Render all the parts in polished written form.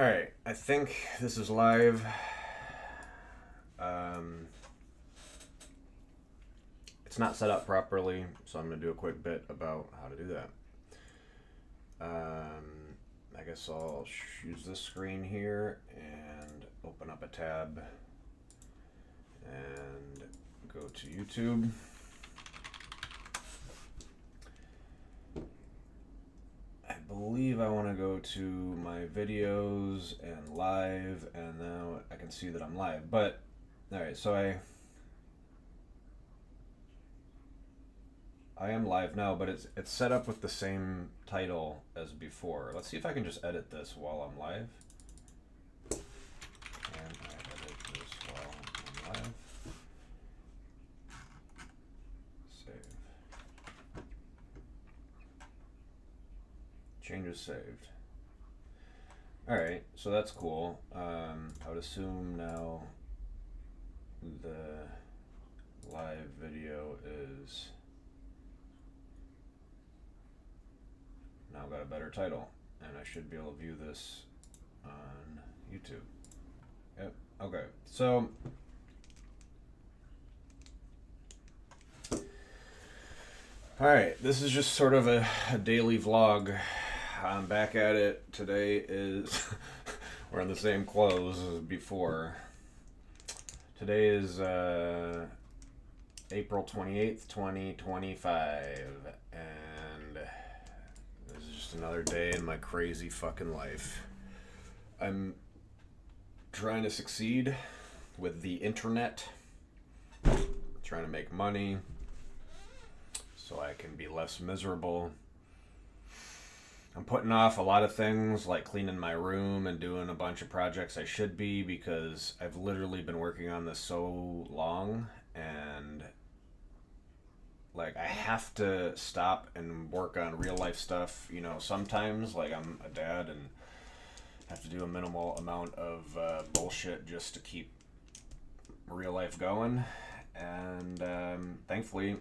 Alright, I think this is live. Um, it's not set up properly, so I'm going to do a quick bit about how to do that. I guess I'll use this screen here and open up a tab and go to YouTube. I believe I want to go to my videos and live, and now I can see that I'm live. But, alright, so I am live now, but it's set up with the same title as before. Let's see if I can just edit this while I'm live. Can I edit this while I'm live? Save. Changes saved. Alright, so that's cool. I would assume now the live video is now got a better title, and I should be able to view this on YouTube. Yep, okay, so alright, this is just sort of a daily vlog. I'm back at it. Today is we're in the same clothes as before. Today is April 28th, 2025, and this is just another day in my crazy fucking life. I'm trying to succeed with the internet, trying to make money so I can be less miserable. I'm putting off a lot of things like cleaning my room and doing a bunch of projects I should be, because I've literally been working on this so long, and like I have to stop and work on real life stuff, you know, sometimes. Like I'm a dad and have to do a minimal amount of bullshit just to keep real life going, and thankfully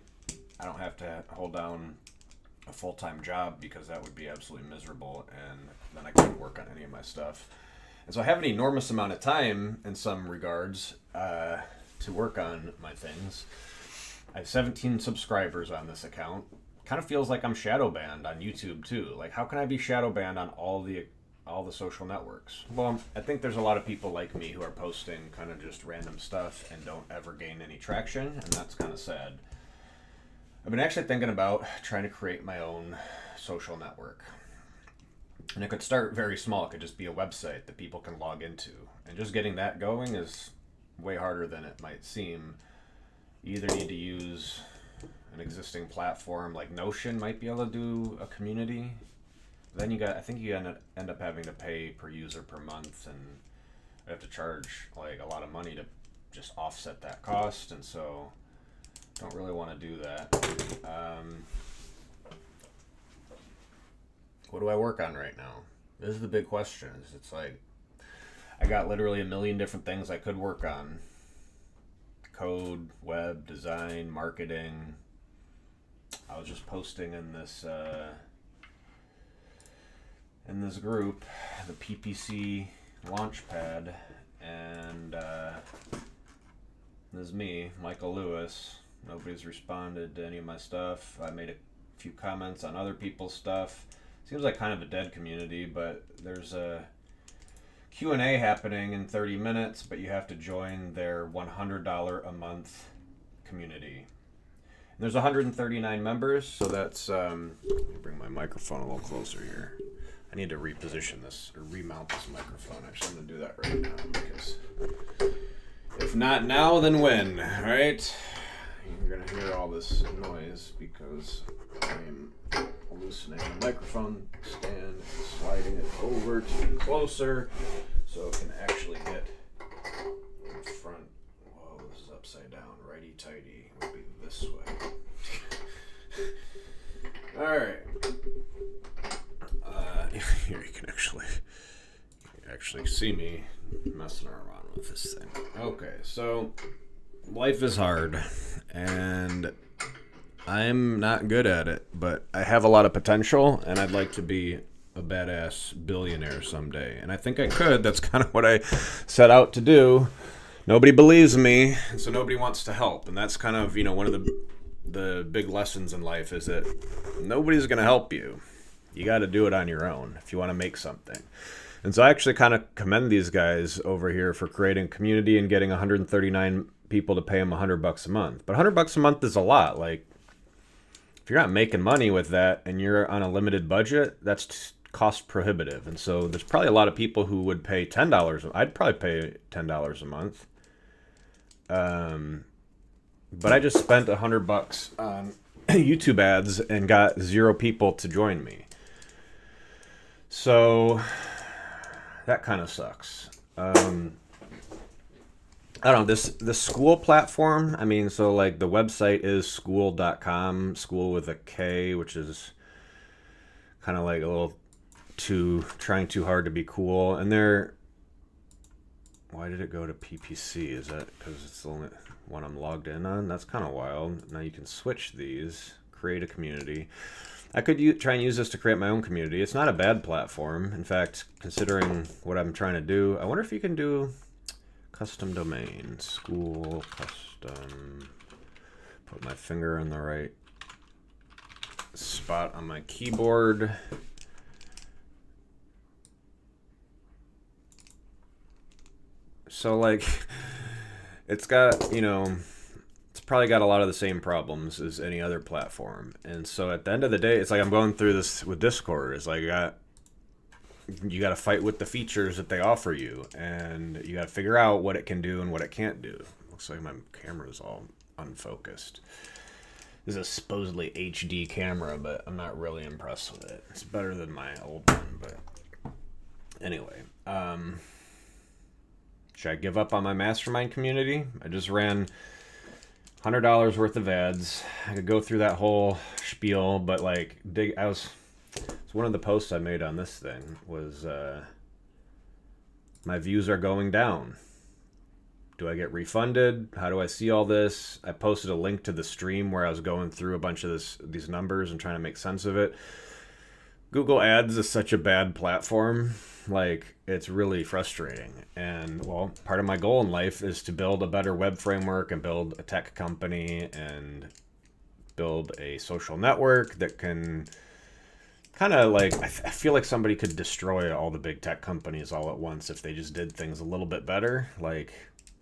I don't have to hold down a full-time job, because that would be absolutely miserable, and then I couldn't work on any of my stuff. And so I have an enormous amount of time in some regards to work on my things. I have 17 subscribers on this account. Kind of feels like I'm shadow banned on YouTube too. Like, how can I be shadow banned on all the social networks? Well, I think there's a lot of people like me who are posting kind of just random stuff and don't ever gain any traction, and that's kind of sad. I've been actually thinking about trying to create my own social network. And it could start very small. It could just be a website that people can log into. And just getting that going is way harder than it might seem. You either need to use an existing platform, like Notion might be able to do a community. Then I think you end up having to pay per user per month, and I have to charge like a lot of money to just offset that cost, and so don't really want to do that. What do I work on right now? This is the big question. It's like I got literally a million different things I could work on. Code, web, design, marketing. I was just posting in this group, the PPC Launchpad, and this is me, Michael Lewis. Nobody's responded to any of my stuff. I made a few comments on other people's stuff. Seems like kind of a dead community, but there's a Q&A happening in 30 minutes, but you have to join their $100 a month community. And there's 139 members, so that's, let me bring my microphone a little closer here. I need to reposition this, or remount this microphone. Actually, I'm going to do that right now, because if not now, then when, right? You're going to hear all this noise because I'm loosening the microphone stand and sliding it over to be closer so it can actually get in front. Whoa, this is upside down. Righty-tighty would be this way. Alright. Here you can actually see me messing around with this thing. Okay, so life is hard, and I'm not good at it, but I have a lot of potential, and I'd like to be a badass billionaire someday. And I think I could. That's kind of what I set out to do. Nobody believes me, and so nobody wants to help. And that's kind of, one of the big lessons in life is that nobody's going to help you. You got to do it on your own if you want to make something. And so I actually kind of commend these guys over here for creating community and getting 139 people to pay them $100 a month. But $100 a month is a lot. Like, if you're not making money with that and you're on a limited budget, that's cost prohibitive. And so there's probably a lot of people who would pay $10. I'd probably pay $10 a month. But I just spent $100 on YouTube ads and got 0 people to join me. So that kind of sucks. I don't know, this school platform, I mean, so like the website is school.com, school with a K, which is kind of like a little trying too hard to be cool. And why did it go to PPC? Is that because it's the only one I'm logged in on? That's kind of wild. Now you can switch these, create a community. I could try and use this to create my own community. It's not a bad platform. In fact, considering what I'm trying to do, I wonder if you can do custom domain, school, custom. Put my finger in the right spot on my keyboard. So like, it's got, it's probably got a lot of the same problems as any other platform. And so at the end of the day, it's like I'm going through this with Discord. It's like you got to fight with the features that they offer you, and you got to figure out what it can do and what it can't do. Looks like my camera's all unfocused. This is a supposedly HD camera, but I'm not really impressed with it. It's better than my old one, but anyway. Should I give up on my mastermind community? I just ran $100 worth of ads. I could go through that whole spiel, but like, it's one of the posts I made on this thing was, my views are going down. Do I get refunded? How do I see all this? I posted a link to the stream where I was going through a bunch of these numbers and trying to make sense of it. Google Ads is such a bad platform. Like, it's really frustrating. And, well, part of my goal in life is to build a better web framework and build a tech company and build a social network that can kind of like, I feel like somebody could destroy all the big tech companies all at once if they just did things a little bit better. Like,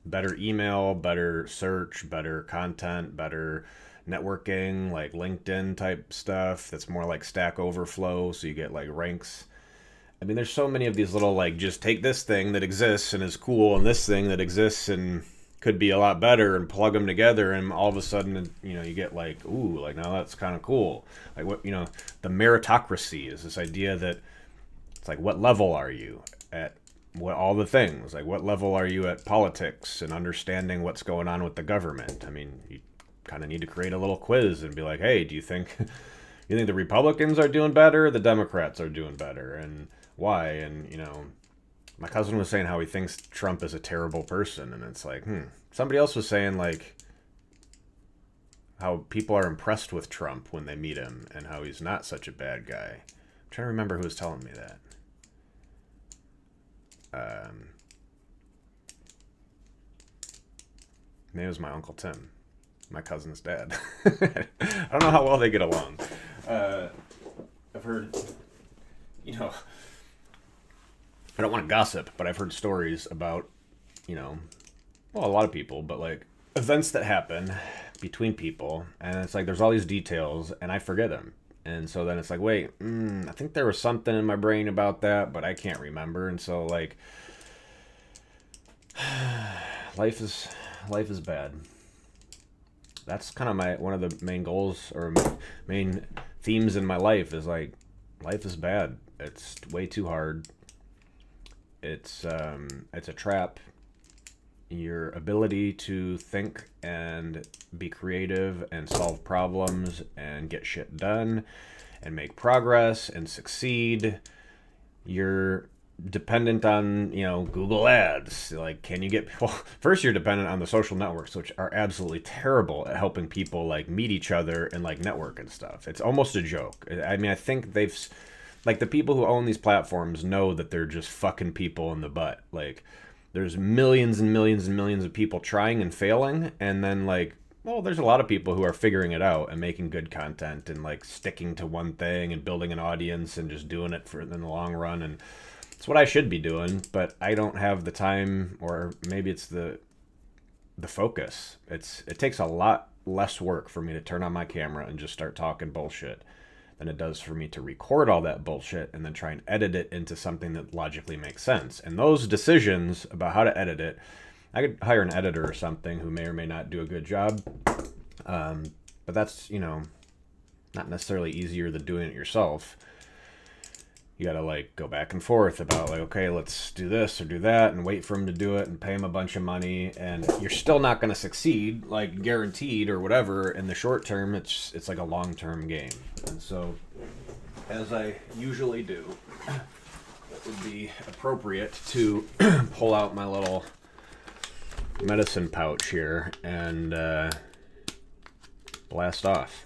better email, better search, better content, better networking, like LinkedIn type stuff that's more like Stack Overflow, so you get like ranks. I mean, there's so many of these little, like, just take this thing that exists and is cool and this thing that exists and could be a lot better and plug them together, and all of a sudden, you get like, ooh, like, now that's kind of cool. Like, what, the meritocracy is this idea that it's like, what level are you at all the things? Like, what level are you at politics and understanding what's going on with the government? I mean, you kind of need to create a little quiz and be like, hey, do you think the Republicans are doing better or the Democrats are doing better? And why? And, my cousin was saying how he thinks Trump is a terrible person. And it's like, Somebody else was saying, like, how people are impressed with Trump when they meet him and how he's not such a bad guy. I'm trying to remember who was telling me that. Maybe it was my Uncle Tim, my cousin's dad. I don't know how well they get along. I've heard, I don't want to gossip, but I've heard stories about, a lot of people, but like events that happen between people, and it's like there's all these details, and I forget them. And so then it's like, wait, I think there was something in my brain about that, but I can't remember. And so like, life is bad. That's kind of one of the main goals or main themes in my life is like, life is bad. It's way too hard. It's a trap. Your ability to think and be creative and solve problems and get shit done and make progress and succeed, you're dependent on, Google Ads. Like, can you get people? First, you're dependent on the social networks, which are absolutely terrible at helping people like meet each other and like network and stuff. It's almost a joke. I mean, I think like the people who own these platforms know that they're just fucking people in the butt. Like there's millions and millions and millions of people trying and failing, and then like, well, there's a lot of people who are figuring it out and making good content and like sticking to one thing and building an audience and just doing it for in the long run. And it's what I should be doing, but I don't have the time, or maybe it's the focus. It takes a lot less work for me to turn on my camera and just start talking bullshit than it does for me to record all that bullshit and then try and edit it into something that logically makes sense. And those decisions about how to edit it, I could hire an editor or something who may or may not do a good job. But that's, not necessarily easier than doing it yourself. You gotta like go back and forth about like, okay, let's do this or do that and wait for him to do it and pay him a bunch of money, and you're still not gonna succeed, like guaranteed or whatever in the short term. It's like a long-term game. And so, as I usually do, it would be appropriate to pull out my little medicine pouch here and blast off.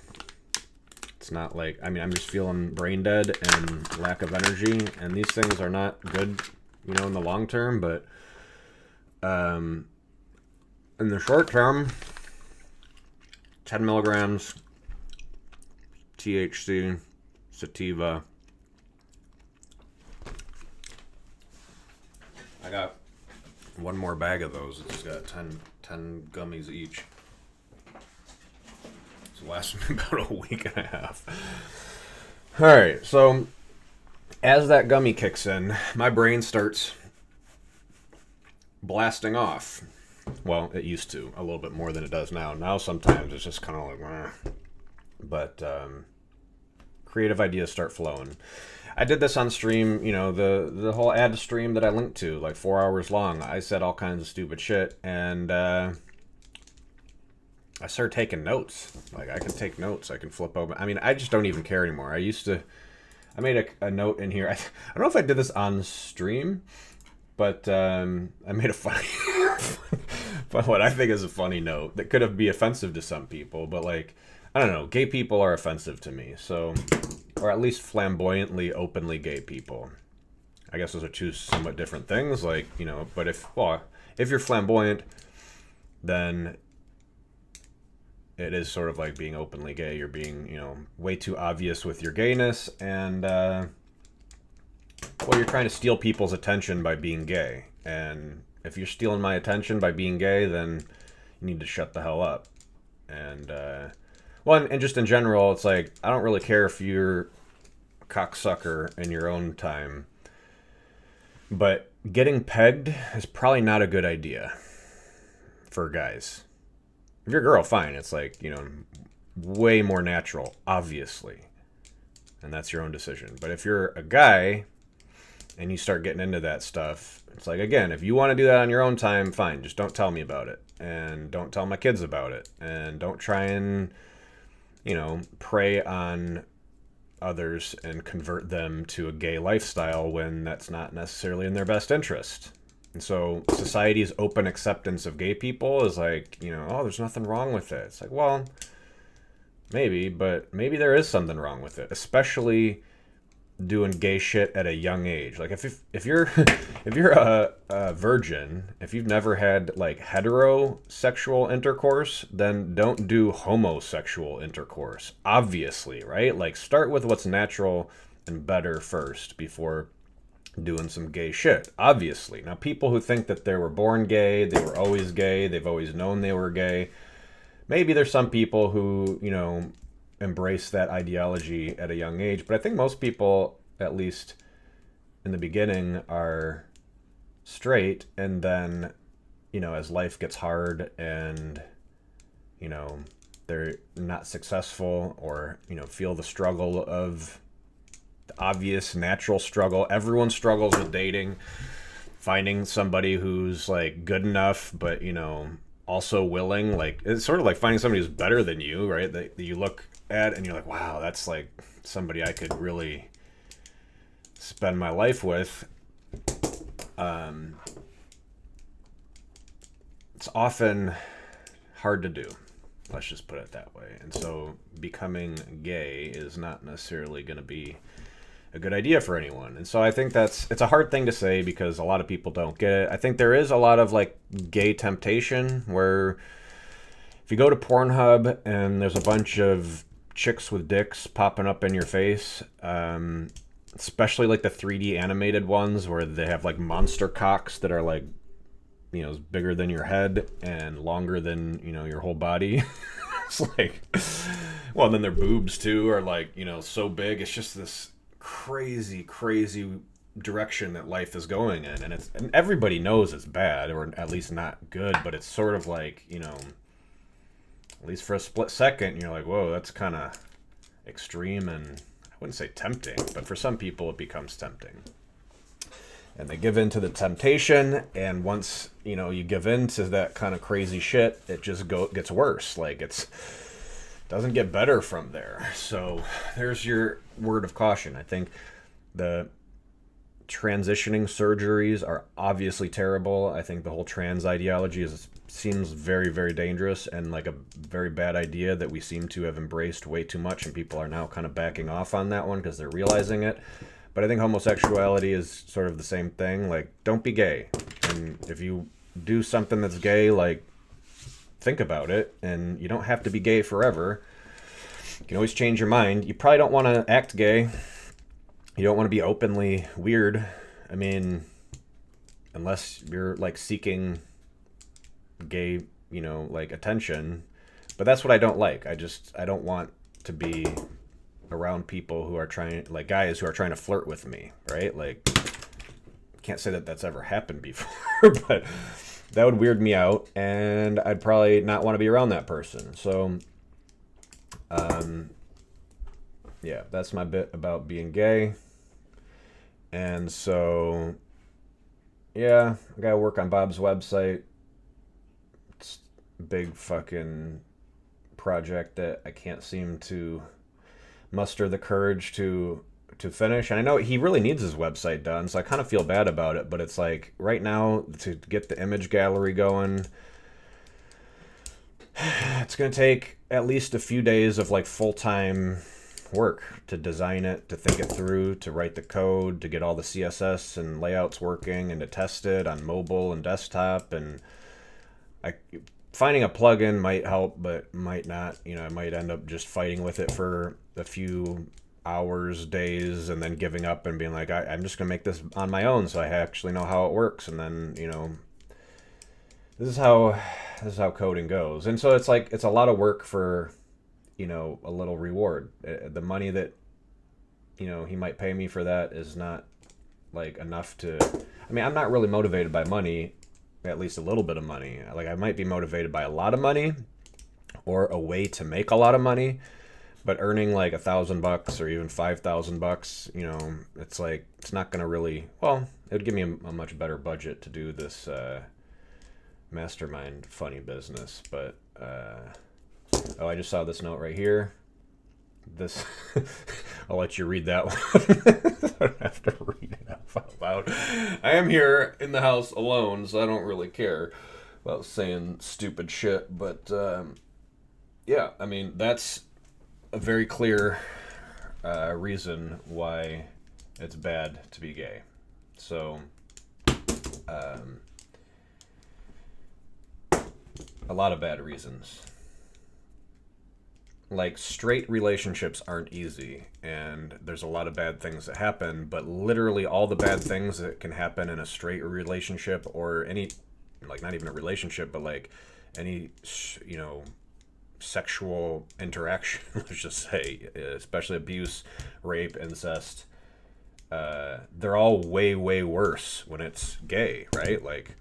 It's not like, I'm just feeling brain dead and lack of energy, and these things are not good, in the long term, but in the short term, 10 milligrams THC, sativa. I got one more bag of those. It's got 10 gummies each. Lasted me about a week and a half. Alright, so as that gummy kicks in, my brain starts blasting off. Well, it used to, a little bit more than it does now. Now sometimes it's just kind of like, meh. But creative ideas start flowing. I did this on stream, the whole ad stream that I linked to, like 4 hours long. I said all kinds of stupid shit, and I started taking notes. Like, I can take notes. I can flip over. I just don't even care anymore. I made a note in here. I don't know if I did this on stream, but I made a funny, what I think is a funny note that could be offensive to some people. But, like, I don't know. Gay people are offensive to me. So, or at least flamboyantly, openly gay people. I guess those are two somewhat different things. Like, but if you're flamboyant, then it is sort of like being openly gay. You're being, way too obvious with your gayness, and you're trying to steal people's attention by being gay. And if you're stealing my attention by being gay, then you need to shut the hell up. And and just in general, it's like, I don't really care if you're a cocksucker in your own time, but getting pegged is probably not a good idea for guys. If you're a girl, fine. It's like, way more natural, obviously. And that's your own decision. But if you're a guy and you start getting into that stuff, it's like, again, if you want to do that on your own time, fine. Just don't tell me about it. And don't tell my kids about it. And don't try and, prey on others and convert them to a gay lifestyle when that's not necessarily in their best interest. And so society's open acceptance of gay people is like, oh, there's nothing wrong with it. It's like, well, maybe, but maybe there is something wrong with it, especially doing gay shit at a young age. Like if you're a virgin, if you've never had like heterosexual intercourse, then don't do homosexual intercourse. Obviously, right? Like start with what's natural and better first before doing some gay shit, obviously. Now, people who think that they were born gay, they were always gay, they've always known they were gay, maybe there's some people who, embrace that ideology at a young age, but I think most people, at least in the beginning, are straight, and then, as life gets hard and, they're not successful or, feel the struggle of the obvious natural struggle. Everyone struggles with dating, finding somebody who's like good enough, but also willing. Like it's sort of like finding somebody who's better than you, right? That you look at and you're like, wow, that's like somebody I could really spend my life with. It's often hard to do. Let's just put it that way. And so becoming gay is not necessarily going to be a good idea for anyone. And so I think it's a hard thing to say because a lot of people don't get it. I think there is a lot of like gay temptation where if you go to Pornhub and there's a bunch of chicks with dicks popping up in your face, especially like the 3D animated ones where they have like monster cocks that are like, bigger than your head and longer than, your whole body. It's like, well, and then their boobs too are like, so big. It's just this crazy direction that life is going in. And everybody knows it's bad, or at least not good, but it's sort of like, at least for a split second, you're like, whoa, that's kind of extreme, and I wouldn't say tempting, but for some people it becomes tempting. And they give in to the temptation, and once, you give in to that kind of crazy shit, it just gets worse. Like, doesn't get better from there. So there's your word of caution. I think the transitioning surgeries are obviously terrible. I think the whole trans ideology seems very, very dangerous and like a very bad idea that we seem to have embraced way too much, and people are now kind of backing off on that one because they're realizing it. But I think homosexuality is sort of the same thing. Like, don't be gay. And if you do something that's gay, like, think about it. And you don't have to be gay forever. You can always change your mind. You probably don't want to act gay. You don't want to be openly weird. I mean, unless you're, like, seeking gay, like, attention. But that's what I don't like. I don't want to be around people who are like guys who are trying to flirt with me, right? Like, can't say that that's ever happened before, but that would weird me out, and I'd probably not want to be around that person. So, yeah, that's my bit about being gay. And so, yeah, I gotta work on Bob's website. It's a big fucking project that I can't seem to muster the courage to finish. And I know he really needs his website done, so I kind of feel bad about it, but it's like right now to get the image gallery going, it's going to take at least a few days of like full-time work to design it, to think it through, to write the code, to get all the CSS and layouts working, and to test it on mobile and desktop. And finding a plugin might help, but might not. I might end up just fighting with it for a few hours, days, and then giving up and being like, I'm just going to make this on my own so I actually know how it works. And then, this is how coding goes. And so it's like, it's a lot of work for, a little reward. The money that, he might pay me for that is not like enough to, I'm not really motivated by money. At least a little bit of money. Like, I might be motivated by a lot of money or a way to make a lot of money, but earning like $1,000 or even $5,000, it's like, it's not going to really, well, it would give me a much better budget to do this mastermind funny business. But, I just saw this note right here. This, I'll let you read that one. I don't have to read it out loud. I am here in the house alone, so I don't really care about saying stupid shit. But yeah, that's a very clear reason why it's bad to be gay. So, a lot of bad reasons. Like, straight relationships aren't easy, and there's a lot of bad things that happen, but literally all the bad things that can happen in a straight relationship, or any, like, not even a relationship, but like any, sexual interaction, let's just say, especially abuse, rape, incest, they're all way, way worse when it's gay, right? Like,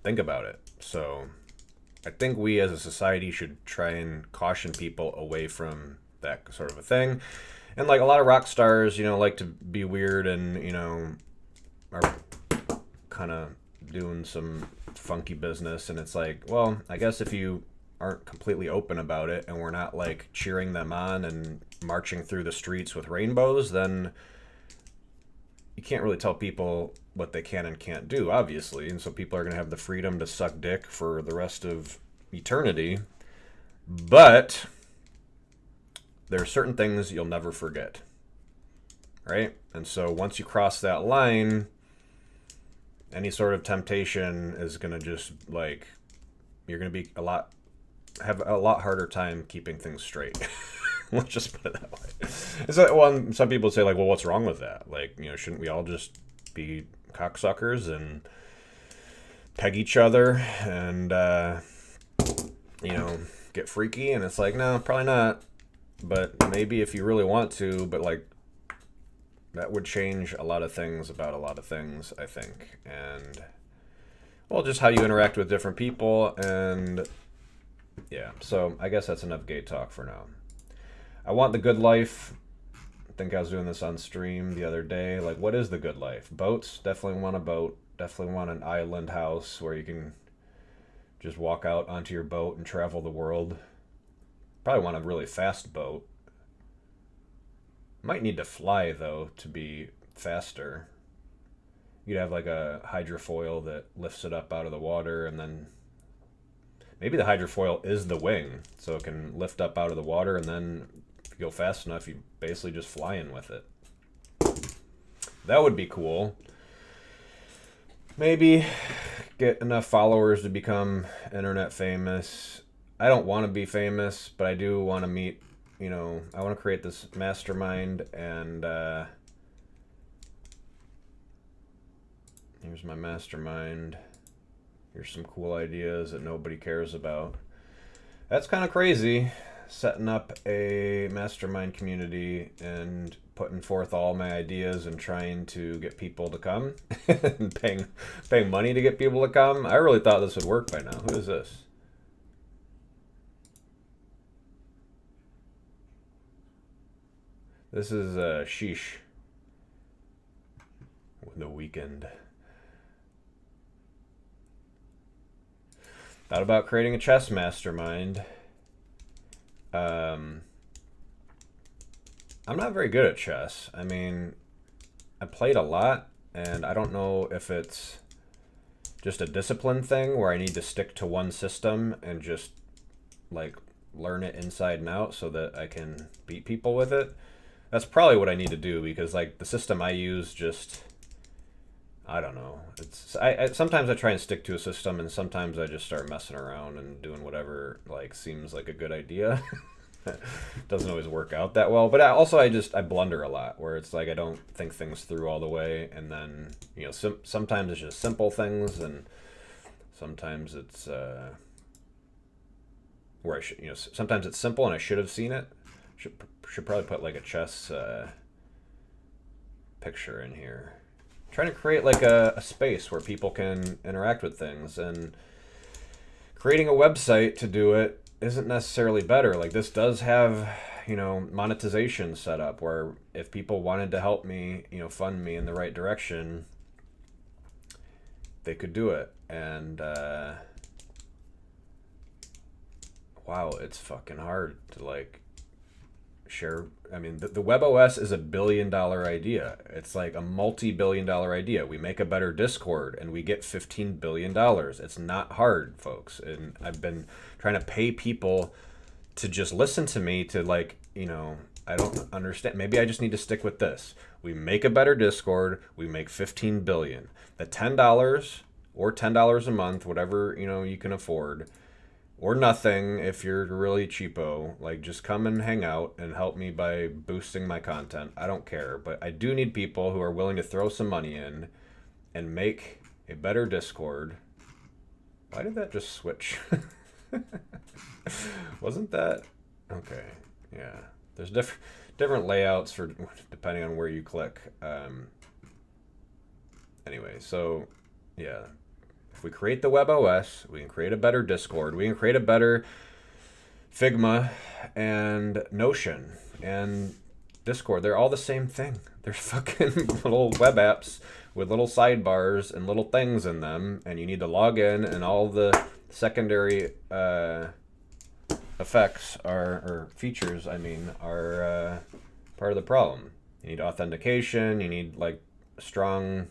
think about it. So I think we as a society should try and caution people away from that sort of a thing. And like a lot of rock stars, like to be weird and, are kind of doing some funky business. And it's like, well, I guess if you aren't completely open about it and we're not like cheering them on and marching through the streets with rainbows, then you can't really tell people what they can and can't do, obviously. And so people are going to have the freedom to suck dick for the rest of eternity. But there are certain things you'll never forget. right? And so once you cross that line, any sort of temptation is going to just like, you're going to be have a lot harder time keeping things straight. Let's just put it that way. So, well, some people say like, well, what's wrong with that? Like, shouldn't we all just be cocksuckers and peg each other and, get freaky? And it's like, no, probably not. But maybe if you really want to, but like, that would change a lot of things about a lot of things, I think. And, well, just how you interact with different people. And, yeah, so I guess that's enough gay talk for now. I want the good life. I think I was doing this on stream the other day. Like, what is the good life? Boats. Definitely want a boat. Definitely want an island house where you can just walk out onto your boat and travel the world. Probably want a really fast boat. Might need to fly, though, to be faster. You'd have like a hydrofoil that lifts it up out of the water, and then maybe the hydrofoil is the wing, so it can lift up out of the water, and then if you go fast enough, you basically just fly in with it. That would be cool. Maybe get enough followers to become internet famous. I don't want to be famous, but I do want to meet, I want to create this mastermind, and here's my mastermind. Here's some cool ideas that nobody cares about. That's kind of crazy, setting up a mastermind community and putting forth all my ideas and trying to get people to come and paying money to get people to come. I really thought this would work by now. Who is this? This is Sheesh with The Weeknd. Thought about creating a chess mastermind. I'm not very good at chess. I mean, I played a lot, and I don't know if it's just a discipline thing where I need to stick to one system and just like learn it inside and out so that I can beat people with it. That's probably what I need to do, because like the system I use just, I don't know. I sometimes I try and stick to a system, and sometimes I just start messing around and doing whatever like seems like a good idea. Doesn't always work out that well, but I blunder a lot, where it's like I don't think things through all the way, and then sometimes it's just simple things, and sometimes it's where I should sometimes it's simple and I should have seen it. Should probably put like a chess picture in here. Trying to create like a space where people can interact with things, and creating a website to do it isn't necessarily better. Like, this does have, monetization set up where if people wanted to help me, fund me in the right direction, they could do it. And wow, it's fucking hard to like share. I mean, the WebOS is $1 billion idea. It's like a multi-billion-dollar idea. We make a better Discord and we get $15 billion. It's not hard, folks. And I've been trying to pay people to just listen to me to like, I don't understand. Maybe I just need to stick with this. We make a better Discord. We make $15 billion. The $10 or $10 a month, whatever, you can afford, or nothing if you're really cheapo, like just come and hang out and help me by boosting my content. I don't care, but I do need people who are willing to throw some money in and make a better Discord. Why did that just switch? Wasn't that okay? Yeah, there's different layouts for depending on where you click. Anyway, so yeah. If we create the WebOS, we can create a better Discord. We can create a better Figma and Notion and Discord. They're all the same thing. They're fucking little web apps with little sidebars and little things in them, and you need to log in, and all the secondary effects or features, are part of the problem. You need authentication. You need like strong.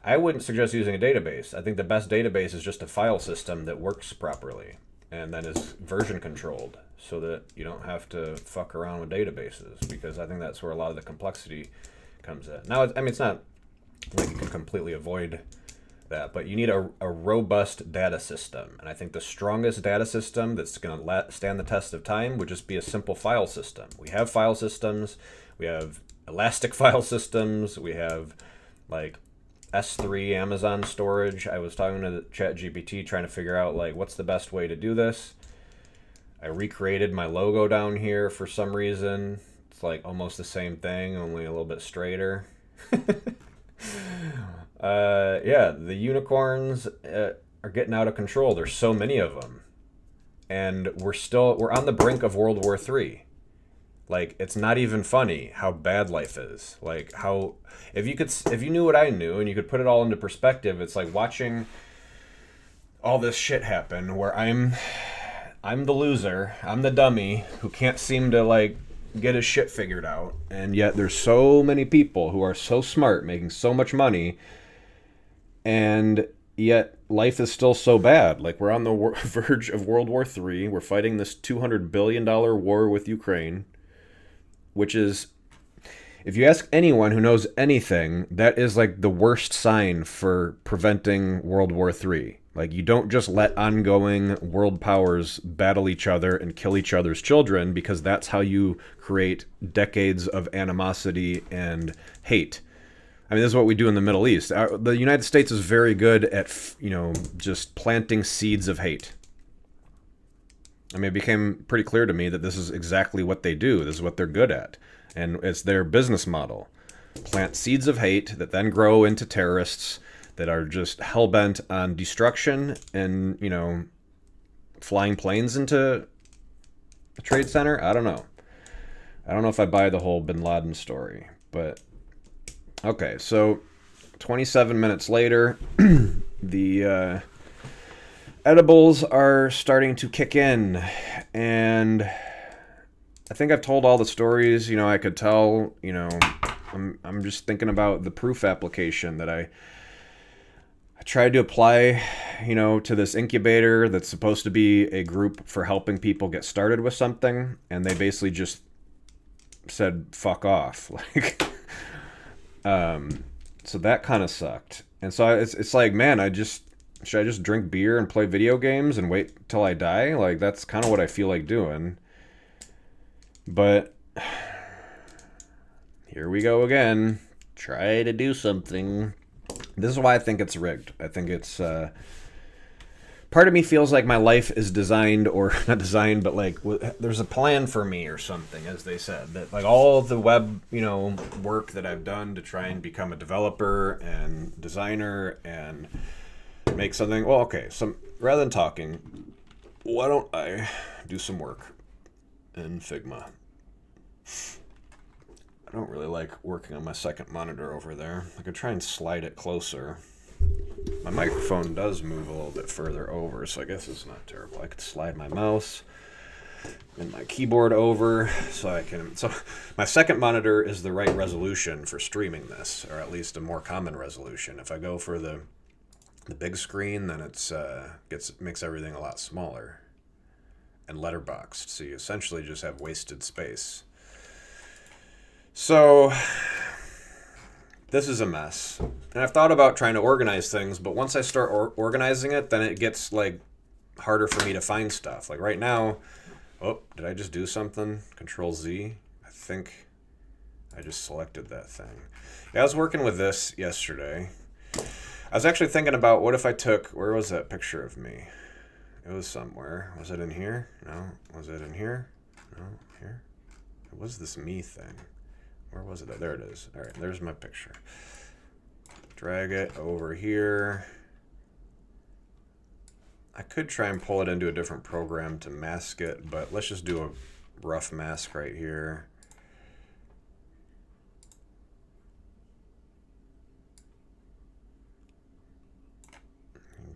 I wouldn't suggest using a database. I think the best database is just a file system that works properly and then is version controlled so that you don't have to fuck around with databases, because I think that's where a lot of the complexity comes in. Now, I mean, it's not like you can completely avoid that, but you need a robust data system. And I think the strongest data system that's going to stand the test of time would just be a simple file system. We have file systems. We have elastic file systems. We have like S3 Amazon storage. I was talking to ChatGPT trying to figure out like what's the best way to do this. I recreated my logo down here for some reason. It's like almost the same thing, only a little bit straighter. Yeah, the unicorns are getting out of control. There's so many of them, and we're on the brink of World War III. Like, it's not even funny how bad life is. Like, how if you knew what I knew and you could put it all into perspective, it's like watching all this shit happen where I'm the loser, I'm the dummy who can't seem to like get his shit figured out, and yet there's so many people who are so smart making so much money, and yet life is still so bad. Like, we're on the verge of World War III. We're fighting this $200 billion war with Ukraine, which is, if you ask anyone who knows anything, that is like the worst sign for preventing World War III. Like, you don't just let ongoing world powers battle each other and kill each other's children, because that's how you create decades of animosity and hate. I mean, this is what we do in the Middle East. The United States is very good at, just planting seeds of hate. I mean, it became pretty clear to me that this is exactly what they do. This is what they're good at. And it's their business model. Plant seeds of hate that then grow into terrorists that are just hell-bent on destruction and, flying planes into the Trade Center. I don't know. I don't know if I buy the whole Bin Laden story. But, okay, so 27 minutes later, the edibles are starting to kick in. And I think I've told all the stories, I could tell. I'm just thinking about the proof application that I tried to apply, to this incubator that's supposed to be a group for helping people get started with something, and they basically just said fuck off. Like, so that kind of sucked. And so it's like, man, should I just drink beer and play video games and wait till I die? Like, that's kind of what I feel like doing. But here we go again. Try to do something. This is why I think it's rigged. I think it's part of me feels like my life is designed, or not designed, but like there's a plan for me or something, as they said. That like all the web, work that I've done to try and become a developer and designer and make something. Well, okay, so rather than talking, why don't I do some work in Figma? I don't really like working on my second monitor over there. I could try and slide it closer. My microphone does move a little bit further over, so I guess it's not terrible. I could slide my mouse and my keyboard over so my second monitor is the right resolution for streaming this, or at least a more common resolution. If I go for the big screen, then it's makes everything a lot smaller and letterboxed, so you essentially just have wasted space. So this is a mess, and I've thought about trying to organize things, but once I start organizing it, then it gets like harder for me to find stuff. Like right now, did I just do something? Control Z. I think I just selected that thing. Yeah, I was working with this yesterday. I was actually thinking about what if I where was that picture of me? It was somewhere. Was it in here? No. Was it in here? No. Here? It was this me thing. Where was it? There it is. All right, there's my picture. Drag it over here. I could try and pull it into a different program to mask it, but let's just do a rough mask right here.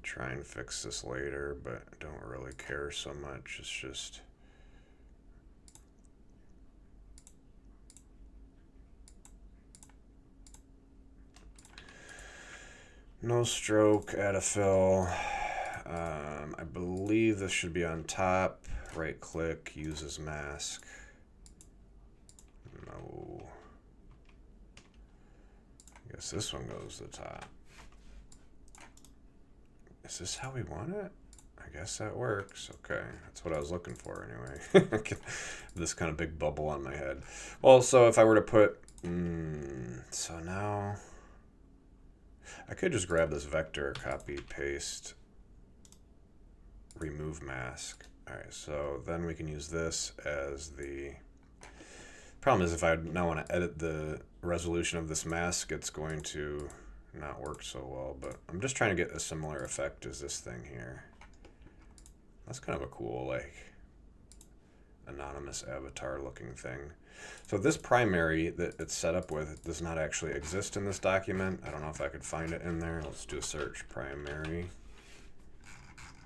Try and fix this later, but I don't really care so much. It's just no stroke, add a fill. I believe this should be on top. Right click, use as mask. No. I guess this one goes to the top. Is this how we want it? I guess that works. Okay, that's what I was looking for anyway. This kind of big bubble on my head. Well, so if I were to put... so now... I could just grab this vector, copy, paste, remove mask. All right, so then we can use this as the... Problem is if I now want to edit the resolution of this mask, it's going to not work so well, but I'm just trying to get a similar effect as this thing here. That's kind of a cool, like, anonymous avatar looking thing. So this primary that it's set up with does not actually exist in this document. I don't know if I could find it in there. Let's do a search, primary.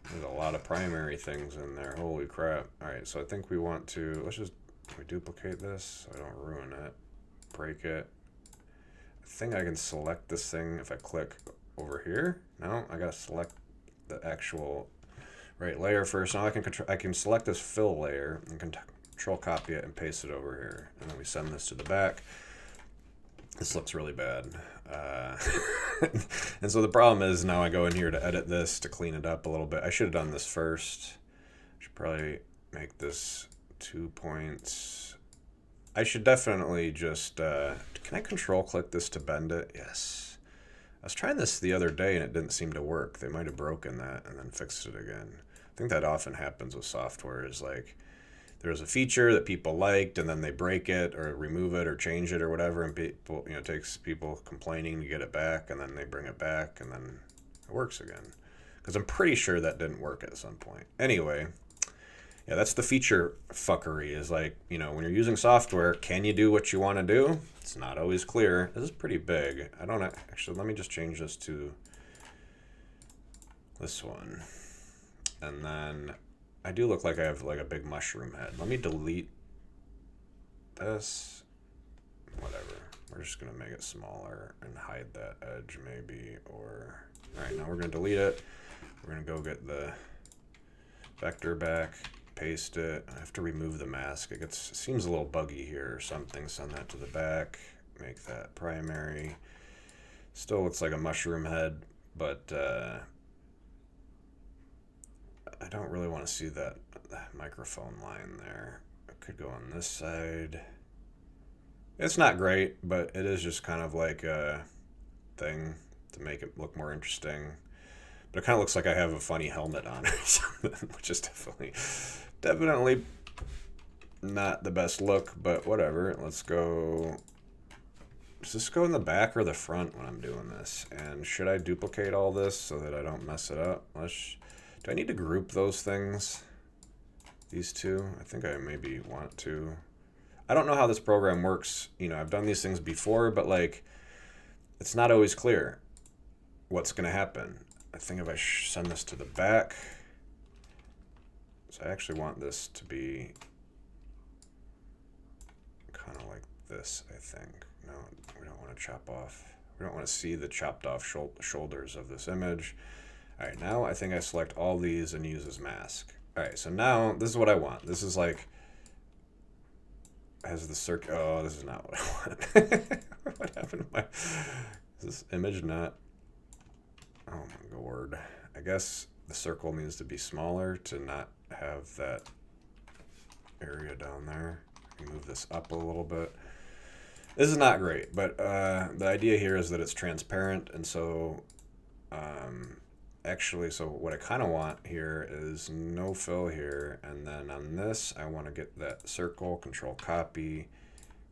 There's a lot of primary things in there. Holy crap. All right, so I think we want to, let's just, we duplicate this so I don't ruin it. Break it. I think I can select this thing if I click over here. No, I gotta select the actual right layer first. Now I can select this fill layer and control copy it and paste it over here. And then we send this to the back. This looks really bad. And so the problem is now I go in here to edit this to clean it up a little bit. I should have done this first. Should probably make this 2 points. I should definitely just, can I control click this to bend it? Yes. I was trying this the other day and it didn't seem to work. They might have broken that and then fixed it again. I think that often happens with software is like, there's a feature that people liked and then they break it or remove it or change it or whatever, and people, you know, it takes people complaining to get it back, and then they bring it back and then it works again. Because I'm pretty sure that didn't work at some point. Anyway, yeah, that's the feature fuckery is like, you know, when you're using software, can you do what you want to do? It's not always clear. This is pretty big. I don't actually, let me just change this to this one. And then I do look like I have like a big mushroom head. Let me delete this. Whatever. We're just going to make it smaller and hide that edge maybe. Or, all right, now we're going to delete it. We're going to go get the vector back, paste it. I have to remove the mask. It seems a little buggy here or something. Send that to the back. Make that primary. Still looks like a mushroom head, but I don't really want to see that microphone line there. I could go on this side. It's not great, but it is just kind of like a thing to make it look more interesting. But it kind of looks like I have a funny helmet on or something, which is definitely not the best look, but whatever. Let's go. Does this go in the back or the front when I'm doing this? And should I duplicate all this so that I don't mess it up? Do I need to group those things? These two? I think I maybe want to. I don't know how this program works. You know, I've done these things before, but like, it's not always clear what's going to happen. I think if I send this to the back, so I actually want this to be kind of like this, I think. No, we don't want to chop off. We don't want to see the chopped off shoulders of this image. All right, now I think I select all these and use as mask. All right, so now this is what I want. This is like, has the circle, oh, this is not what I want. What happened to my, is this image not, oh my lord. I guess the circle needs to be smaller to not have that area down there. Move this up a little bit. This is not great, but the idea here is that it's transparent, and so actually, so what I kind of want here is no fill here, and then on this, I want to get that circle, control copy,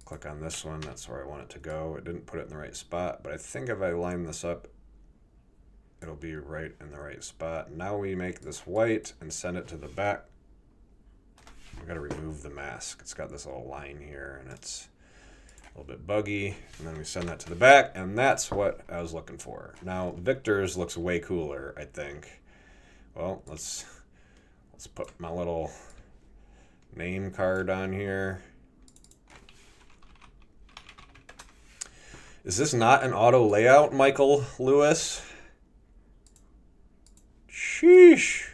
click on this one, that's where I want it to go. It didn't put it in the right spot, but I think if I line this up, it'll be right in the right spot. Now we make this white and send it to the back. We got to remove the mask. It's got this little line here, and it's a little bit buggy, and then we send that to the back, and that's what I was looking for. Now, Victor's looks way cooler, I think. Well, let's put my little name card on here. Is this not an auto layout, Michael Lewis? Sheesh.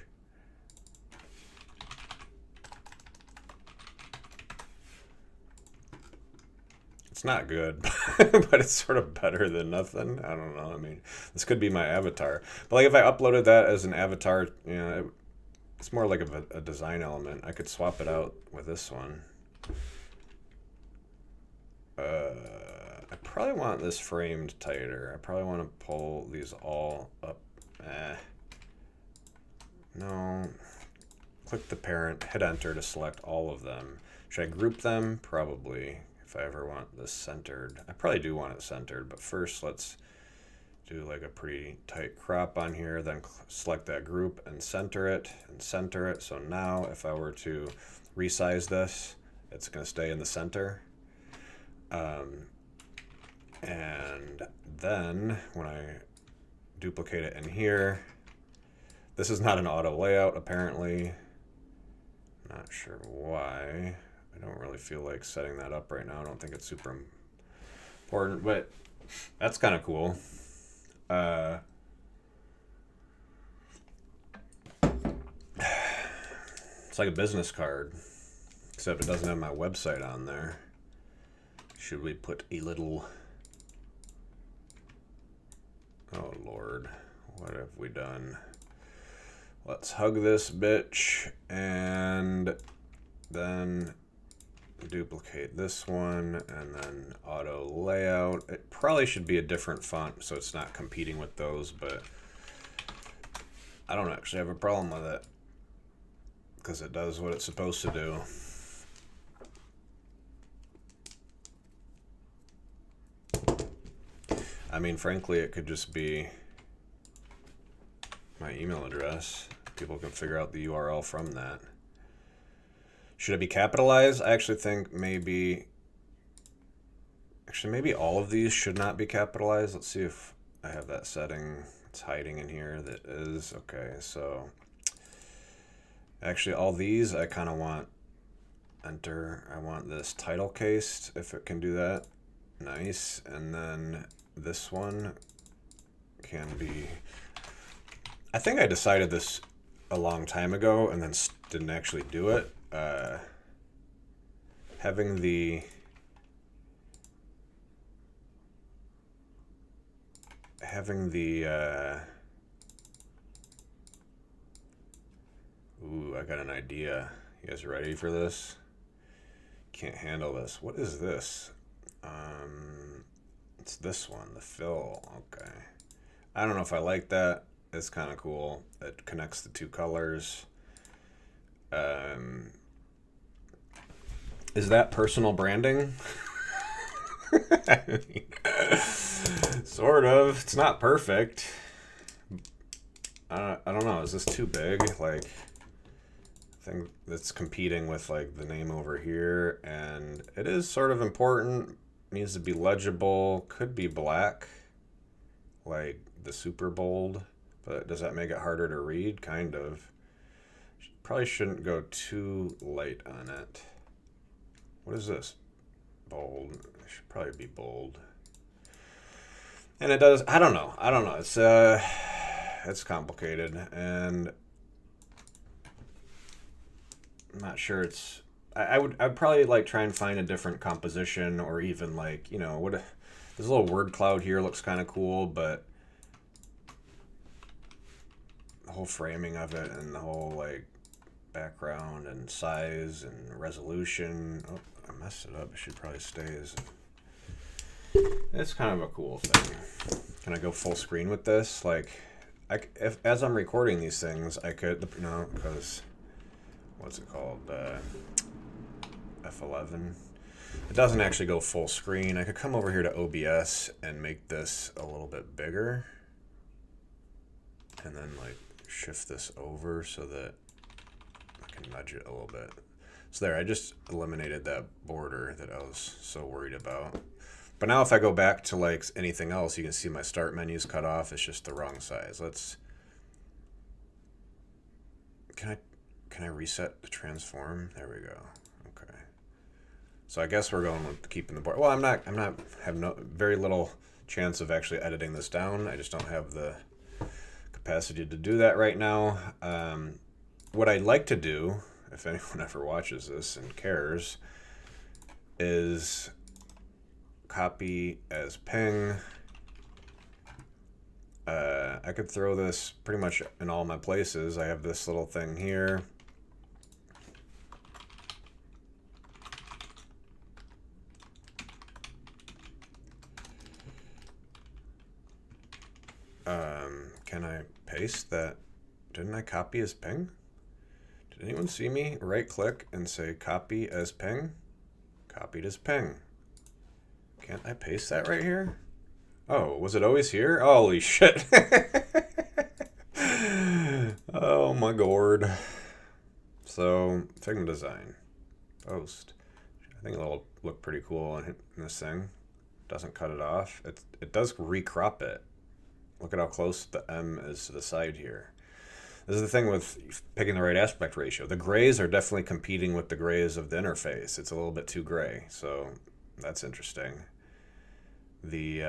It's not good, but it's sort of better than nothing. I don't know. I mean, this could be my avatar. But like if I uploaded that as an avatar, you know, it's more like a design element. I could swap it out with this one. I probably want this framed tighter. I probably want to pull these all up. No. Click the parent, hit enter to select all of them. Should I group them? Probably, if I ever want this centered. I probably do want it centered, but first let's do like a pretty tight crop on here, then select that group and center it, So now if I were to resize this, it's going to stay in the center. And then when I duplicate it in here, this is not an auto layout apparently. Not sure why. I don't really feel like setting that up right now. I don't think it's super important, but that's kind of cool. It's like a business card, except it doesn't have my website on there. Should we put a little... Oh Lord, what have we done? Let's hug this bitch and then duplicate this one and then auto layout. It probably should be a different font so it's not competing with those, but I don't actually have a problem with it because it does what it's supposed to do. I mean, frankly, it could just be my email address. People can figure out the URL from that. Should it be capitalized? I actually think maybe all of these should not be capitalized. Let's see if I have that setting. It's hiding in here. That is okay. So actually all these I kind of want enter. I want this title cased if it can do that. Nice. And then this one can be... I think I decided this a long time ago and then didn't actually do it. Having the ooh, I got an idea. You guys ready for this? Can't handle this. What is this? It's this one, the fill. Okay. I don't know if I like that. It's kind of cool. It connects the two colors. Is that personal branding? I mean, sort of. It's not perfect. I don't know. Is this too big? Like, I think that's competing with like the name over here, and it is sort of important. Needs to be legible. Could be black, like the super bold. But does that make it harder to read? Kind of. Probably shouldn't go too light on it. What is this? Bold. It should probably be bold. And it does. I don't know. It's complicated, and I'm not sure it's. I'd probably like try and find a different composition, or even like, you know, what. This little word cloud here looks kind of cool, but the whole framing of it and the whole like background and size and resolution. Oh, I messed it up. It should probably stay as... It's kind of a cool thing. Can I go full screen with this? Like, as I'm recording these things, I could... No, because... What's it called? F11. It doesn't actually go full screen. I could come over here to OBS and make this a little bit bigger. And then, like, shift this over so that I can nudge it a little bit. So there, I just eliminated that border that I was so worried about. But now if I go back to like anything else, you can see my start menu's cut off. It's just the wrong size. Can I reset the transform? There we go. Okay. So I guess we're going with keeping the border. Well, have very little chance of actually editing this down. I just don't have the capacity to do that right now. What I'd like to do, if anyone ever watches this and cares, is copy as ping. I could throw this pretty much in all my places. I have this little thing here. Can I paste that? Didn't I copy as ping? Did anyone see me right click and say copy as ping? Copied as ping. Can't I paste that right here? Oh, was it always here? Holy shit. Oh my gourd. So, Figma design. Post. I think it'll look pretty cool in this thing. Doesn't cut it off. It does recrop it. Look at how close the M is to the side here. This is the thing with picking the right aspect ratio. The grays are definitely competing with the grays of the interface. It's a little bit too gray, so that's interesting. The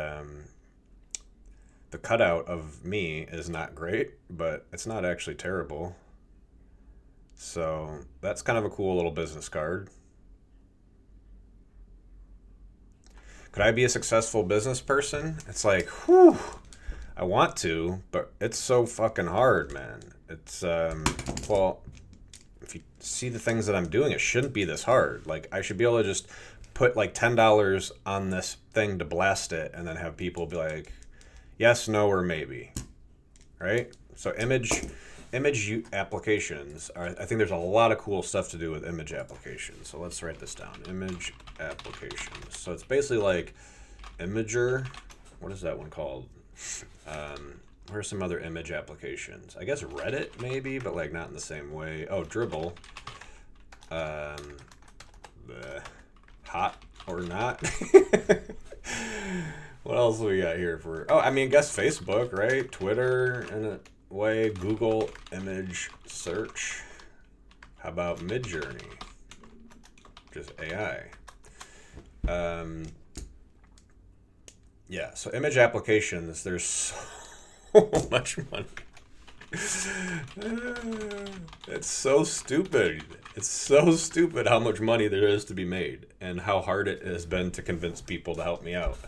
cutout of me is not great, but it's not actually terrible. So that's kind of a cool little business card. Could I be a successful business person? It's like, whew. I want to, but it's so fucking hard, man. It's, well, if you see the things that I'm doing, it shouldn't be this hard. Like, I should be able to just put like $10 on this thing to blast it and then have people be like, yes, no, or maybe, right? So image applications are, I think there's a lot of cool stuff to do with image applications. So let's write this down, image applications. So it's basically like Imager, what is that one called? What are some other image applications? I guess Reddit maybe, but like not in the same way. Oh, Dribbble. Hot or not. What else we got here for? Oh, I mean, I guess Facebook, right? Twitter in a way. Google image search. How about Midjourney? Just AI. Yeah, so image applications, there's so much money. It's so stupid. It's so stupid how much money there is to be made and how hard it has been to convince people to help me out.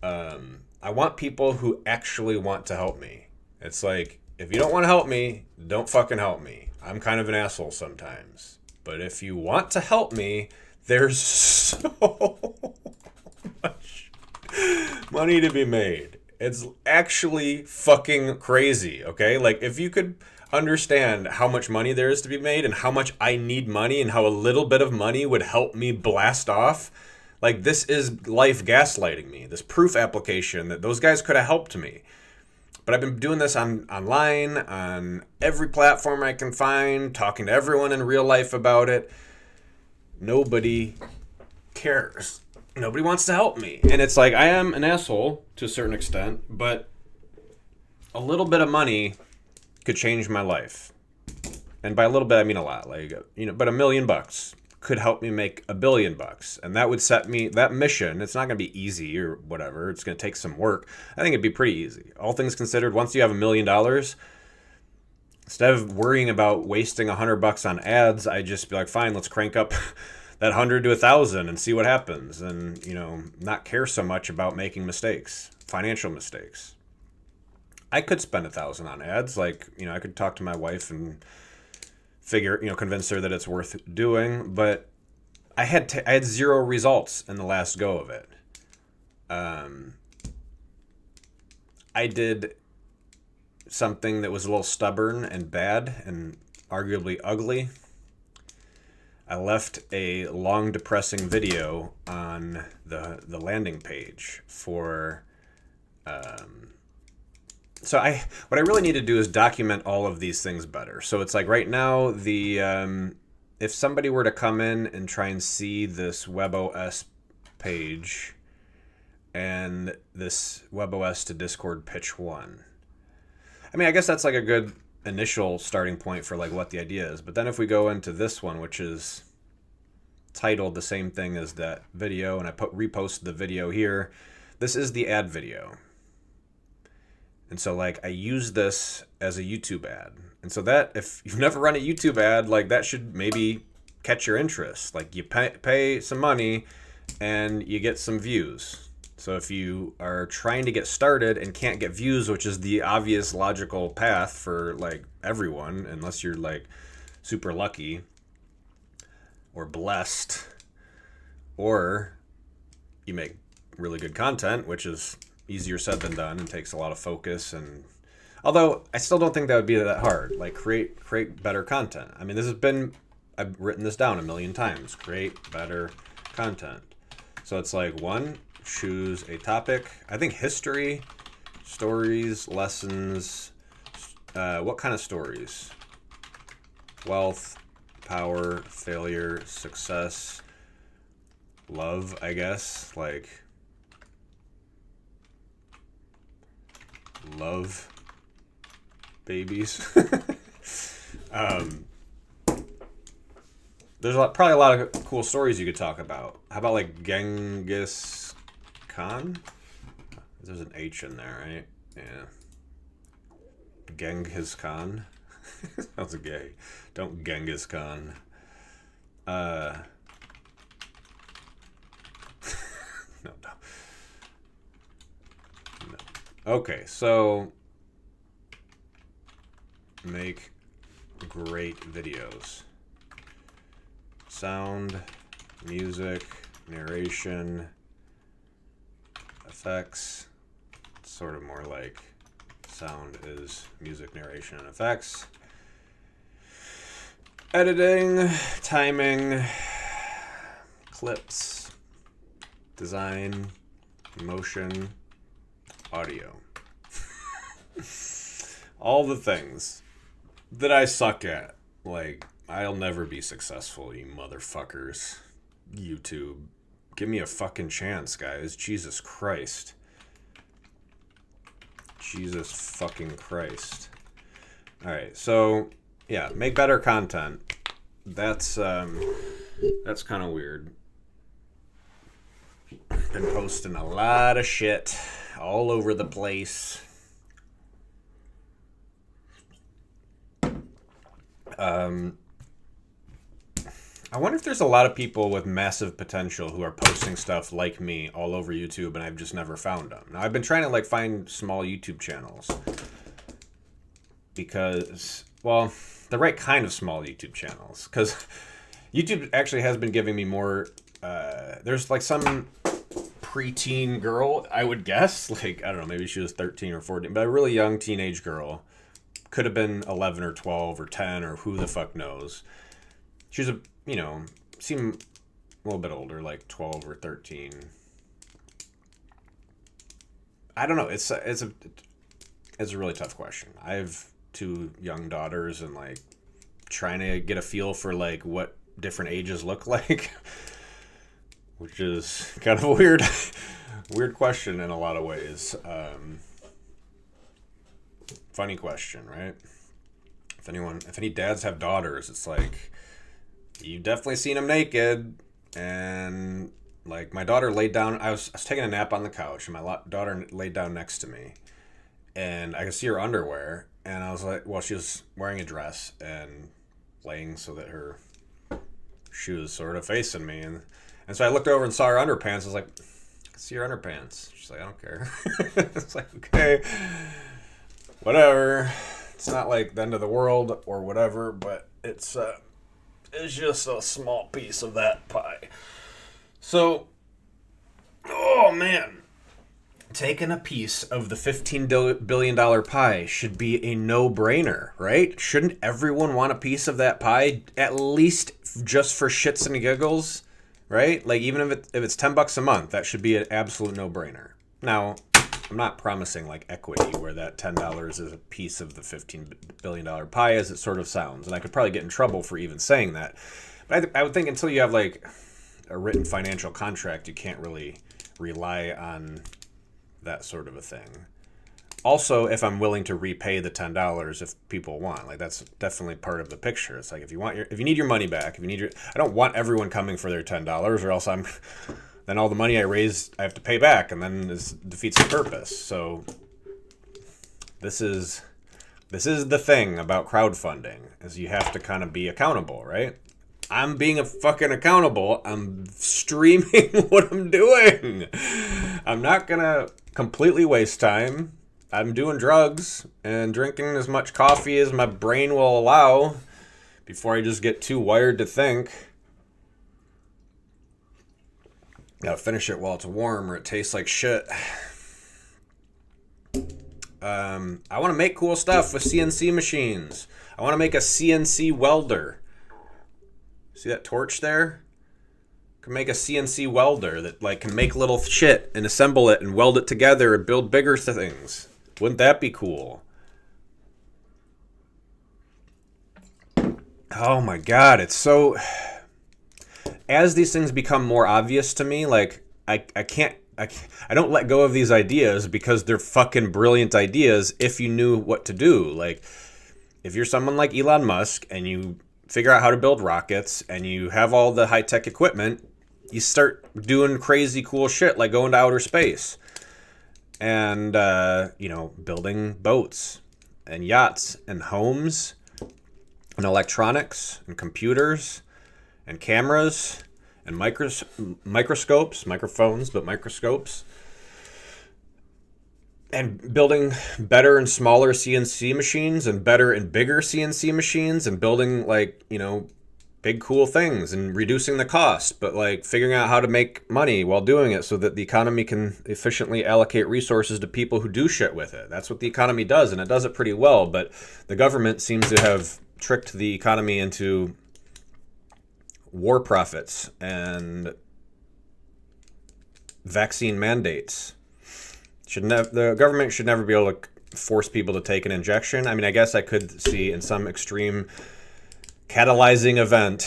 I want people who actually want to help me. It's like, if you don't want to help me, don't fucking help me. I'm kind of an asshole sometimes. But if you want to help me, there's so much money to be made. It's actually fucking crazy, okay? Like, if you could understand how much money there is to be made and how much I need money and how a little bit of money would help me blast off, like, this is life gaslighting me. This proof application that those guys could have helped me. But I've been doing this online, on every platform I can find, talking to everyone in real life about it. Nobody cares. Nobody wants to help me. And it's like, I am an asshole to a certain extent, but a little bit of money could change my life. And by a little bit, I mean a lot. Like, you know, but $1 million could help me make $1 billion. And that would set me, that mission, it's not going to be easy or whatever. It's going to take some work. I think it'd be pretty easy. All things considered, once you have $1 million, instead of worrying about wasting $100 on ads, I just be like, fine, let's crank up that 100 to 1,000 and see what happens. And, you know, not care so much about making mistakes, financial mistakes. I could spend 1,000 on ads. Like, you know, I could talk to my wife and convince her that it's worth doing. But I had 0 results in the last go of it. I did something that was a little stubborn and bad and arguably ugly. I left a long, depressing video on the landing page for. So what I really need to do is document all of these things better. So it's like right now, if somebody were to come in and try and see this WebOS page and this WebOS to Discord pitch 1, I mean, I guess that's like a good initial starting point for like what the idea is. But then if we go into this one, which is titled the same thing as that video, and I repost the video here, this is the ad video. And so like I use this as a YouTube ad. And so that, if you've never run a YouTube ad, like that should maybe catch your interest. Like you pay some money and you get some views. So if you are trying to get started and can't get views, which is the obvious logical path for like everyone, unless you're like super lucky or blessed, or you make really good content, which is easier said than done and takes a lot of focus. And although I still don't think that would be that hard, like create better content. I mean, I've written this down a million times. Create better content. So it's like, one, choose a topic. I think history, stories, lessons. What kind of stories? Wealth, power, failure, success, love, I guess. Like, love babies. There's probably a lot of cool stories you could talk about. How about like Genghis Khan? There's an H in there, right? Yeah. Genghis Khan. Sounds gay. Don't Genghis Khan. No. Okay, so make great videos. Sound, music, narration, effects. It's sort of more like sound is music, narration, and effects. Editing, timing, clips, design, motion, audio. All the things that I suck at. Like, I'll never be successful, you motherfuckers. YouTube. Give me a fucking chance, guys. Jesus Christ. Jesus fucking Christ. Alright, so, yeah, make better content. That's kind of weird. Been posting a lot of shit all over the place. I wonder if there's a lot of people with massive potential who are posting stuff like me all over YouTube, and I've just never found them. Now, I've been trying to like find small YouTube channels because, well, the right kind of small YouTube channels, because YouTube actually has been giving me more. There's like some preteen girl, I would guess, like, I don't know, maybe she was 13 or 14, but a really young teenage girl. Could have been 11 or 12 or 10 or who the fuck knows. She was seemed a little bit older, like 12 or 13. I don't know. It's a really tough question. I have 2 young daughters, and like trying to get a feel for like what different ages look like, which is kind of a weird question in a lot of ways. Funny question, right? If any dads have daughters, it's like, you've definitely seen them naked. And like, my daughter laid down, I was taking a nap on the couch, and my daughter laid down next to me, and I could see her underwear, and I was like, well, she was wearing a dress and laying so that she was sort of facing me, and so I looked over and saw her underpants. I was like, I can see your underpants. She's like, I don't care. It's like, okay, whatever. It's not like the end of the world or whatever, but it's just a small piece of that pie. So, oh man, taking a piece of the $15 billion pie should be a no-brainer, right? Shouldn't everyone want a piece of that pie, at least just for shits and giggles, right? Like, even if it's $10 a month, that should be an absolute no-brainer. Now, I'm not promising like equity where that $10 is a piece of the $15 billion pie, as it sort of sounds, and I could probably get in trouble for even saying that. But I would think until you have like a written financial contract, you can't really rely on that sort of a thing. Also, if I'm willing to repay the $10 if people want, like, that's definitely part of the picture. It's like, if you need your money back, I don't want everyone coming for their $10, or else then all the money I raised, I have to pay back, and then this defeats the purpose. So this is the thing about crowdfunding, is you have to kind of be accountable, right? I'm being a fucking accountable. I'm streaming what I'm doing. I'm not gonna completely waste time. I'm doing drugs and drinking as much coffee as my brain will allow before I just get too wired to think. Gotta finish it while it's warm or it tastes like shit. I want to make cool stuff with CNC machines. I want to make a CNC welder. See that torch there? Can make a CNC welder that like can make little shit and assemble it and weld it together and build bigger things. Wouldn't that be cool? Oh my god, it's so... As these things become more obvious to me, like, I don't let go of these ideas because they're fucking brilliant ideas if you knew what to do. Like, if you're someone like Elon Musk and you figure out how to build rockets and you have all the high-tech equipment, you start doing crazy cool shit like going to outer space and, building boats and yachts and homes and electronics and computers and cameras and microscopes, microphones, but microscopes. And building better and smaller CNC machines and better and bigger CNC machines and building big cool things and reducing the cost, but like figuring out how to make money while doing it so that the economy can efficiently allocate resources to people who do shit with it. That's what the economy does, and it does it pretty well, but the government seems to have tricked the economy into war profits and vaccine mandates. The government should never be able to force people to take an injection. I mean, I guess I could see in some extreme catalyzing event,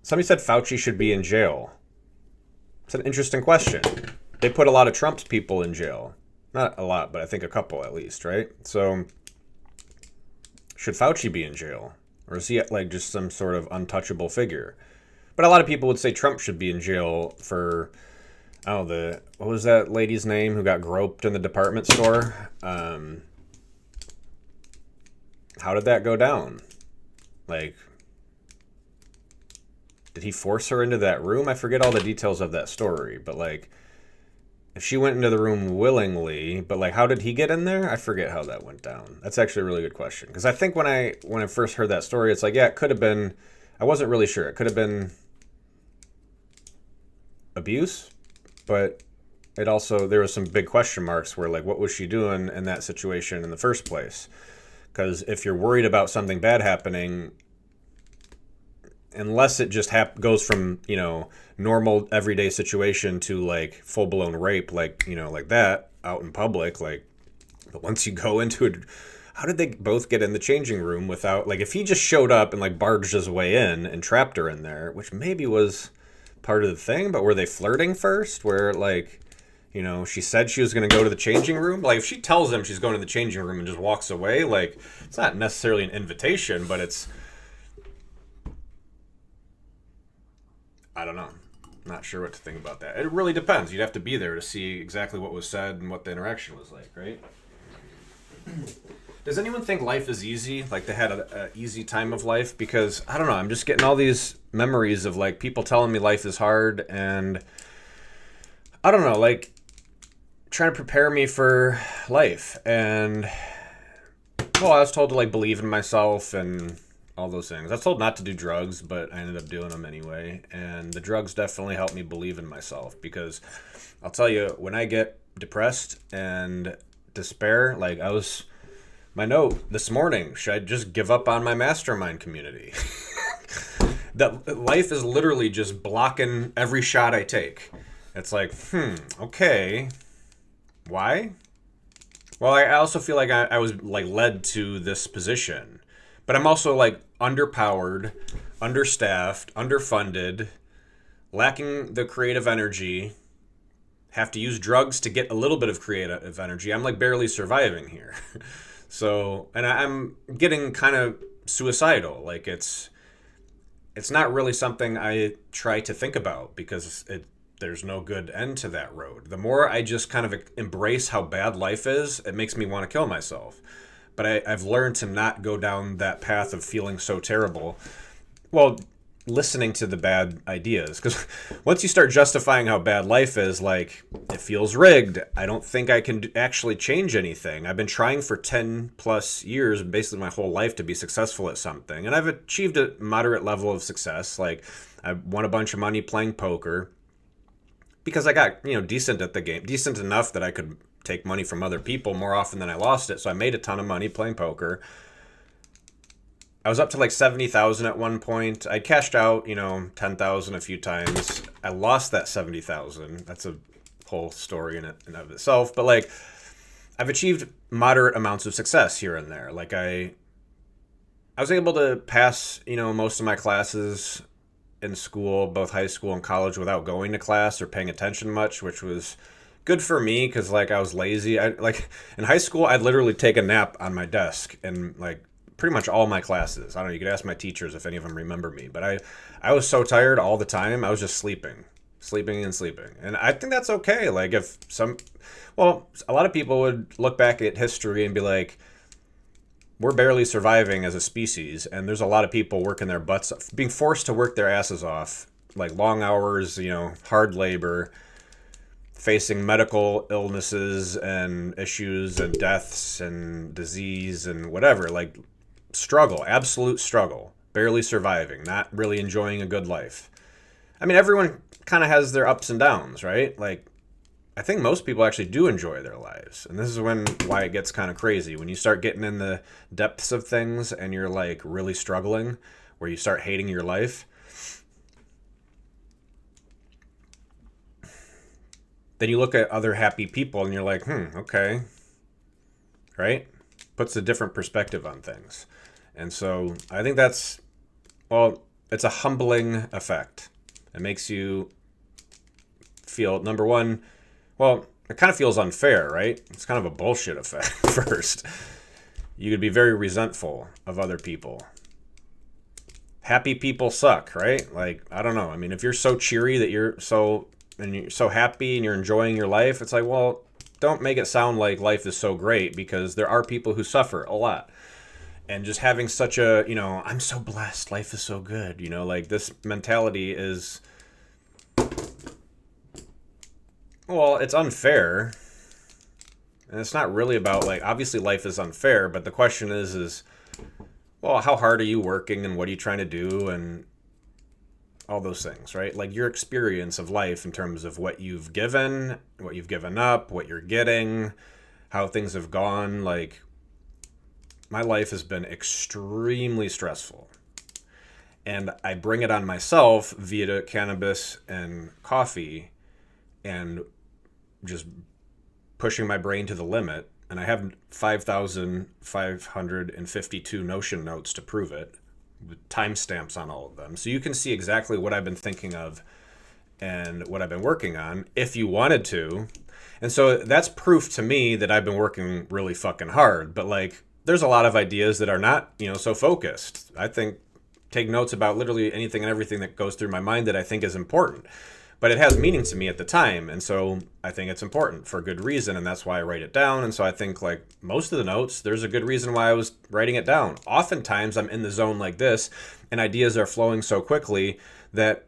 somebody said Fauci should be in jail. It's an interesting question. They put a lot of Trump's people in jail. Not a lot, but I think a couple at least, right? So, should Fauci be in jail? Or is he like just some sort of untouchable figure? But a lot of people would say Trump should be in jail for, what was that lady's name who got groped in the department store? How did that go down? Like, did he force her into that room? I forget all the details of that story, but like, if she went into the room willingly, but like, how did he get in there? I forget how that went down. That's actually a really good question. Because I think when I first heard that story, it's like, yeah, it could have been, I wasn't really sure. It could have been abuse, but it also, there was some big question marks where like, what was she doing in that situation in the first place? Because if you're worried about something bad happening, unless it just goes from, normal everyday situation to like full-blown rape, like that out in public, like, but once you go into it, how did they both get in the changing room without, like, if he just showed up and like barged his way in and trapped her in there, which maybe was part of the thing, but were they flirting first where like, she said she was going to go to the changing room? Like, if she tells him she's going to the changing room and just walks away, like, it's not necessarily an invitation, but it's, I don't know. Not sure what to think about that. It really depends. You'd have to be there to see exactly what was said and what the interaction was like, right? Does anyone think life is easy? Like they had an easy time of life? Because, I don't know, I'm just getting all these memories of like people telling me life is hard and, I don't know, like trying to prepare me for life. And, well, I was told to like believe in myself and all those things. I was told not to do drugs, but I ended up doing them anyway. And the drugs definitely helped me believe in myself because I'll tell you, when I get depressed and despair, like my note this morning, should I just give up on my mastermind community? That life is literally just blocking every shot I take. It's like, okay. Why? Well, I also feel like I was like led to this position. But I'm also like underpowered, understaffed, underfunded, lacking the creative energy, have to use drugs to get a little bit of creative energy. I'm like barely surviving here. So, and I'm getting kind of suicidal. Like it's not really something I try to think about because there's no good end to that road. The more I just kind of embrace how bad life is, it makes me want to kill myself. but I've learned to not go down that path of feeling so terrible. Well, listening to the bad ideas, because once you start justifying how bad life is, like, it feels rigged, I don't think I can actually change anything. I've been trying for 10 plus years, basically my whole life, to be successful at something, and I've achieved a moderate level of success. Like, I won a bunch of money playing poker because I got, decent at the game, decent enough that I could take money from other people more often than I lost it. So I made a ton of money playing poker. I was up to like 70,000 at one point. I cashed out, 10,000 a few times. I lost that 70,000. That's a whole story in and of itself. But like, I've achieved moderate amounts of success here and there. Like I was able to pass, most of my classes in school, both high school and college, without going to class or paying attention much, which was good for me because like I was lazy. I like in high school, I'd literally take a nap on my desk and like pretty much all my classes. I don't know, you could ask my teachers if any of them remember me, but I was so tired all the time. I was just sleeping. And I think that's okay. Like if a lot of people would look back at history and be like, we're barely surviving as a species, and there's a lot of people working their butts off, being forced to work their asses off, like long hours, hard labor, facing medical illnesses and issues and deaths and disease and whatever, like struggle, absolute struggle, barely surviving, not really enjoying a good life. I mean, everyone kind of has their ups and downs, right? Like, I think most people actually do enjoy their lives. And this is why it gets kind of crazy. When you start getting in the depths of things and you're like really struggling, where you start hating your life, then you look at other happy people and you're like, okay, right? Puts a different perspective on things. And so I think it's a humbling effect. It makes you feel, number one, it kind of feels unfair, right? It's kind of a bullshit effect first. You could be very resentful of other people. Happy people suck, right? Like, I don't know. I mean, if you're so cheery that you're so happy and you're enjoying your life, it's like, well, don't make it sound like life is so great, because there are people who suffer a lot. And just having such a, I'm so blessed, life is so good, like this mentality is, well, it's unfair. And it's not really about, like, obviously life is unfair, but the question is, well, how hard are you working and what are you trying to do and all those things, right? Like your experience of life in terms of what you've given up, what you're getting, how things have gone. Like, my life has been extremely stressful. And I bring it on myself via cannabis and coffee and just pushing my brain to the limit. And I have 5,552 Notion notes to prove it, with timestamps on all of them. So you can see exactly what I've been thinking of and what I've been working on if you wanted to. And so that's proof to me that I've been working really fucking hard. But like, there's a lot of ideas that are not, so focused. I think take notes about literally anything and everything that goes through my mind that I think is important. But it has meaning to me at the time, and so I think it's important for a good reason, and that's why I write it down. And so I think, like, most of the notes, there's a good reason why I was writing it down. Oftentimes I'm in the zone like this, and ideas are flowing so quickly that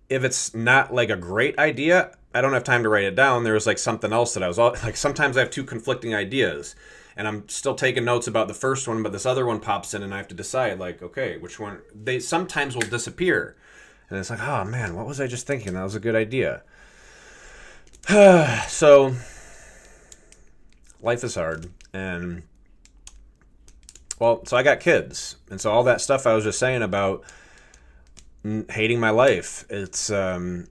if it's not like a great idea, I don't have time to write it down. There was like something else that I was like, sometimes I have two conflicting ideas, and I'm still taking notes about the first one, but this other one pops in, and I have to decide, like, okay, which one. They sometimes will disappear. And it's like, oh man, what was I just thinking? That was a good idea. So, life is hard. And, so I got kids. And so all that stuff I was just saying about hating my life, it's, you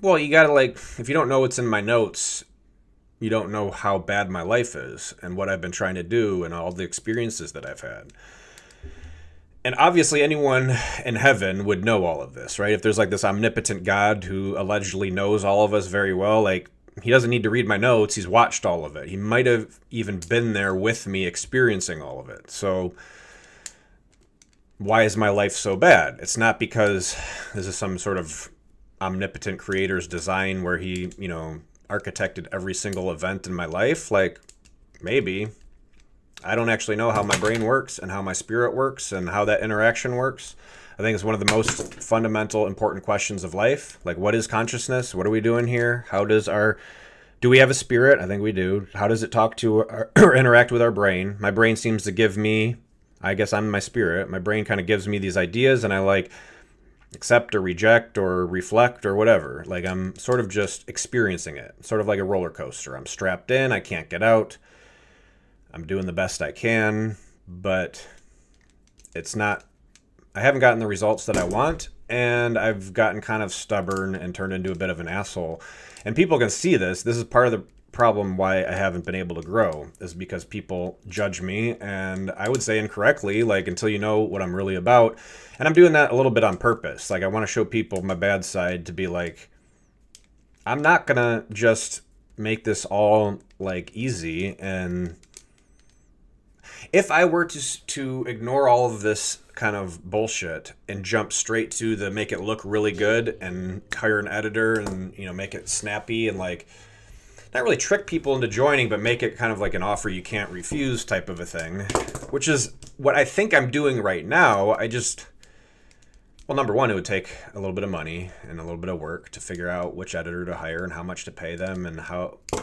gotta, like, if you don't know what's in my notes, you don't know how bad my life is and what I've been trying to do and all the experiences that I've had. And obviously anyone in heaven would know all of this, right? If there's like this omnipotent God who allegedly knows all of us very well, like, he doesn't need to read my notes. He's watched all of it. He might have even been there with me experiencing all of it. So why is my life so bad? It's not because this is some sort of omnipotent creator's design where he, architected every single event in my life. Like, maybe. I don't actually know how my brain works and how my spirit works and how that interaction works. I think it's one of the most fundamental, important questions of life. Like, what is consciousness? What are we doing here? Do we have a spirit? I think we do. How does it talk to or interact with our brain? My brain seems to give me, I guess I'm my spirit. My brain kind of gives me these ideas and I like accept or reject or reflect or whatever. Like I'm sort of just experiencing it, sort of like a roller coaster. I'm strapped in, I can't get out. I'm doing the best I can, but I haven't gotten the results that I want, and I've gotten kind of stubborn and turned into a bit of an asshole. And people can see this. This is part of the problem why I haven't been able to grow, is because people judge me, and I would say incorrectly, like, until you know what I'm really about. And I'm doing that a little bit on purpose. Like, I want to show people my bad side to be like, I'm not going to just make this all, like, easy. And if I were to ignore all of this kind of bullshit and jump straight to the make it look really good and hire an editor and, you know, make it snappy and, like, not really trick people into joining, but make it kind of like an offer you can't refuse type of a thing, which is what I think I'm doing right now. Well, number one, it would take a little bit of money and a little bit of work to figure out which editor to hire and how much to pay them and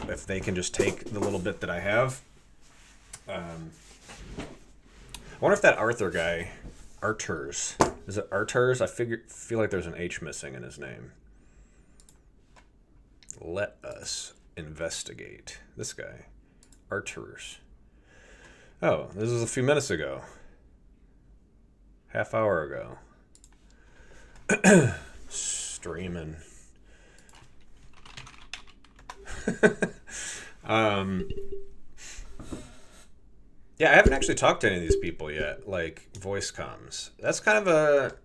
if they can just take the little bit that I have. I wonder if that Arturs, is it Arturs? I feel like there's an H missing in his name. Let us investigate. This guy, Arturs. Oh, this was a few minutes ago. Half hour ago. Streaming. Yeah, I haven't actually talked to any of these people yet, like voice comms. That's kind of a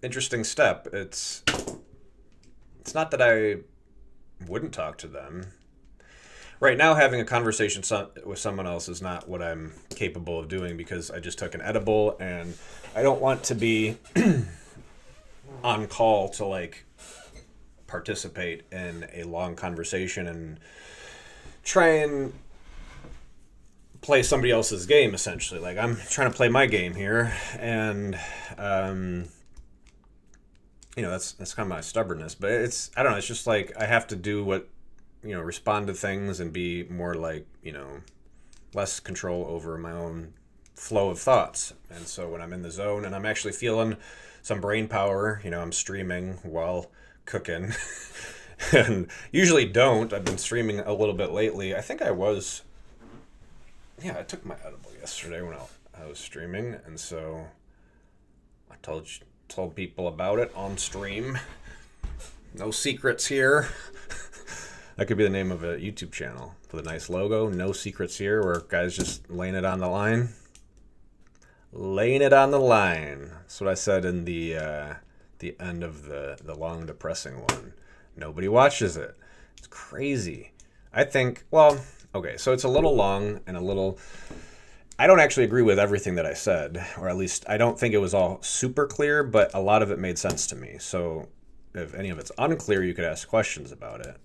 interesting step. It's not that I wouldn't talk to them. Right now, having a conversation with someone else is not what I'm capable of doing because I just took an edible and I don't want to be on call to, like, participate in a long conversation and try and play somebody else's game, essentially. Like, I'm trying to play my game here, and you know, that's kind of my stubbornness. But I don't know, it's just like I have to do what, you know, respond to things and be more like, you know, less control over my own flow of thoughts. And so when I'm in the zone and I'm actually feeling some brain power, you know, I'm streaming while cooking and usually don't. I've been streaming a little bit lately. I think I took my edible yesterday when I was streaming, and so I told people about it on stream. No secrets here. That could be the name of a YouTube channel with a nice logo. No secrets here, where guys just laying it on the line. Laying it on the line. That's what I said in the end of the long depressing one. Nobody watches it. It's crazy. I think, well, okay, so it's a little long and I don't actually agree with everything that I said, or at least I don't think it was all super clear, but a lot of it made sense to me. So if any of it's unclear, you could ask questions about it.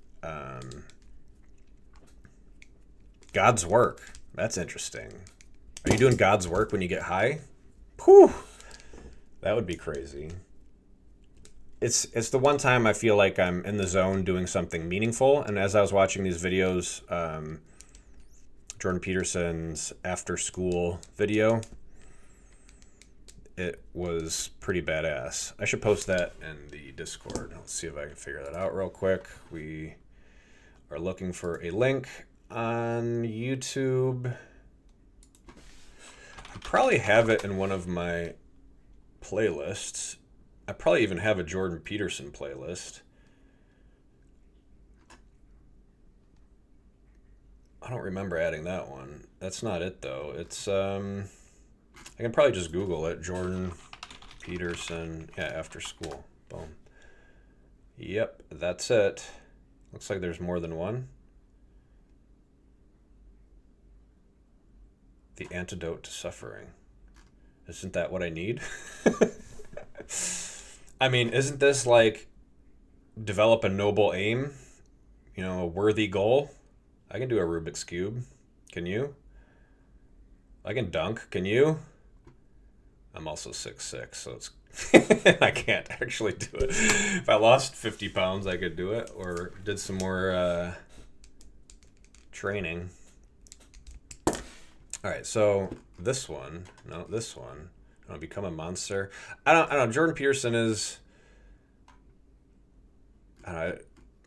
God's work. That's interesting. Are you doing God's work when you get high? Whew. That would be crazy. It's the one time I feel like I'm in the zone doing something meaningful. And as I was watching these videos, Jordan Peterson's after school video, it was pretty badass. I should post that in the Discord. Let's see if I can figure that out real quick. We are looking for a link on YouTube. I probably have it in one of my playlists. I probably even have a Jordan Peterson playlist. I don't remember adding that one. That's not it, though. It's, I can probably just Google it. Jordan Peterson, yeah, after school. Boom. Yep, that's it. Looks like there's more than one. The antidote to suffering. Isn't that what I need? I mean, isn't this like develop a noble aim? You know, a worthy goal? I can do a Rubik's Cube. Can you? I can dunk. Can you? I'm also 6'6", so it's I can't actually do it. If I lost 50 pounds, I could do it, or did some more training. All right, so this one, no, this one. I don't become a monster. I don't know. Jordan Peterson is. I don't know,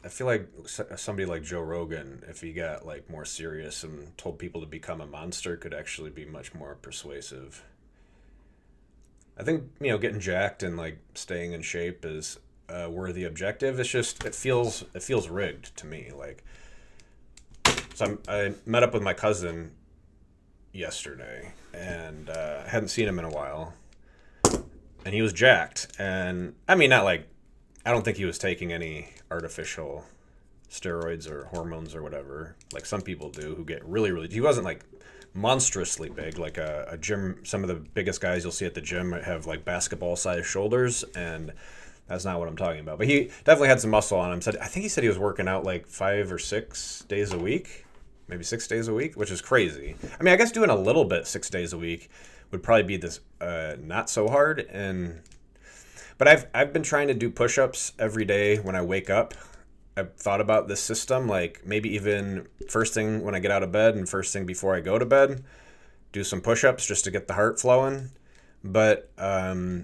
I feel like somebody like Joe Rogan, if he got like more serious and told people to become a monster, could actually be much more persuasive. I think getting jacked and like staying in shape is a worthy objective. It's just it feels rigged to me. Like, so I met up with my cousin yesterday, and I hadn't seen him in a while, and he was jacked. And I mean, not like I don't think he was taking any artificial steroids or hormones or whatever, like some people do who get really, really. He wasn't like monstrously big, like a gym. Some of the biggest guys you'll see at the gym have like basketball sized shoulders, and that's not what I'm talking about. But he definitely had some muscle on him. I think he said he was working out like 5 or 6 days a week, maybe 6 days a week, which is crazy. I mean, I guess doing a little bit 6 days a week would probably be this not so hard. But I've been trying to do push-ups every day when I wake up. I've thought about this system, like maybe even first thing when I get out of bed and first thing before I go to bed, do some push-ups just to get the heart flowing. But I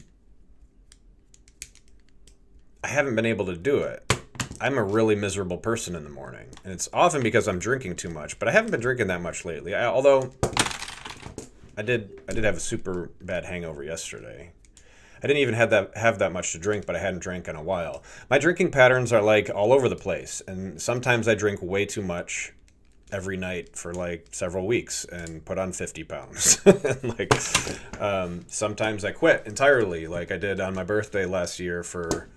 haven't been able to do it. I'm a really miserable person in the morning, and it's often because I'm drinking too much. But I haven't been drinking that much lately. Although I did have a super bad hangover yesterday. I didn't even have that much to drink, but I hadn't drank in a while. My drinking patterns are like all over the place, and sometimes I drink way too much every night for like several weeks and put on 50 pounds. Like, sometimes I quit entirely, like I did on my birthday last year for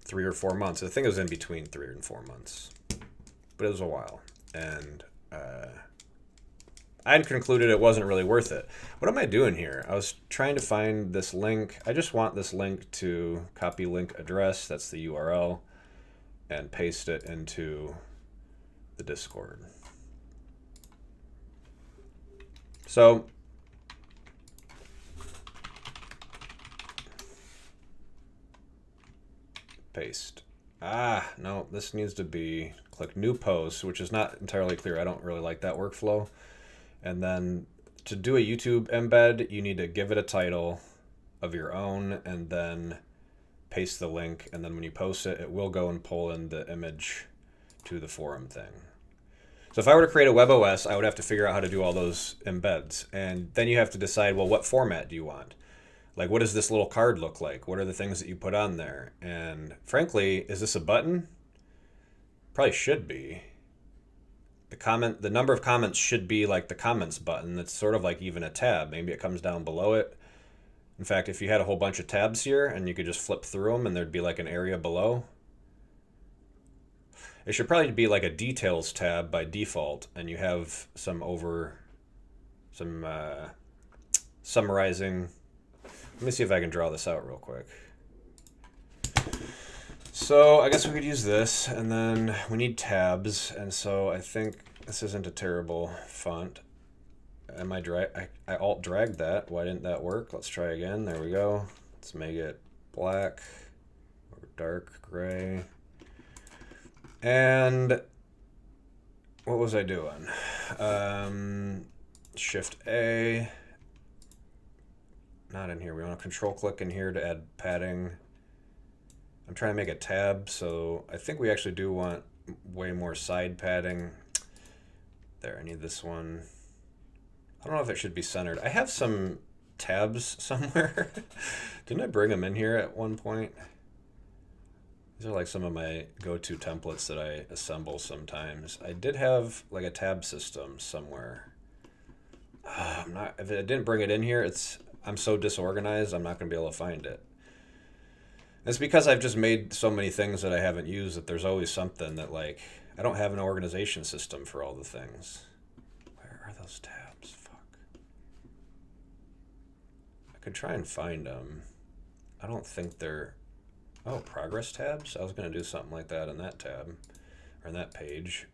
3 or 4 months. I think it was in between 3 and 4 months, but it was a while, and I had concluded it wasn't really worth it. What am I doing here? I was trying to find this link. I just want this link to copy link address. That's the URL, and paste it into the Discord. So paste. No, this needs to be click new post, which is not entirely clear. I don't really like that workflow. And then to do a YouTube embed, you need to give it a title of your own and then paste the link. And then when you post it, it will go and pull in the image to the forum thing. So if I were to create a WebOS, I would have to figure out how to do all those embeds. And then you have to decide, well, what format do you want? Like, what does this little card look like? What are the things that you put on there? And frankly, is this a button? Probably should be. The number of comments should be like the comments button. It's sort of like even a tab. Maybe it comes down below it. In fact, if you had a whole bunch of tabs here and you could just flip through them and there'd be like an area below. It should probably be like a details tab by default, and you have some summarizing. Let me see if I can draw this out real quick. So I guess we could use this, and then we need tabs, and so I think this isn't a terrible font. I alt dragged that. Why didn't that work? Let's try again. There we go. Let's make it black or dark gray. And what was I doing? Shift A. Not in here. We want to control click in here to add padding. I'm trying to make a tab, so I think we actually do want way more side padding. There, I need this one. I don't know if it should be centered. I have some tabs somewhere. Didn't I bring them in here at one point? These are like some of my go-to templates that I assemble sometimes. I did have like a tab system somewhere. If I didn't bring it in here, I'm so disorganized, I'm not going to be able to find it. It's because I've just made so many things that I haven't used that there's always something that, like, I don't have an organization system for all the things. Where are those tabs? Fuck. I could try and find them. I don't think they're... Oh, progress tabs? I was going to do something like that in that tab, or in that page.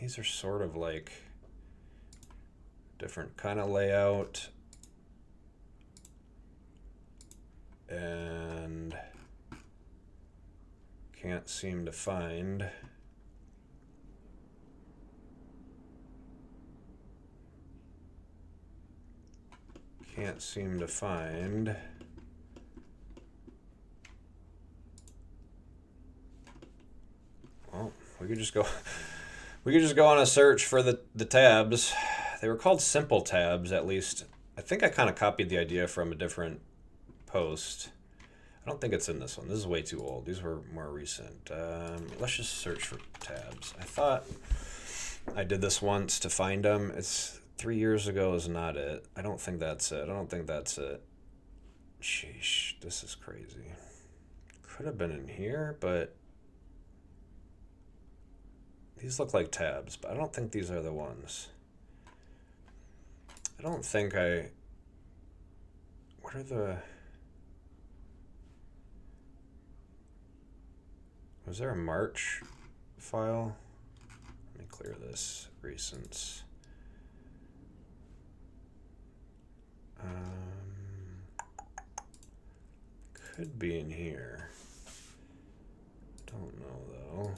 these are sort of like different kind of layout. And can't seem to find well, we could just go on a search for the tabs. They were called simple tabs, at least. I think I kind of copied the idea from a different post. I don't think it's in this one. This is way too old. These were more recent. Let's just search for tabs. I thought I did this once to find them. It's 3 years ago is not it. I don't think that's it. Sheesh, this is crazy. Could have been in here, but these look like tabs, but I don't think these are the ones. I don't think I... What are the... Was there a March file? Let me clear this. Recents. Could be in here. Don't know though.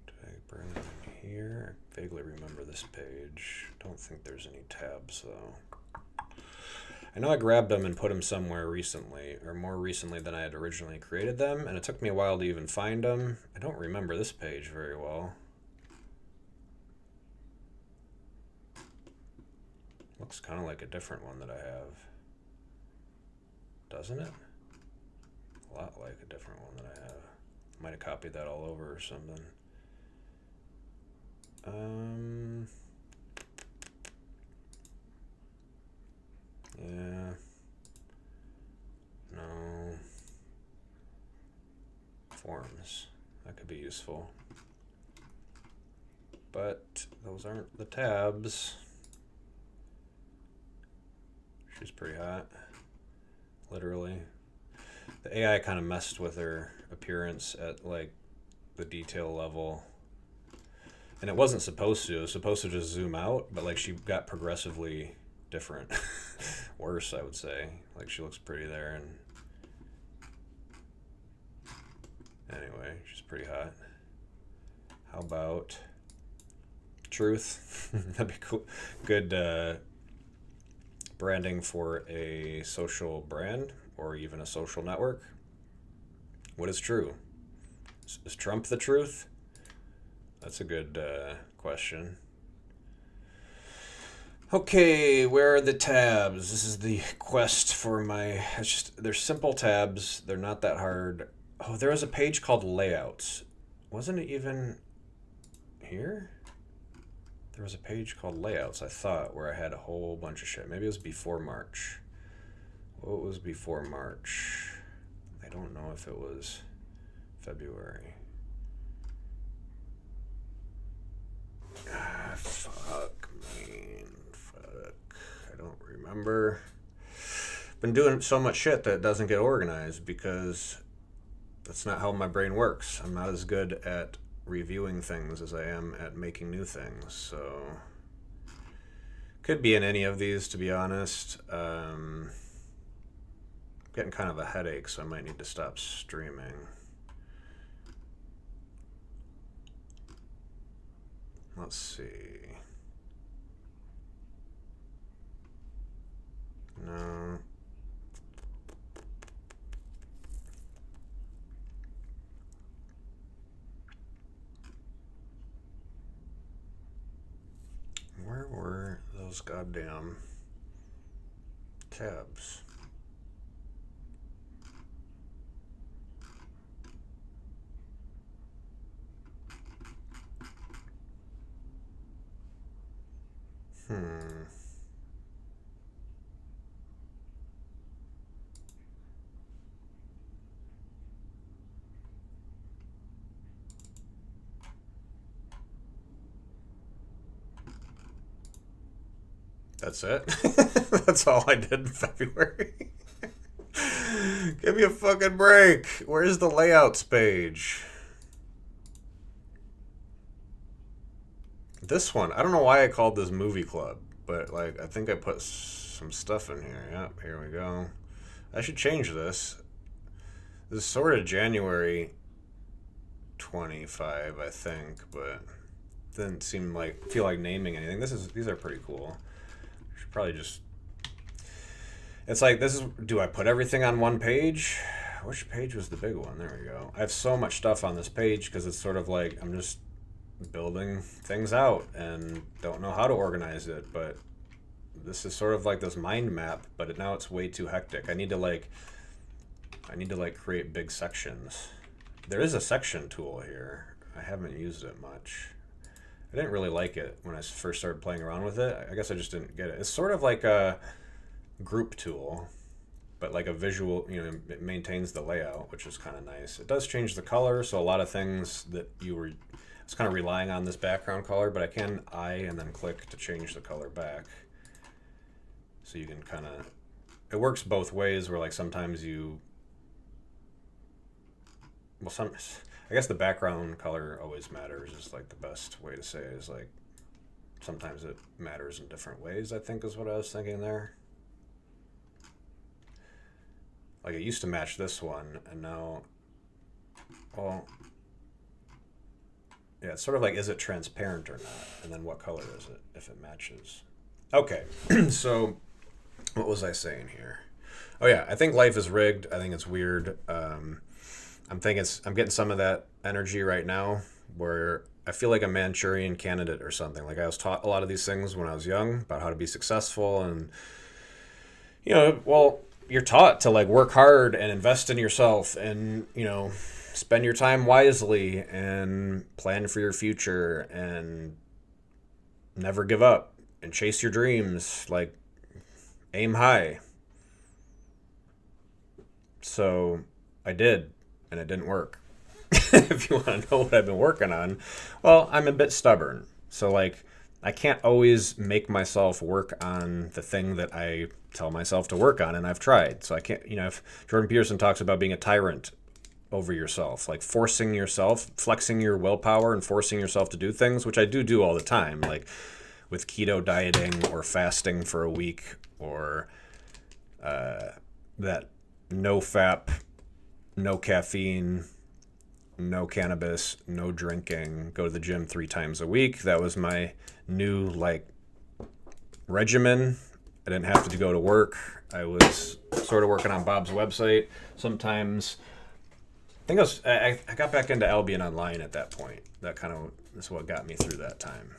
Did I bring them in here? I vaguely remember this page. Don't think there's any tabs though. I know I grabbed them and put them somewhere recently, or more recently than I had originally created them, and it took me a while to even find them. I don't remember this page very well. Looks kind of like a different one that I have. Doesn't it? A lot like a different one that I have. Might have copied that all over or something. Yeah. No. Forms. That could be useful. But those aren't the tabs. She's pretty hot. Literally. The AI kind of messed with her appearance at like the detail level. And it wasn't supposed to. It was supposed to just zoom out, but like she got progressively different. Worse, I would say. Like she looks pretty there, and anyway, she's pretty hot. How about truth? That'd be cool. Good branding for a social brand or even a social network. What is true? Is Trump the truth? That's a good question. Okay, where are the tabs? This is the quest for my... they're simple tabs. They're not that hard. Oh, there was a page called Layouts. Wasn't it even here? There was a page called Layouts, I thought, where I had a whole bunch of shit. Maybe it was before March. What was before March? I don't know if it was February. Ah, fuck, man. Fuck. I don't remember. Been doing so much shit that doesn't get organized because that's not how my brain works. I'm not as good at reviewing things as I am at making new things, so could be in any of these, to be honest. I'm getting kind of a headache, so I might need to stop streaming. Let's see. No. Where were those goddamn tabs? That's it. That's all I did in February. Give me a fucking break. Where's the layouts page? This one, I don't know why I called this movie club, but like I think I put some stuff in here. Yep, here we go. I should change this. This is sort of January 25, I think, but didn't feel like naming anything. These are pretty cool. Should probably just. It's like this is. Do I put everything on one page? Which page was the big one? There we go. I have so much stuff on this page because it's sort of like I'm just building things out and don't know how to organize it. But this is sort of like this mind map, but now it's way too hectic. I need to create big sections. There is a section tool here. I haven't used it much. I didn't really like it when I first started playing around with it. I guess I just didn't get it. It's sort of like a group tool, but like a visual, it maintains the layout, which is kind of nice. It does change the color, so a lot of things that I was kind of relying on this background color, but I can and then click to change the color back. So you can kind of, it works both ways where like sometimes I guess the background color always matters is like the best way to say it, is like sometimes it matters in different ways, I think is what I was thinking there. Like it used to match this one and now, well, yeah, it's sort of like, is it transparent or not? And then what color is it if it matches? Okay, so what was I saying here? Oh yeah, I think life is rigged. I think it's weird. I'm getting some of that energy right now where I feel like a Manchurian candidate or something. Like I was taught a lot of these things when I was young about how to be successful, and you're taught to like work hard and invest in yourself and spend your time wisely and plan for your future and never give up and chase your dreams, like aim high. So I did, and it didn't work. If you want to know what I've been working on, well, I'm a bit stubborn. So like I can't always make myself work on the thing that I tell myself to work on, and I've tried. So I can't, if Jordan Peterson talks about being a tyrant over yourself, like forcing yourself, flexing your willpower and forcing yourself to do things, which I do all the time, like with keto dieting or fasting for a week, or that no FAP, no caffeine, no cannabis, no drinking, go to the gym 3 times a week. That was my new regimen. I didn't have to go to work. I was sort of working on Bob's website. Sometimes I got back into Albion Online at that point. That kind of is what got me through that time.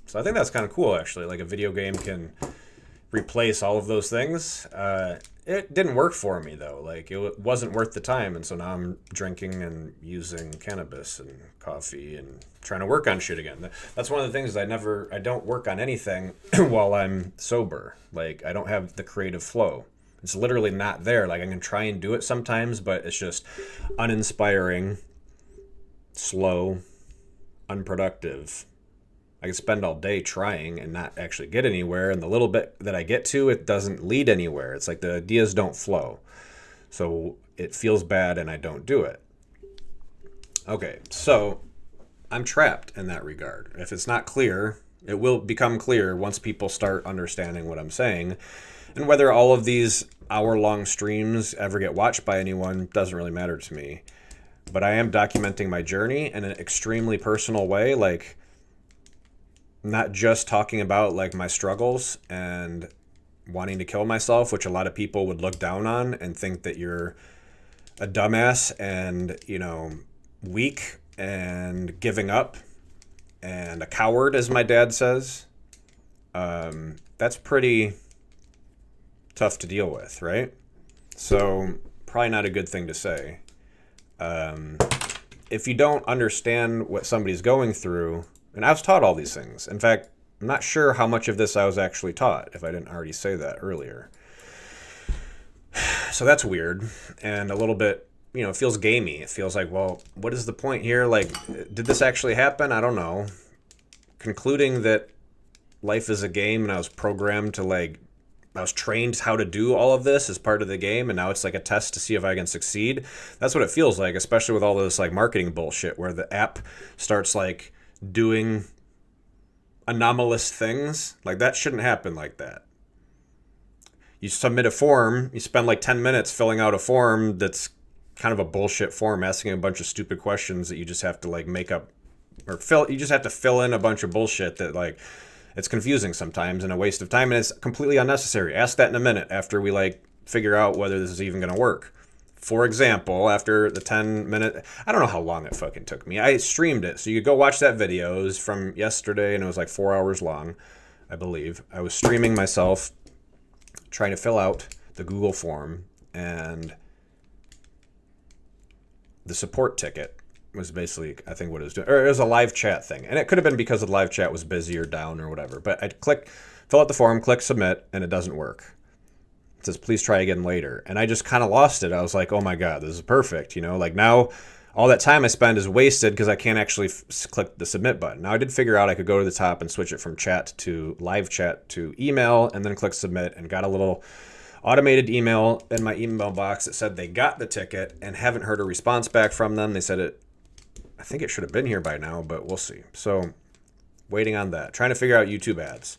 So I think that's kind of cool, actually. Like a video game can replace all of those things. It didn't work for me though. Like it wasn't worth the time, and so now I'm drinking and using cannabis and coffee and trying to work on shit again. That's one of the things I don't work on anything while I'm sober. Like I don't have the creative flow. It's literally not there. Like I can try and do it sometimes, but it's just uninspiring, slow, unproductive. I can spend all day trying and not actually get anywhere, and the little bit that I get to, it doesn't lead anywhere. It's like the ideas don't flow. So it feels bad and I don't do it. Okay, so I'm trapped in that regard. If it's not clear, it will become clear once people start understanding what I'm saying. And whether all of these hour-long streams ever get watched by anyone doesn't really matter to me. But I am documenting my journey in an extremely personal way, like not just talking about like my struggles and wanting to kill myself, which a lot of people would look down on and think that you're a dumbass and, weak and giving up and a coward, as my dad says. That's pretty tough to deal with, right? So probably not a good thing to say. If you don't understand what somebody's going through, and I was taught all these things. In fact, I'm not sure how much of this I was actually taught, if I didn't already say that earlier. So that's weird, and a little bit, it feels gamey. It feels like, well, what is the point here? Like, did this actually happen? I don't know. Concluding that life is a game and I was programmed to like, I was trained how to do all of this as part of the game, and now it's like a test to see if I can succeed. That's what it feels like, especially with all this like marketing bullshit where the app starts like doing anomalous things. Like that shouldn't happen like that. You submit a form, you spend like 10 minutes filling out a form that's kind of a bullshit form, asking a bunch of stupid questions that you just have to like make up or you just have to fill in a bunch of bullshit that like, it's confusing sometimes and a waste of time, and it's completely unnecessary. Ask that in a minute after we like figure out whether this is even going to work. For example, after the 10-minute, I don't know how long it fucking took me. I streamed it, so you could go watch that video. It was from yesterday, and it was like 4 hours long, I believe. I was streaming myself, trying to fill out the Google form, and the support ticket was basically, I think, what it was doing. Or it was a live chat thing. And it could have been because the live chat was busy or down or whatever. But I'd fill out the form, click submit, and it doesn't work. It says, please try again later. And I just kind of lost it. I was like, oh my God, this is perfect. You know, like now all that time I spend is wasted because I can't actually click the submit button. Now I did figure out I could go to the top and switch it from chat to live chat to email and then click submit, and got a little automated email in my email box that said they got the ticket and haven't heard a response back from them. They said I think it should have been here by now, but we'll see. So waiting on that. Trying to figure out YouTube ads.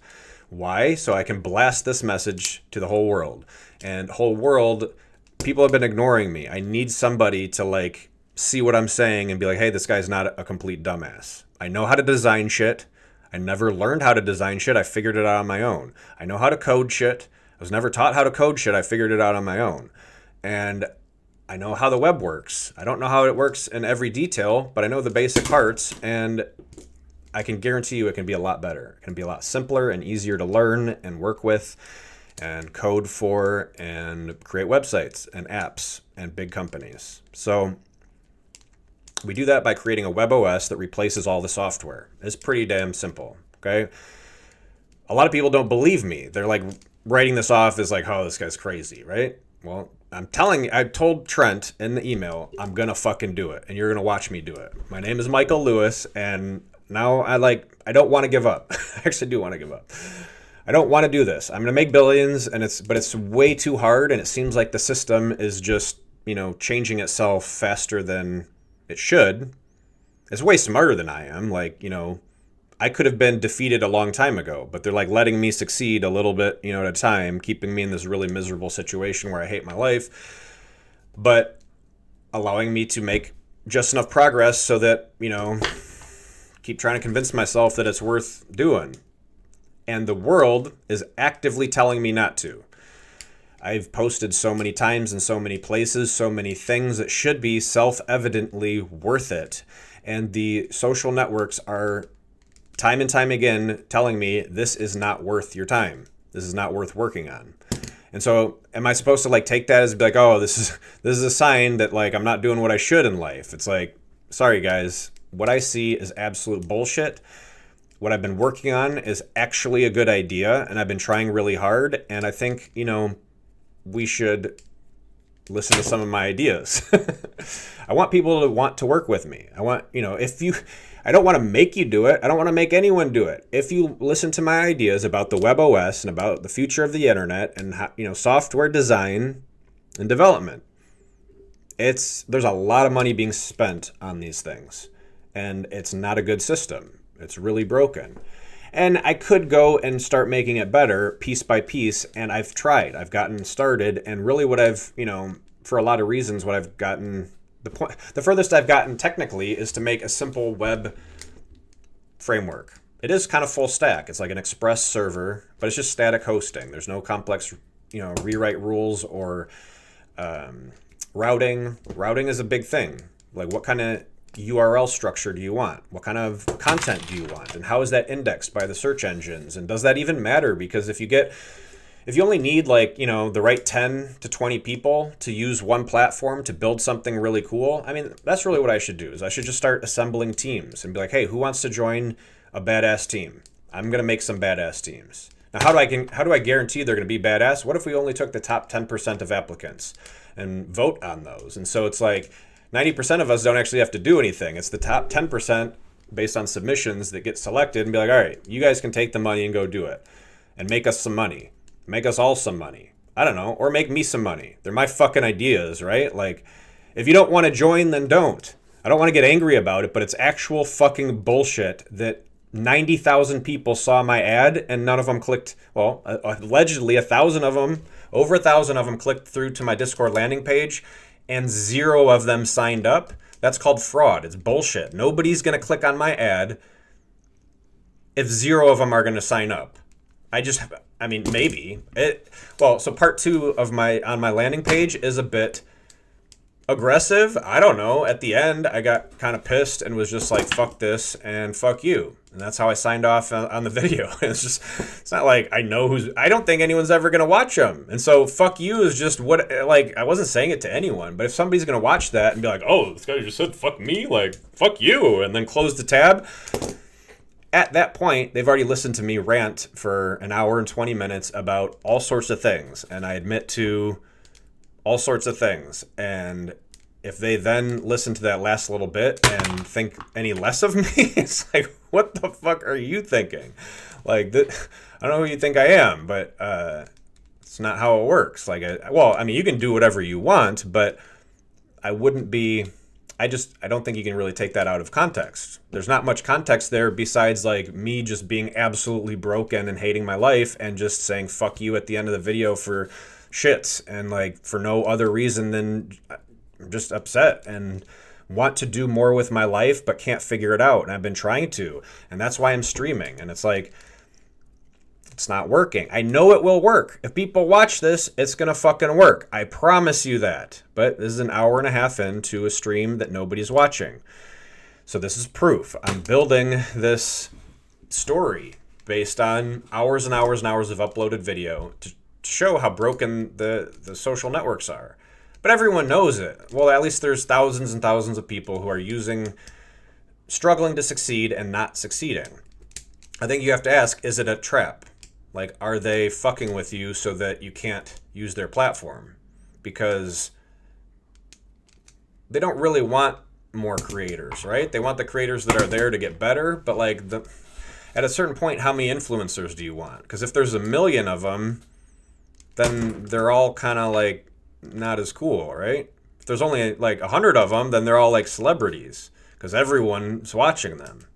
Why? So I can blast this message to the whole world. And whole world, people have been ignoring me. I need somebody to like see what I'm saying and be like, hey, this guy's not a complete dumbass. I know how to design shit. I never learned how to design shit. I figured it out on my own. I know how to code shit. I was never taught how to code shit. I figured it out on my own. And I know how the web works. I don't know how it works in every detail, but I know the basic parts, and I can guarantee you it can be a lot better. It can be a lot simpler and easier to learn and work with and code for and create websites and apps and big companies. So we do that by creating a web OS that replaces all the software. It's pretty damn simple, okay? A lot of people don't believe me. They're like writing this off as like, oh, this guy's crazy, right? Well, I told Trent in the email, I'm going to fucking do it, and you're going to watch me do it. My name is Michael Lewis, and now I don't want to give up. I actually do want to give up. I don't want to do this. I'm going to make billions, but it's way too hard, and it seems like the system is just, changing itself faster than it should. It's way smarter than I am. I could have been defeated a long time ago, but they're like letting me succeed a little bit, at a time, keeping me in this really miserable situation where I hate my life, but allowing me to make just enough progress so that, keep trying to convince myself that it's worth doing. And the world is actively telling me not to. I've posted so many times in so many places, so many things that should be self-evidently worth it. And the social networks are time and time again telling me this is not worth your time. This is not worth working on. And so am I supposed to take that as be like, oh, this is a sign that I'm not doing what I should in life? It's like, sorry guys, what I see is absolute bullshit. What I've been working on is actually a good idea, and I've been trying really hard, and I think, we should listen to some of my ideas. I want people to want to work with me. I want, I don't want to make you do it. I don't want to make anyone do it. If you listen to my ideas about the web OS and about the future of the internet and how, software design and development, there's a lot of money being spent on these things, and it's not a good system. It's really broken. And I could go and start making it better piece by piece, and I've tried. I've gotten started, and really what I've, for a lot of reasons, what I've gotten, the furthest I've gotten technically is to make a simple web framework. It is kind of full stack. It's like an Express server, but it's just static hosting. There's no complex, rewrite rules or routing. Routing is a big thing. Like, what kind of URL structure do you want? What kind of content do you want? And how is that indexed by the search engines? And does that even matter? Because if you only need the right 10 to 20 people to use one platform to build something really cool, that's really what I should do. Is I should just start assembling teams and be like, hey, who wants to join a badass team? I'm going to make some badass teams. Now, how do I guarantee they're going to be badass? What if we only took the top 10% of applicants and vote on those? And so it's like 90% of us don't actually have to do anything. It's the top 10% based on submissions that get selected and be like, all right, you guys can take the money and go do it and make us some money. Make us all some money. I don't know. Or make me some money. They're my fucking ideas, right? Like, if you don't want to join, then don't. I don't want to get angry about it, but it's actual fucking bullshit that 90,000 people saw my ad and none of them clicked. Well, allegedly 1,000 of them, over 1,000 of them clicked through to my Discord landing page and 0 of them signed up. That's called fraud. It's bullshit. Nobody's going to click on my ad if 0 of them are going to sign up. I mean, maybe. So part 2 of my landing page is a bit aggressive. I don't know. At the end, I got kind of pissed and was just like, fuck this and fuck you. And that's how I signed off on the video. It's not like I don't think anyone's ever going to watch them. And so fuck you is just what, like, I wasn't saying it to anyone, but if somebody's going to watch that and be like, oh, this guy just said fuck me, like, fuck you, and then close the tab. At that point, they've already listened to me rant for an hour and 20 minutes about all sorts of things. And I admit to all sorts of things. And if they then listen to that last little bit and think any less of me, it's like, what the fuck are you thinking? Like, I don't know who you think I am, but it's not how it works. Like, I mean, you can do whatever you want, but I wouldn't be... I don't think you can really take that out of context. There's not much context there besides like me just being absolutely broken and hating my life and just saying fuck you at the end of the video for shits and like for no other reason than I'm just upset and want to do more with my life but can't figure it out. And I've been trying to. And that's why I'm streaming. And it's like, it's not working. I know it will work. If people watch this, it's going to fucking work. I promise you that. But this is an hour and a half into a stream that nobody's watching. So this is proof. I'm building this story based on hours and hours and hours of uploaded video to show how broken the social networks are. But everyone knows it. Well, at least there's thousands and thousands of people who are struggling to succeed and not succeeding. I think you have to ask, is it a trap? Like, are they fucking with you so that you can't use their platform? Because they don't really want more creators, right? They want the creators that are there to get better, but like at a certain point, how many influencers do you want? Because if there's 1 million of them, then they're all kind of like not as cool, right? If there's only like 100 of them, then they're all like celebrities because everyone's watching them.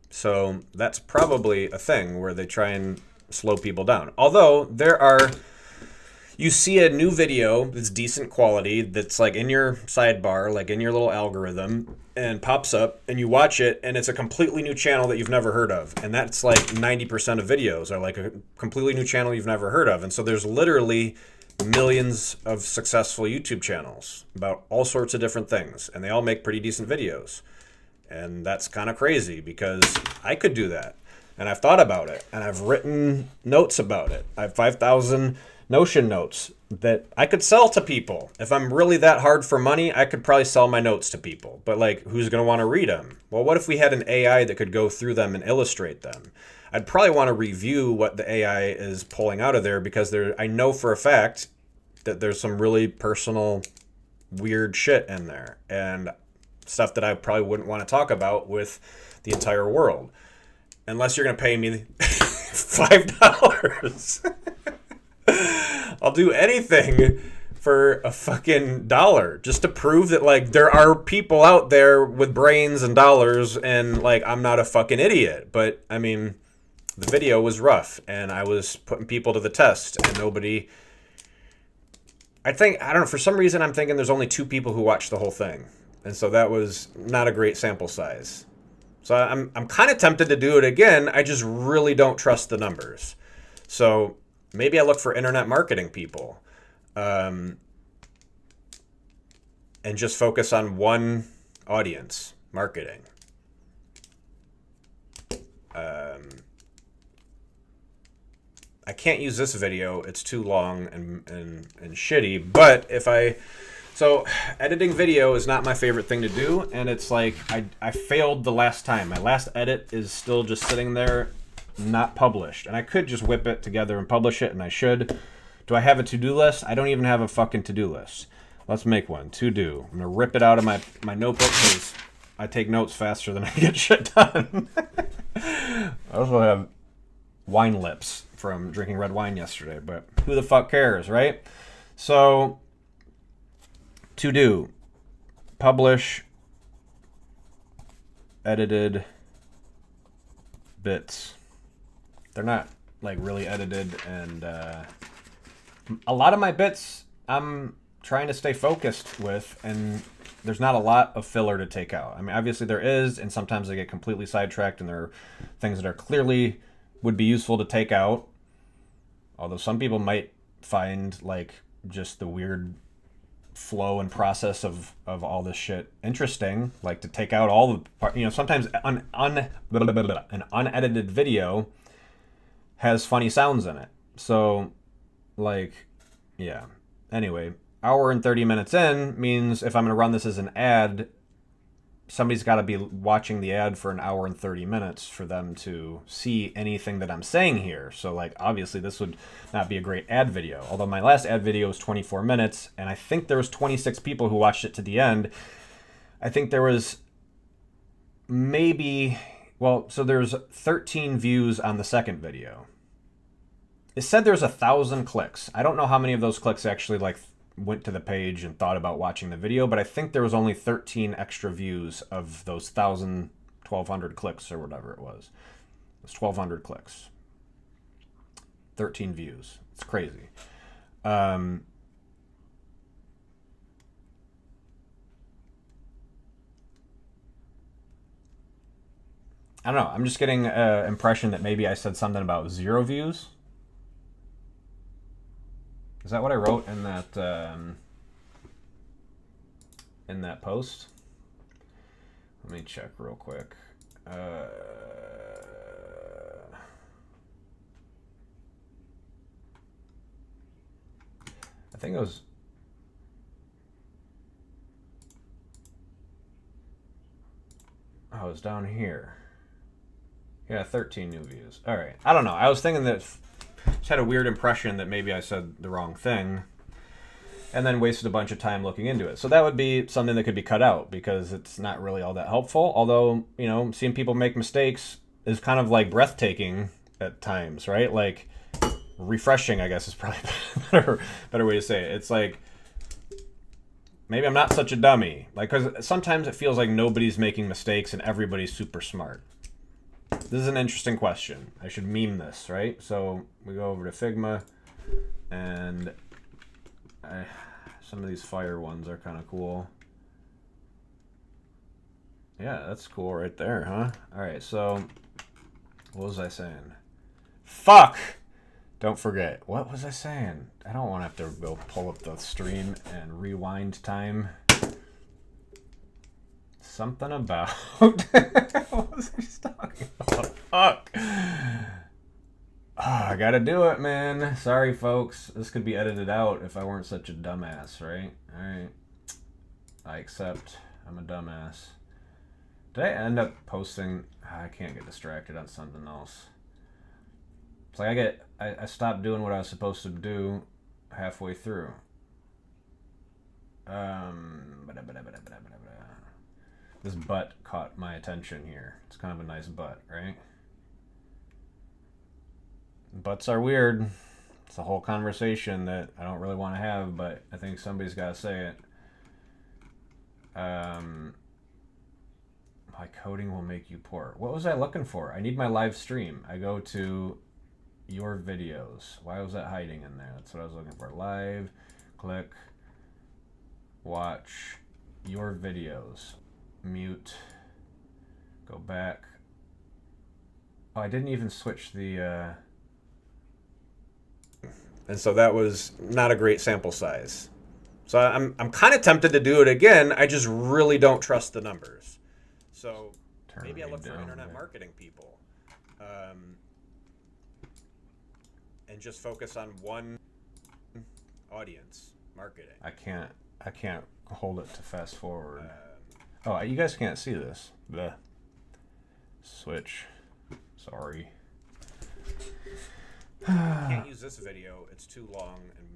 So that's probably a thing where they try and slow people down. Although you see a new video that's decent quality that's like in your sidebar, like in your little algorithm, and pops up and you watch it and it's a completely new channel that you've never heard of. And that's like 90% of videos are like a completely new channel you've never heard of. And so there's literally millions of successful YouTube channels about all sorts of different things. And they all make pretty decent videos. And that's kind of crazy because I could do that. And I've thought about it. And I've written notes about it. I have 5,000 Notion notes that I could sell to people. If I'm really that hard for money, I could probably sell my notes to people. But like, who's going to want to read them? Well, what if we had an AI that could go through them and illustrate them? I'd probably want to review what the AI is pulling out of there because I know for a fact that there's some really personal, weird shit in there. And stuff that I probably wouldn't want to talk about with the entire world. Unless you're going to pay me $5. I'll do anything for a fucking dollar just to prove that like there are people out there with brains and dollars and like I'm not a fucking idiot. But I mean, the video was rough and I was putting people to the test and nobody... I don't know, for some reason I'm thinking there's only 2 people who watched the whole thing. And so that was not a great sample size. So I'm kind of tempted to do it again. I just really don't trust the numbers. So maybe I look for internet marketing people and just focus on one audience marketing. I can't use this video. It's too long and shitty. But so editing video is not my favorite thing to do. And it's like I failed the last time. My last edit is still just sitting there, not published. And I could just whip it together and publish it, and I should. Do I have a to-do list? I don't even have a fucking to-do list. Let's make one. To-do. I'm going to rip it out of my notebook because I take notes faster than I get shit done. I also have wine lips from drinking red wine yesterday, but who the fuck cares, right? So, to do, publish edited bits. They're not like really edited, and a lot of my bits I'm trying to stay focused with, and there's not a lot of filler to take out. I mean, obviously there is, and sometimes I get completely sidetracked, and there are things that are clearly would be useful to take out. Although some people might find like just the weird flow and process of all this shit interesting, like to take out all the sometimes an unedited video has funny sounds in it. So like, yeah. Anyway, hour and 30 minutes in means if I'm going to run this as an ad, somebody's got to be watching the ad for an hour and 30 minutes for them to see anything that I'm saying here. So like, obviously this would not be a great ad video. Although my last ad video was 24 minutes, and I think there was 26 people who watched it to the end. I think there was maybe, well, so there's 13 views on the second video. It said there's 1,000 clicks. I don't know how many of those clicks actually like went to the page and thought about watching the video, but I think there was only 13 extra views of those 1,200 clicks or whatever it was. It was 1,200 clicks. 13 views. It's crazy. I don't know. I'm just getting an impression that maybe I said something about 0 views. Is that what I wrote in that post? Let me check real quick. I think it was. Oh, it was down here. Yeah, 13 new views. All right. I don't know. I was thinking that. Just had a weird impression that maybe I said the wrong thing, and then wasted a bunch of time looking into it. So that would be something that could be cut out because it's not really all that helpful. Although, seeing people make mistakes is kind of like breathtaking at times, right? Like refreshing, I guess, is probably a better way to say it. It's like maybe I'm not such a dummy. Like, because sometimes it feels like nobody's making mistakes and everybody's super smart. This is an interesting question. I should meme this, right? So we go over to Figma, and some of these fire ones are kind of cool. Yeah, that's cool right there, huh? All right, so what was I saying? Fuck! Don't forget. What was I saying? I don't want to have to go pull up the stream and rewind time. Something about what was I just talking about? Fuck. I gotta do it, man. Sorry, folks. This could be edited out if I weren't such a dumbass, right? Alright. I accept. I'm a dumbass. Did I end up posting? I can't get distracted on something else. It's like I stopped doing what I was supposed to do halfway through. This butt caught my attention here. It's kind of a nice butt, right? Butts are weird. It's a whole conversation that I don't really want to have, but I think somebody's got to say it. My coding will make you poor. What was I looking for? I need my live stream. I go to your videos. Why was that hiding in there? That's what I was looking for. Live, click, watch your videos. Mute, go back. Oh, I didn't even switch the and so that was not a great sample size. So I'm kind of tempted to do it again. I just really don't trust the numbers. So maybe I look for internet marketing people, and just focus on one audience marketing. I can't hold it to fast forward. Oh, you guys can't see this. The switch. Sorry. can't use this video. It's too long and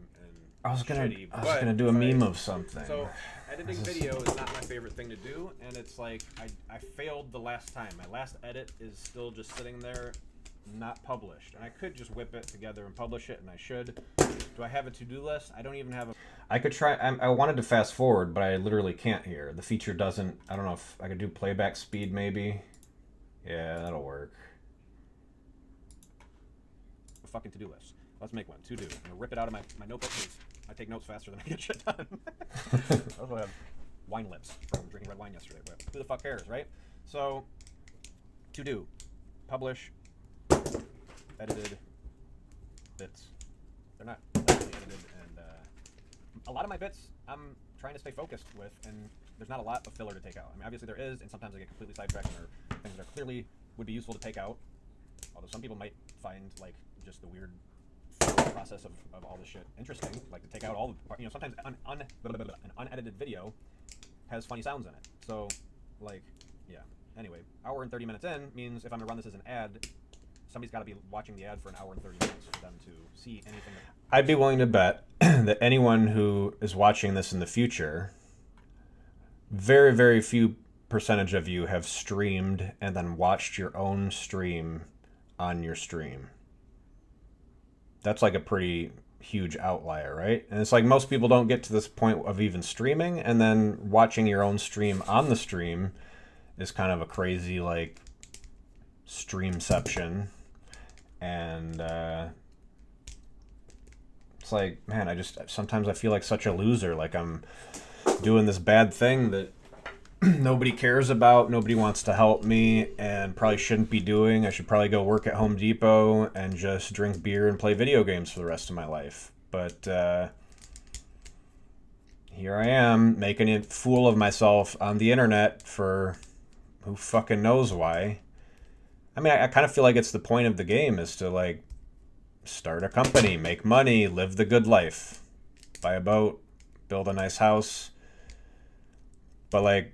I was gonna shitty. do a meme of something. So editing video is not my favorite thing to do, and it's like I failed the last time. My last edit is still just sitting there, not published, and I could just whip it together and publish it, and I should. Do I have a to-do list? I don't even have a... I could try. I wanted to fast forward, but I literally can't here. The feature doesn't... I don't know if I could do playback speed, maybe. Yeah, that'll work. A fucking to-do list. Let's make one. To-do. I'm gonna rip it out of my notebook because I take notes faster than I get shit done. I also have wine lips from drinking red wine yesterday, but who the fuck cares, right? So, to-do. Publish. Edited bits. They're not edited, and a lot of my bits I'm trying to stay focused with, and there's not a lot of filler to take out. I mean, obviously there is, and sometimes I get completely sidetracked, and there are things that clearly would be useful to take out. Although some people might find like just the weird process of all this shit interesting, like to take out all the, sometimes an unedited video has funny sounds in it. So, like, yeah. Anyway, hour and 30 minutes in means if I'm gonna run this as an ad, somebody's got to be watching the ad for an hour and 30 minutes for them to see anything. I'd be willing to bet that anyone who is watching this in the future, very, very few percentage of you have streamed and then watched your own stream on your stream. That's like a pretty huge outlier, right? And it's like most people don't get to this point of even streaming, and then watching your own stream on the stream is kind of a crazy, like, streamception. And it's like, man, sometimes I feel like such a loser, like I'm doing this bad thing that nobody cares about, nobody wants to help me, and probably shouldn't be doing. I should probably go work at Home Depot and just drink beer and play video games for the rest of my life. But here I am, making a fool of myself on the internet for who fucking knows why. I mean, I kind of feel like it's the point of the game is to, like, start a company, make money, live the good life, buy a boat, build a nice house. But, like,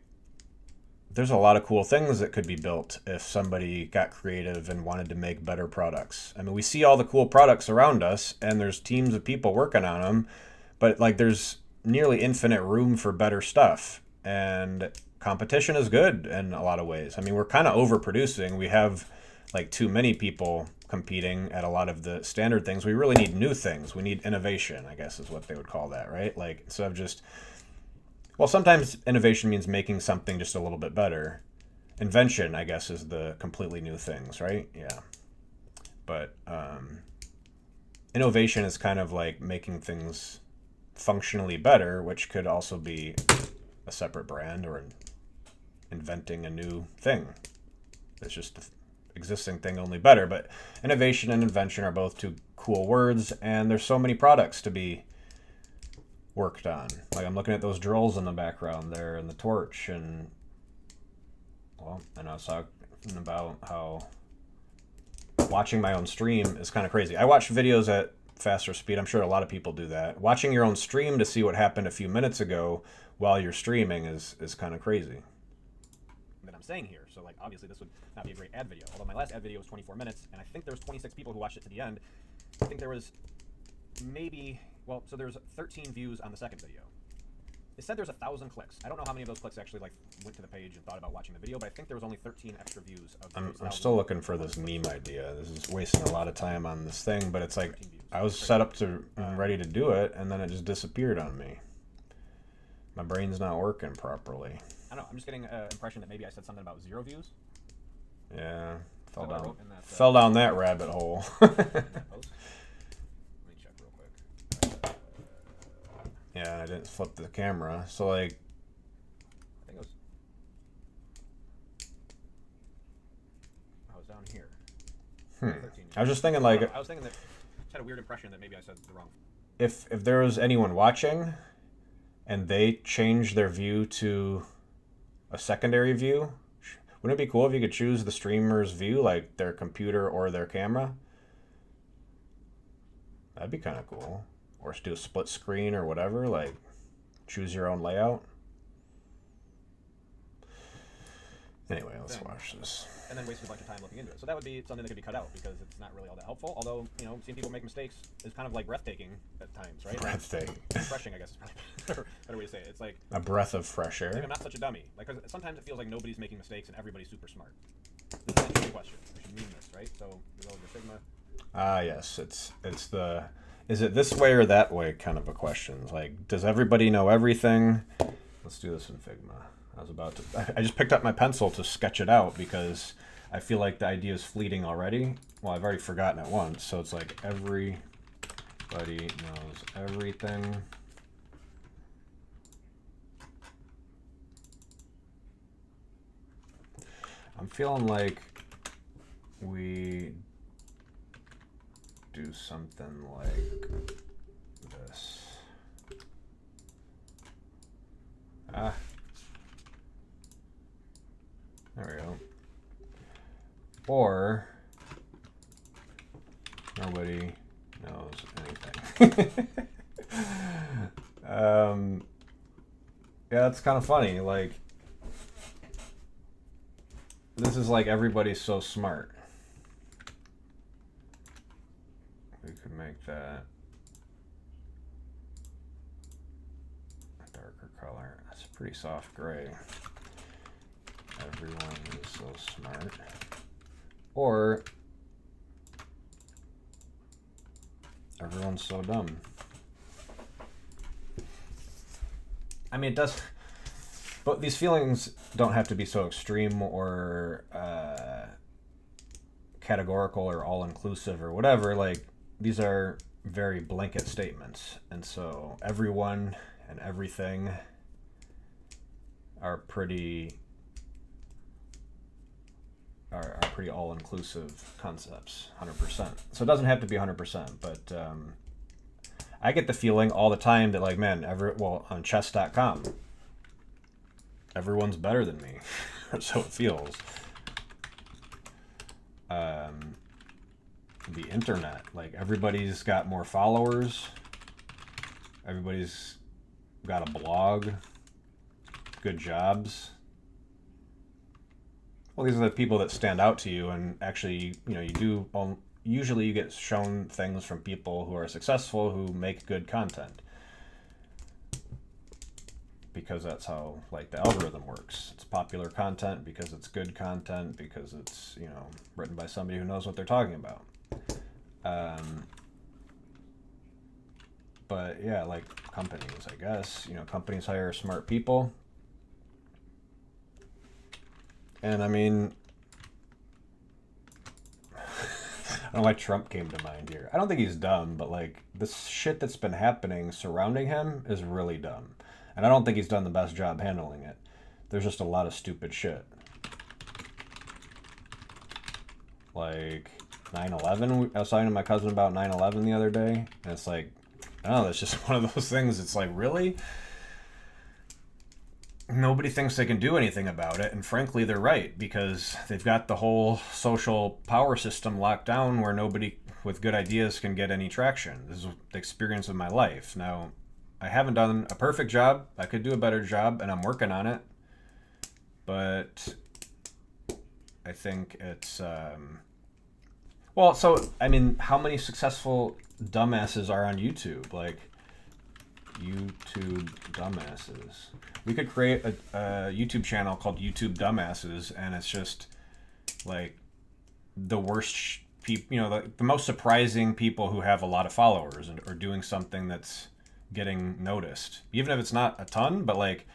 there's a lot of cool things that could be built if somebody got creative and wanted to make better products. I mean, we see all the cool products around us, and there's teams of people working on them, but, like, there's nearly infinite room for better stuff. And competition is good in a lot of ways. I mean, we're kind of overproducing. We have like too many people competing at a lot of the standard things. We really need new things. We need innovation, I guess is what they would call that, right? Like, instead of just, well, sometimes innovation means making something just a little bit better. Invention, I guess, is the completely new things, right? Yeah. But innovation is kind of like making things functionally better, which could also be a separate brand or inventing a new thing. It's just the existing thing, only better. But innovation and invention are both two cool words, and there's so many products to be worked on. Like, I'm looking at those drills in the background there and the torch, and, well, and I was talking about how watching my own stream is kind of crazy. I watch videos at faster speed. I'm sure a lot of people do that. Watching your own stream to see what happened a few minutes ago while you're streaming is kind of crazy. That I'm saying here. So, like, obviously this would not be a great ad video. Although my last ad video was 24 minutes, and I think there was 26 people who watched it to the end. I think there was maybe, well, so there's 13 views on the second video. It said there's 1,000 clicks. I don't know how many of those clicks actually, like, went to the page and thought about watching the video, but I think there was only 13 extra views. I'm still looking for this meme idea. This is wasting a lot of time on this thing, but it's like, I was set up to ready to do it, and then it just disappeared on me. My brain's not working properly. I don't know. I'm just getting an impression that maybe I said something about 0 views. Yeah, fell down that rabbit hole. Let me check real quick. Yeah, I didn't flip the camera, so like. I think it was. I was down here. I was just thinking like. I was thinking that. I had a weird impression that maybe I said the wrong. If there was anyone watching, and they changed their view to a secondary view, wouldn't it be cool if you could choose the streamer's view, like their computer or their camera? That'd be kind of cool. Or do a split screen or whatever, like choose your own layout. Anyway, let's thing, watch this. and then wasted a bunch of time looking into it. So that would be something that could be cut out because it's not really all that helpful. Although, you know, seeing people make mistakes is kind of like breathtaking at times, right? Breathtaking. Refreshing, I guess is probably a better way to say it. It's like A breath of fresh I'm air. not such a dummy. Like, 'cause sometimes it feels like nobody's making mistakes and everybody's super smart. This is an interesting question. We should mean this, right? So, we roll your Figma. Ah, yes. It's the is it this way or that way kind of a question. Like, does everybody know everything? Let's do this in Figma. I just picked up my pencil to sketch it out because I feel like the idea is fleeting already. Well, I've already forgotten it once, so it's like everybody knows everything. I'm feeling like we do something like this. Ah. There we go. Or nobody knows anything. Yeah, it's kind of funny. Like, this is like everybody's so smart. We could make that a darker color. That's a pretty soft gray. Everyone is so smart. Or everyone's so dumb. I mean, it does, but these feelings don't have to be so extreme or categorical or all-inclusive or whatever. Like, these are very blanket statements, and so everyone and everything are pretty all-inclusive concepts, 100%. So it doesn't have to be 100%, but I get the feeling all the time that, like, man, on chess.com, everyone's better than me. So it feels. The internet, like, everybody's got more followers. Everybody's got a blog. Good jobs. Well, these are the people that stand out to you, and actually, usually you get shown things from people who are successful, who make good content. Because that's how, like, the algorithm works. It's popular content because it's good content, because it's, written by somebody who knows what they're talking about. But yeah, like companies, I guess, companies hire smart people. And I mean, I don't know why Trump came to mind here. I don't think he's dumb, but like this shit that's been happening surrounding him is really dumb. And I don't think he's done the best job handling it. There's just a lot of stupid shit. Like 9/11, I was talking to my cousin about 9/11 the other day, and it's like, I don't know, it's just one of those things. It's like, really? Nobody thinks they can do anything about it, and frankly, they're right, because they've got the whole social power system locked down where nobody with good ideas can get any traction. This is the experience of my life. Now, I haven't done a perfect job. I could do a better job, and I'm working on it. But I think it's... Well, so, I mean, how many successful dumbasses are on YouTube? Like, YouTube dumbasses. We could create a YouTube channel called YouTube Dumbasses, and it's just, like, the worst people, the most surprising people who have a lot of followers and are doing something that's getting noticed. Even if it's not a ton, but, like,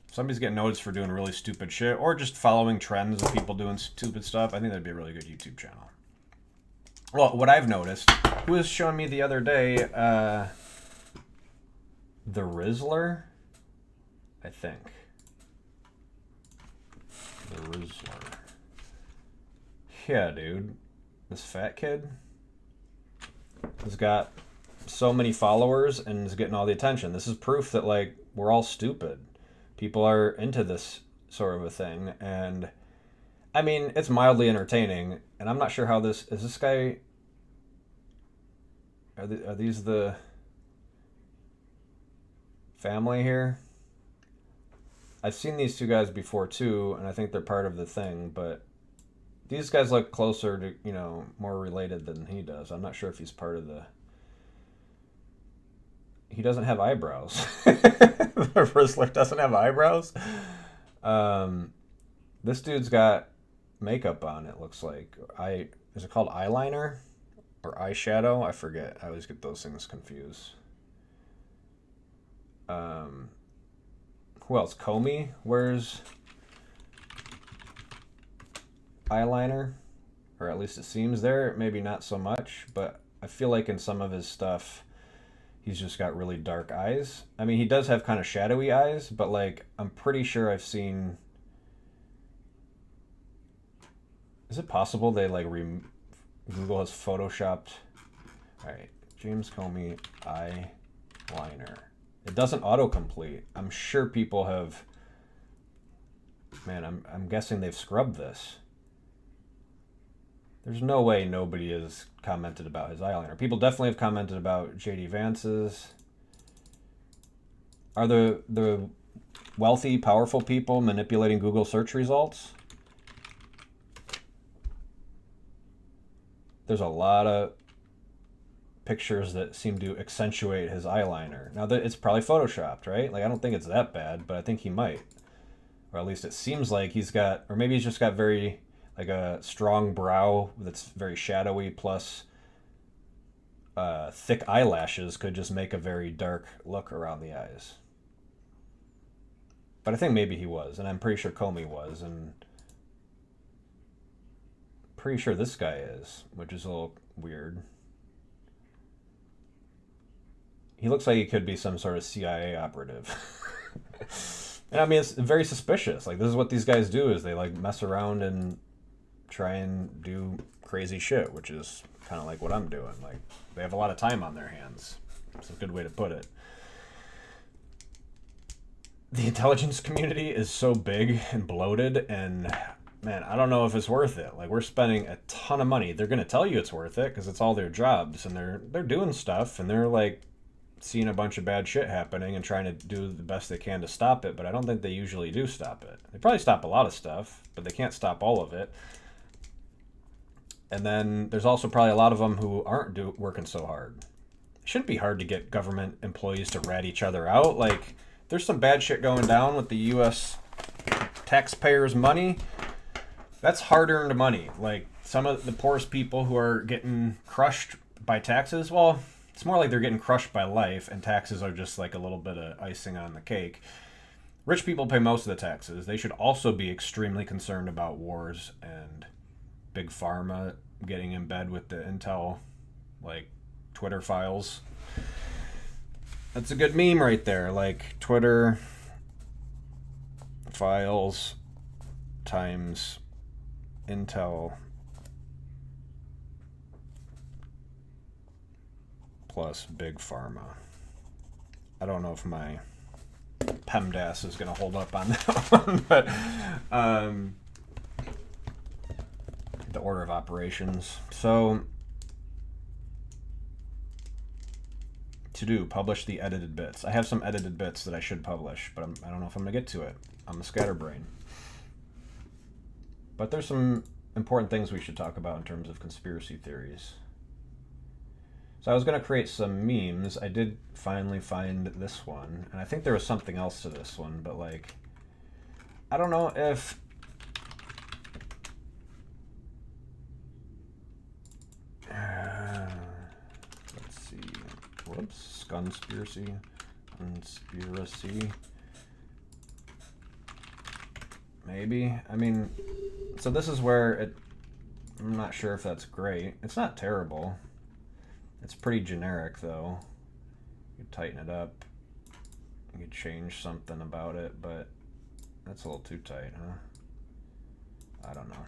somebody's getting noticed for doing really stupid shit, or just following trends of people doing stupid stuff. I think that'd be a really good YouTube channel. Well, what I've noticed, who was showing me the other day, the Rizzler, I think. The Rizzler. Yeah, dude. This fat kid has got so many followers and is getting all the attention. This is proof that, like, we're all stupid. People are into this sort of a thing, and I mean, it's mildly entertaining, and I'm not sure how is this guy, are these the family here? I've seen these two guys before too, and I think they're part of the thing, but these guys look closer to, you know, more related than he does. I'm not sure if he's part of the... He doesn't have eyebrows. The first look doesn't have eyebrows. This dude's got makeup on, it looks like. Is it called eyeliner? Or eyeshadow? I forget. I always get those things confused. Who else? Comey wears eyeliner, or at least it seems there. Maybe not so much, but I feel like in some of his stuff he's just got really dark eyes. I mean, he does have kind of shadowy eyes, but like I'm pretty sure I've seen... Is it possible they like Google has photoshopped... Alright, James Comey eyeliner. It doesn't autocomplete. I'm sure people have... Man, I'm guessing they've scrubbed this. There's no way nobody has commented about his eyeliner. People definitely have commented about JD Vance's. Are the wealthy, powerful people manipulating Google search results? There's a lot of pictures that seem to accentuate his eyeliner. Now, it's probably photoshopped, right? Like, I don't think it's that bad, but I think he might. Or at least it seems like he's got... Or maybe he's just got very... Like a strong brow that's very shadowy, plus thick eyelashes could just make a very dark look around the eyes. But I think maybe he was, and I'm pretty sure Comey was, and pretty sure this guy is, which is a little weird. He looks like he could be some sort of CIA operative. And I mean, it's very suspicious. Like, this is what these guys do, is they like mess around and try and do crazy shit, which is kind of like what I'm doing. Like, they have a lot of time on their hands. It's a good way to put it. The intelligence community is so big and bloated, and man, I don't know if it's worth it. Like, we're spending a ton of money. They're going to tell you it's worth it because it's all their jobs, and they're doing stuff, and they're like seeing a bunch of bad shit happening and trying to do the best they can to stop it, but I don't think they usually do stop it. They probably stop a lot of stuff, but they can't stop all of it. And then there's also probably a lot of them who aren't working so hard. It shouldn't be hard to get government employees to rat each other out. Like, there's some bad shit going down with the U.S. taxpayers' money. That's hard-earned money. Like, some of the poorest people who are getting crushed by taxes, well, it's more like they're getting crushed by life, and taxes are just like a little bit of icing on the cake. Rich people pay most of the taxes. They should also be extremely concerned about wars and big pharma getting in bed with the intel, like Twitter files. That's a good meme right there. Like, Twitter files times intel plus big pharma. I don't know if my PEMDAS is going to hold up on that one, but the order of operations. So, to do, publish the edited bits. I have some edited bits that I should publish, but I don't know if I'm going to get to it. I'm a scatterbrain. But there's some important things we should talk about in terms of conspiracy theories. So I was going to create some memes. I did finally find this one, and I think there was something else to this one, but like, I don't know if... let's see. Whoops. Conspiracy. Maybe. I mean, so this is where I'm not sure if that's great. It's not terrible. It's pretty generic, though. You could tighten it up. You could change something about it, but that's a little too tight, huh? I don't know.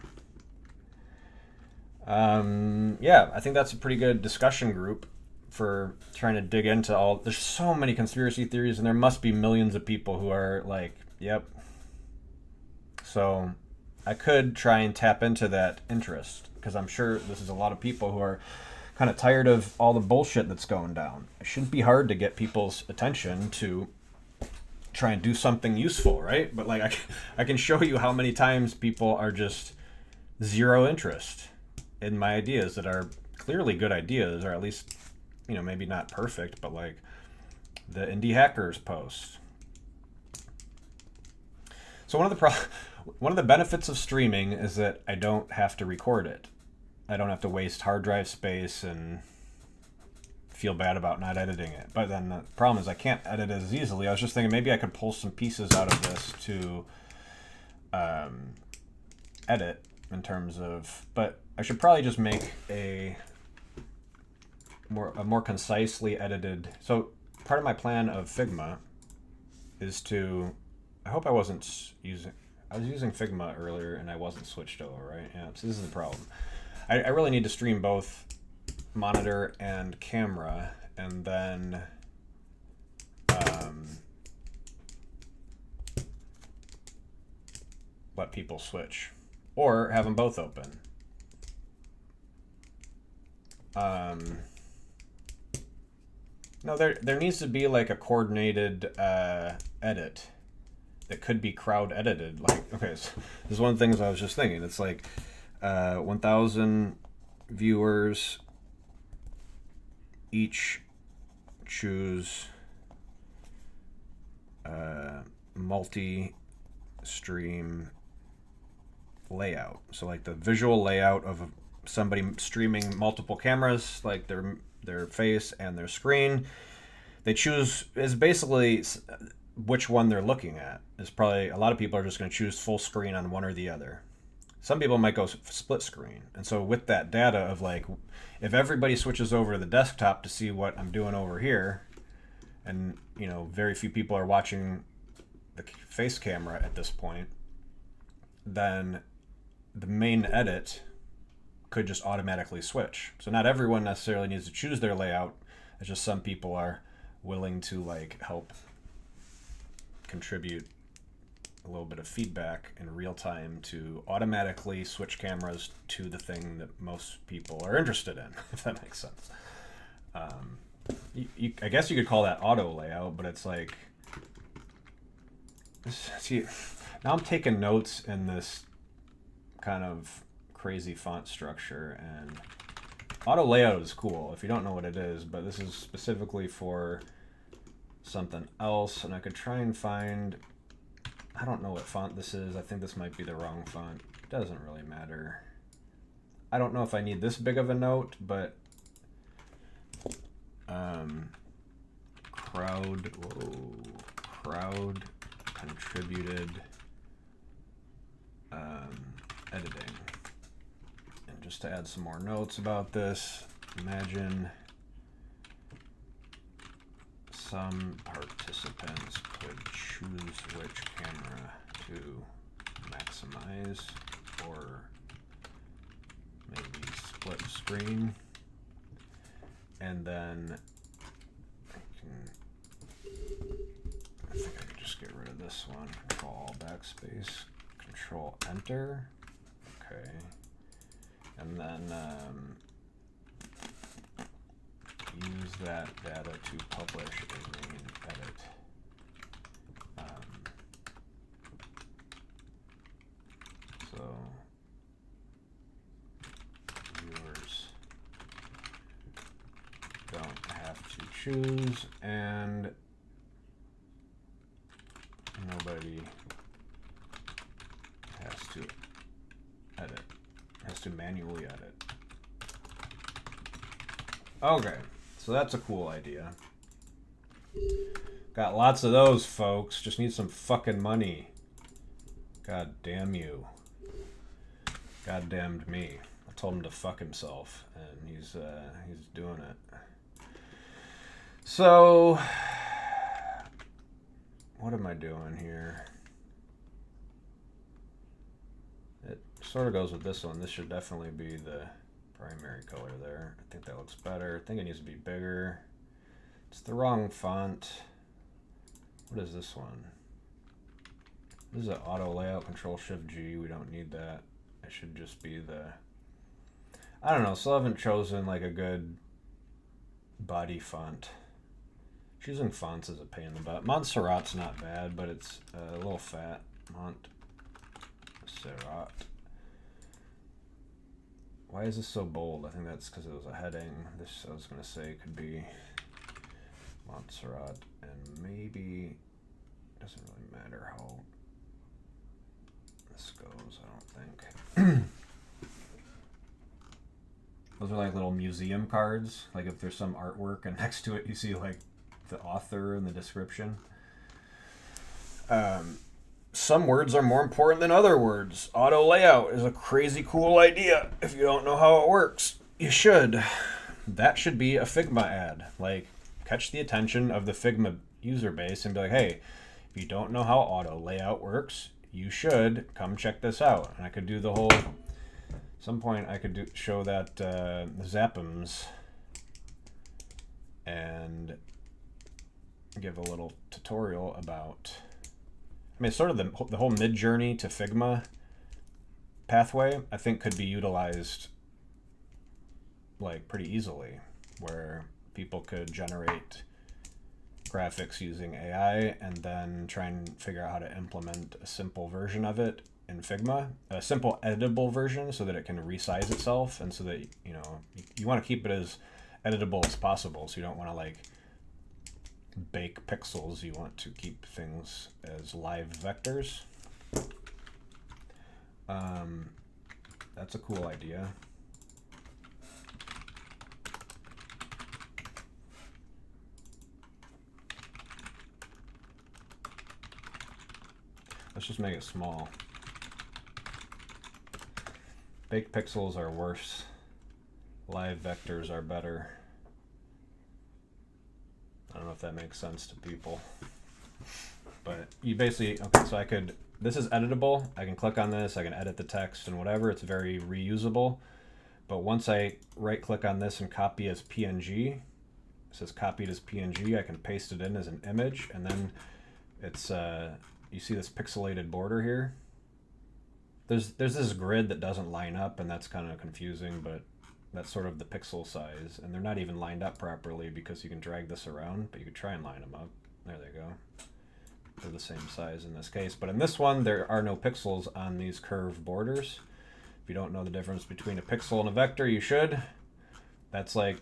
Yeah, I think that's a pretty good discussion group for trying to dig into all... There's so many conspiracy theories, and there must be millions of people who are like, yep. So I could try and tap into that interest, because I'm sure this is a lot of people who are kind of tired of all the bullshit that's going down. It shouldn't be hard to get people's attention to try and do something useful, right? But like I can show you how many times people are just zero interest in my ideas that are clearly good ideas, or at least, you know, maybe not perfect, but like the indie hackers post. So one of the benefits of streaming is that I don't have to record it. I don't have to waste hard drive space and feel bad about not editing it. But then the problem is I can't edit as easily. I was just thinking maybe I could pull some pieces out of this to edit in terms of, but I should probably just make a more concisely edited. So part of my plan of Figma is to, I hope I was using Figma earlier and I wasn't switched over, right? Yeah, so this is the problem. I really need to stream both monitor and camera, and then let people switch, or have them both open. No, there needs to be like a coordinated edit that could be crowd edited. Like, okay, so this is one of the things I was just thinking. It's like 1,000 viewers each choose multi-stream layout. So like the visual layout of somebody streaming multiple cameras, like their face and their screen. They choose is basically which one they're looking at. Is probably a lot of people are just going to choose full screen on one or the other. Some people might go split screen. And so with that data of like, if everybody switches over to the desktop to see what I'm doing over here, and you know, very few people are watching the face camera at this point, then the main edit could just automatically switch. So not everyone necessarily needs to choose their layout. It's just some people are willing to like help contribute a little bit of feedback in real time to automatically switch cameras to the thing that most people are interested in, if that makes sense. I guess you could call that auto layout, but it's like, see, now I'm taking notes in this kind of crazy font structure, and auto layout is cool if you don't know what it is, but this is specifically for something else, and I could try and find, I don't know what font this is. I think this might be the wrong font. It doesn't really matter. I don't know if I need this big of a note, but crowd contributed editing. And just to add some more notes about this, imagine some participants could choose which camera to maximize, or maybe split screen, and then I think I could just get rid of this one. Control backspace, Control Enter. Okay, and then use that data to publish a main edit. So viewers don't have to choose, and nobody has to edit, has to manually edit. Okay, so that's a cool idea. Got lots of those, folks. Just need some fucking money. God damn you. God damned me. I told him to fuck himself, and he's doing it. So, what am I doing here? It sort of goes with this one. This should definitely be the primary color there. I think that looks better. I think it needs to be bigger. It's the wrong font. What is this one? This is an auto layout, Control Shift G. We don't need that. It should just be the, I don't know, still haven't chosen like a good body font. Choosing fonts is a pain in the butt. Montserrat's not bad, but it's a little fat. Montserrat. Why is this so bold? I think that's because it was a heading. This, I was going to say, could be Montserrat, and maybe it doesn't really matter how this goes, I don't think. Those are like little museum cards. Like if there's some artwork and next to it you see like the author and the description. Some words are more important than other words. Auto layout is a crazy cool idea. If you don't know how it works, you should. That should be a Figma ad. Like, catch the attention of the Figma user base and be like, hey, if you don't know how auto layout works, you should come check this out. And I could do the whole... some point I could show that Zappums and give a little tutorial about... I mean, sort of the whole mid-journey to Figma pathway, I think could be utilized like pretty easily, where people could generate graphics using AI and then try and figure out how to implement a simple version of it in Figma, a simple editable version so that it can resize itself, and so that, you know, you want to keep it as editable as possible, so you don't want to like bake pixels. You want to keep things as live vectors. That's a cool idea. Let's just make it small. Baked pixels are worse. Live vectors are better. I don't know if that makes sense to people. But you basically, okay, so I could, this is editable. I can click on this, I can edit the text and whatever. It's very reusable. But once I right click on this and copy as PNG, it says copied as PNG, I can paste it in as an image, and then it's, you see this pixelated border here? There's this grid that doesn't line up, and that's kind of confusing, but that's sort of the pixel size, and they're not even lined up properly because you can drag this around, but you could try and line them up. There they go. They're the same size in this case, but in this one there are no pixels on these curved borders. If you don't know the difference between a pixel and a vector, you should. That's like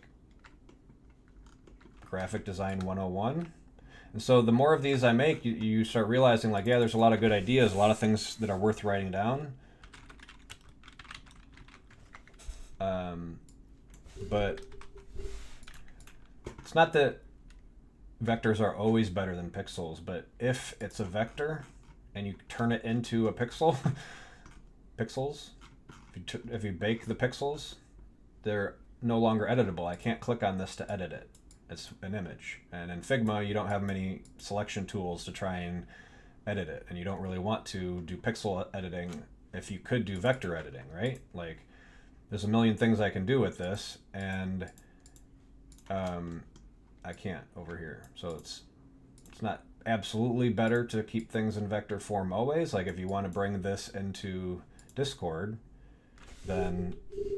graphic design 101. And so the more of these I make, you start realizing, like, yeah, there's a lot of good ideas, a lot of things that are worth writing down. But it's not that vectors are always better than pixels, but if it's a vector and you turn it into a pixel, if you bake the pixels, they're no longer editable. I can't click on this to edit it. It's an image. And in Figma, you don't have many selection tools to try and edit it, and you don't really want to do pixel editing if you could do vector editing, right? Like, there's a million things I can do with this, and I can't over here. So it's not absolutely better to keep things in vector form always. Like, if you want to bring this into Discord, then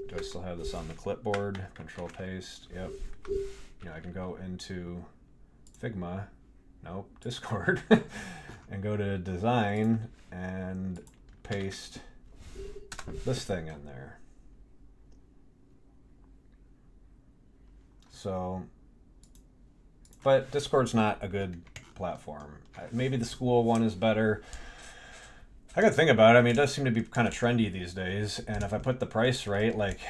do I still have this on the clipboard? Control paste. Yep. You know, I can go into Figma, nope, Discord, and go to design and paste this thing in there. So, but Discord's not a good platform. Maybe the school one is better. I gotta think about it. I mean, it does seem to be kind of trendy these days, and if I put the price right, like,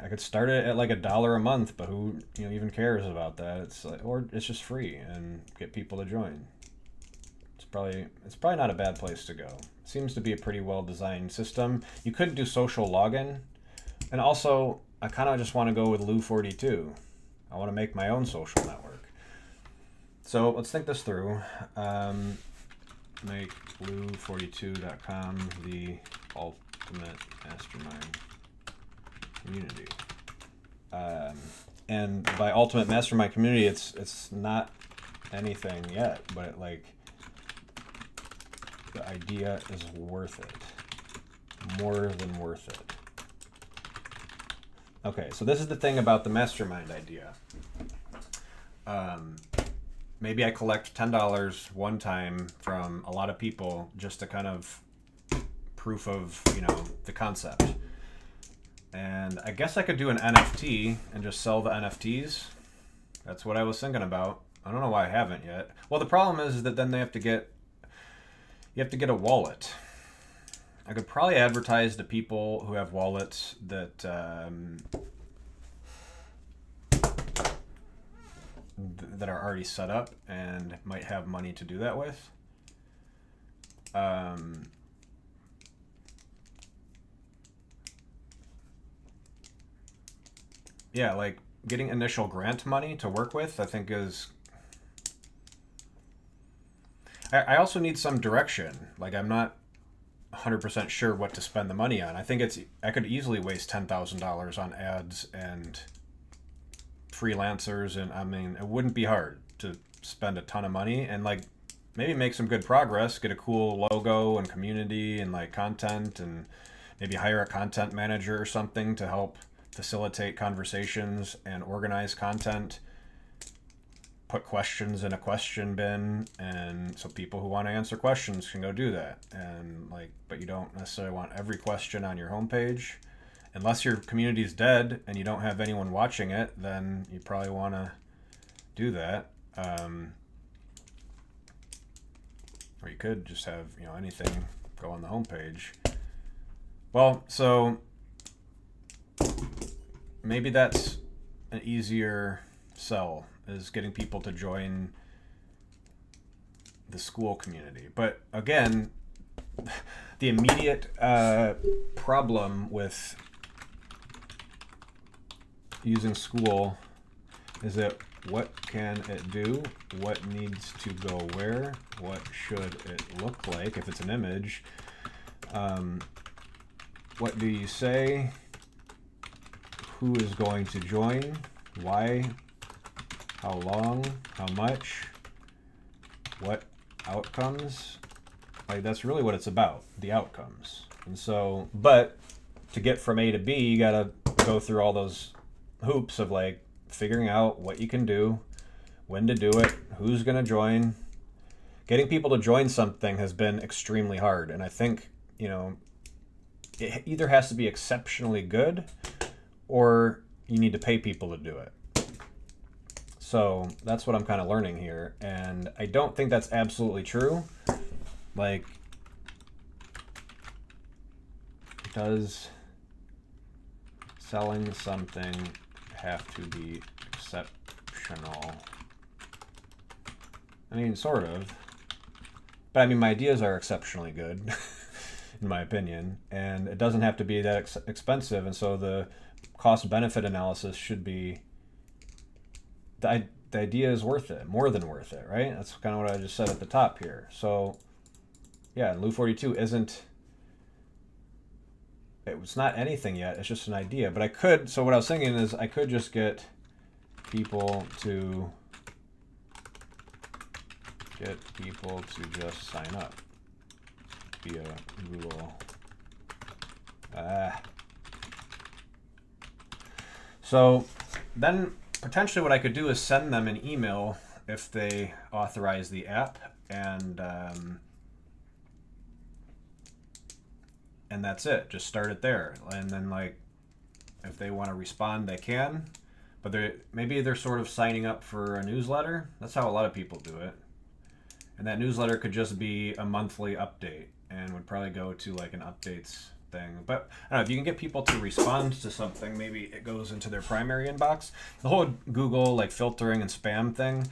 I could start it at like $1 a month, but who, you know, even cares about that? It's like, or it's just free and get people to join. It's probably not a bad place to go. It seems to be a pretty well designed system. You could do social login, and also I kind of just want to go with Lou42. I want to make my own social network. So let's think this through. Make Lou42.com the ultimate mastermind community. And by ultimate mastermind community, it's not anything yet, but like, the idea is worth it. More than worth it. Okay, so this is the thing about the mastermind idea. maybe I collect $10 one time from a lot of people just to kind of proof of, the concept. And I guess I could do an NFT and just sell the NFTs. That's what I was thinking about. I don't know why I haven't yet. Well, the problem is that then you have to get a wallet. I could probably advertise to people who have wallets that that are already set up and might have money to do that with. Yeah, like getting initial grant money to work with, I think is. I also need some direction. Like, I'm not 100% sure what to spend the money on. I think I could easily waste $10,000 on ads and freelancers, and I mean, it wouldn't be hard to spend a ton of money and like maybe make some good progress, get a cool logo and community and like content, and maybe hire a content manager or something to help facilitate conversations and organize content, put questions in a question bin, and so people who want to answer questions can go do that. And like, but you don't necessarily want every question on your homepage. Unless your community's dead and you don't have anyone watching it, then you probably want to do that. Or you could just have, anything go on the homepage. Well, so maybe that's an easier sell, is getting people to join the school community. But again, the immediate problem with using Skool is that what can it do? What needs to go where? What should it look like if it's an image? What do you say? Who is going to join? Why? How long? How much? What outcomes? Like, that's really what it's about, the outcomes. And so, but to get from A to B, you gotta go through all those hoops of like figuring out what you can do, when to do it, who's gonna join. Getting people to join something has been extremely hard, and I think, it either has to be exceptionally good or you need to pay people to do it. So that's what I'm kind of learning here, and I don't think that's absolutely true. Like, does selling something have to be exceptional? I mean, sort of. But I mean, my ideas are exceptionally good, in my opinion, and it doesn't have to be that expensive, and so the cost-benefit analysis should be, the idea is worth it, more than worth it, right? That's kind of what I just said at the top here. So, yeah, Lou42 it's not anything yet, it's just an idea. But I could, so what I was thinking is I could just get people to just sign up via Google. So then potentially what I could do is send them an email if they authorize the app, and that's it. Just start it there, and then like if they want to respond, they can. But maybe they're sort of signing up for a newsletter. That's how a lot of people do it. And that newsletter could just be a monthly update and would probably go to like an updates thing. But I don't know, if you can get people to respond to something, maybe it goes into their primary inbox. The whole Google like filtering and spam thing,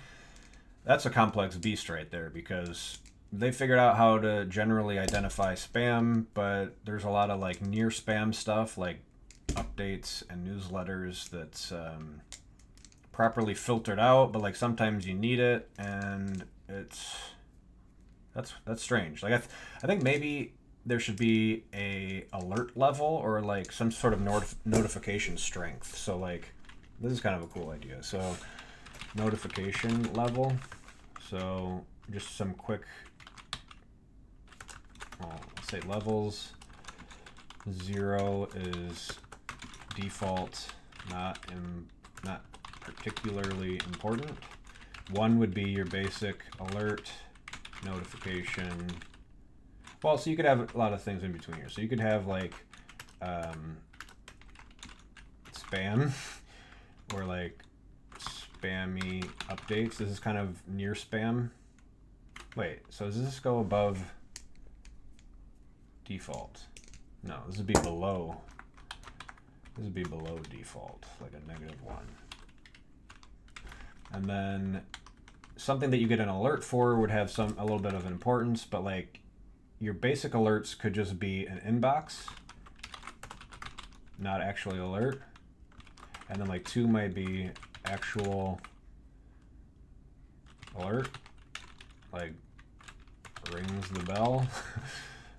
that's a complex beast right there, because they figured out how to generally identify spam, but there's a lot of like near spam stuff like updates and newsletters that's properly filtered out, but like sometimes you need it, and that's strange. Like I think maybe there should be a alert level or like some sort of notification strength. So like this is kind of a cool idea. So notification level. So just some quick, let's say levels. 0 is default, not particularly important. One would be your basic alert, notification. Well, so you could have a lot of things in between here. So you could have like spam or like spammy updates. This is kind of near spam. Wait, so does this go above default? No, this would be below. This would be below default, like a -1. And then something that you get an alert for would have a little bit of importance, but like your basic alerts could just be an inbox, not actually alert. And then like 2 might be actual alert, like rings the bell.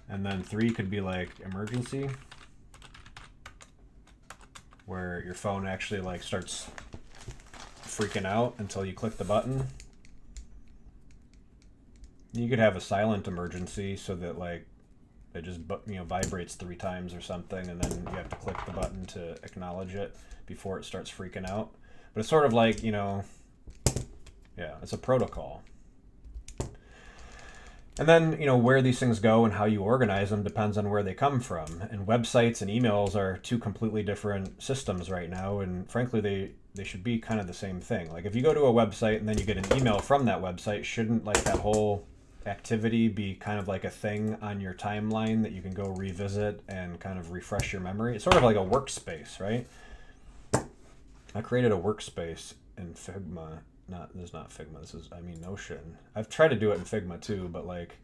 And then 3 could be like emergency, where your phone actually like starts freaking out until you click the button. You could have a silent emergency so that like it just vibrates 3 times or something, and then you have to click the button to acknowledge it before it starts freaking out. But it's sort of like, yeah, it's a protocol. And then, where these things go and how you organize them depends on where they come from. And websites and emails are 2 completely different systems right now. And frankly, they should be kind of the same thing. Like if you go to a website and then you get an email from that website, shouldn't like that whole activity be kind of like a thing on your timeline that you can go revisit and kind of refresh your memory? It's sort of like a workspace, right? I created a workspace in Figma. This is not Figma. This is, Notion. I've tried to do it in Figma too, but like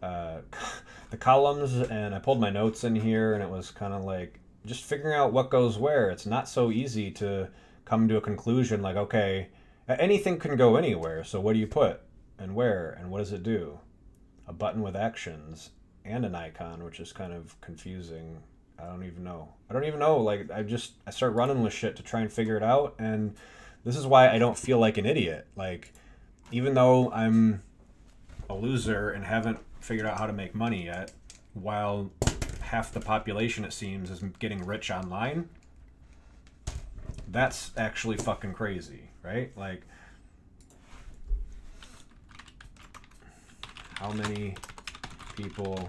the columns, and I pulled my notes in here, and it was kind of like just figuring out what goes where. It's not so easy to come to a conclusion like, okay, anything can go anywhere. So what do you put and where and what does it do? A button with actions and an icon, which is kind of confusing. I don't even know. Like I start running with shit to try and figure it out, and this is why I don't feel like an idiot. Like, even though I'm a loser and haven't figured out how to make money yet, while half the population, it seems, is getting rich online, that's actually fucking crazy, right? Like, how many people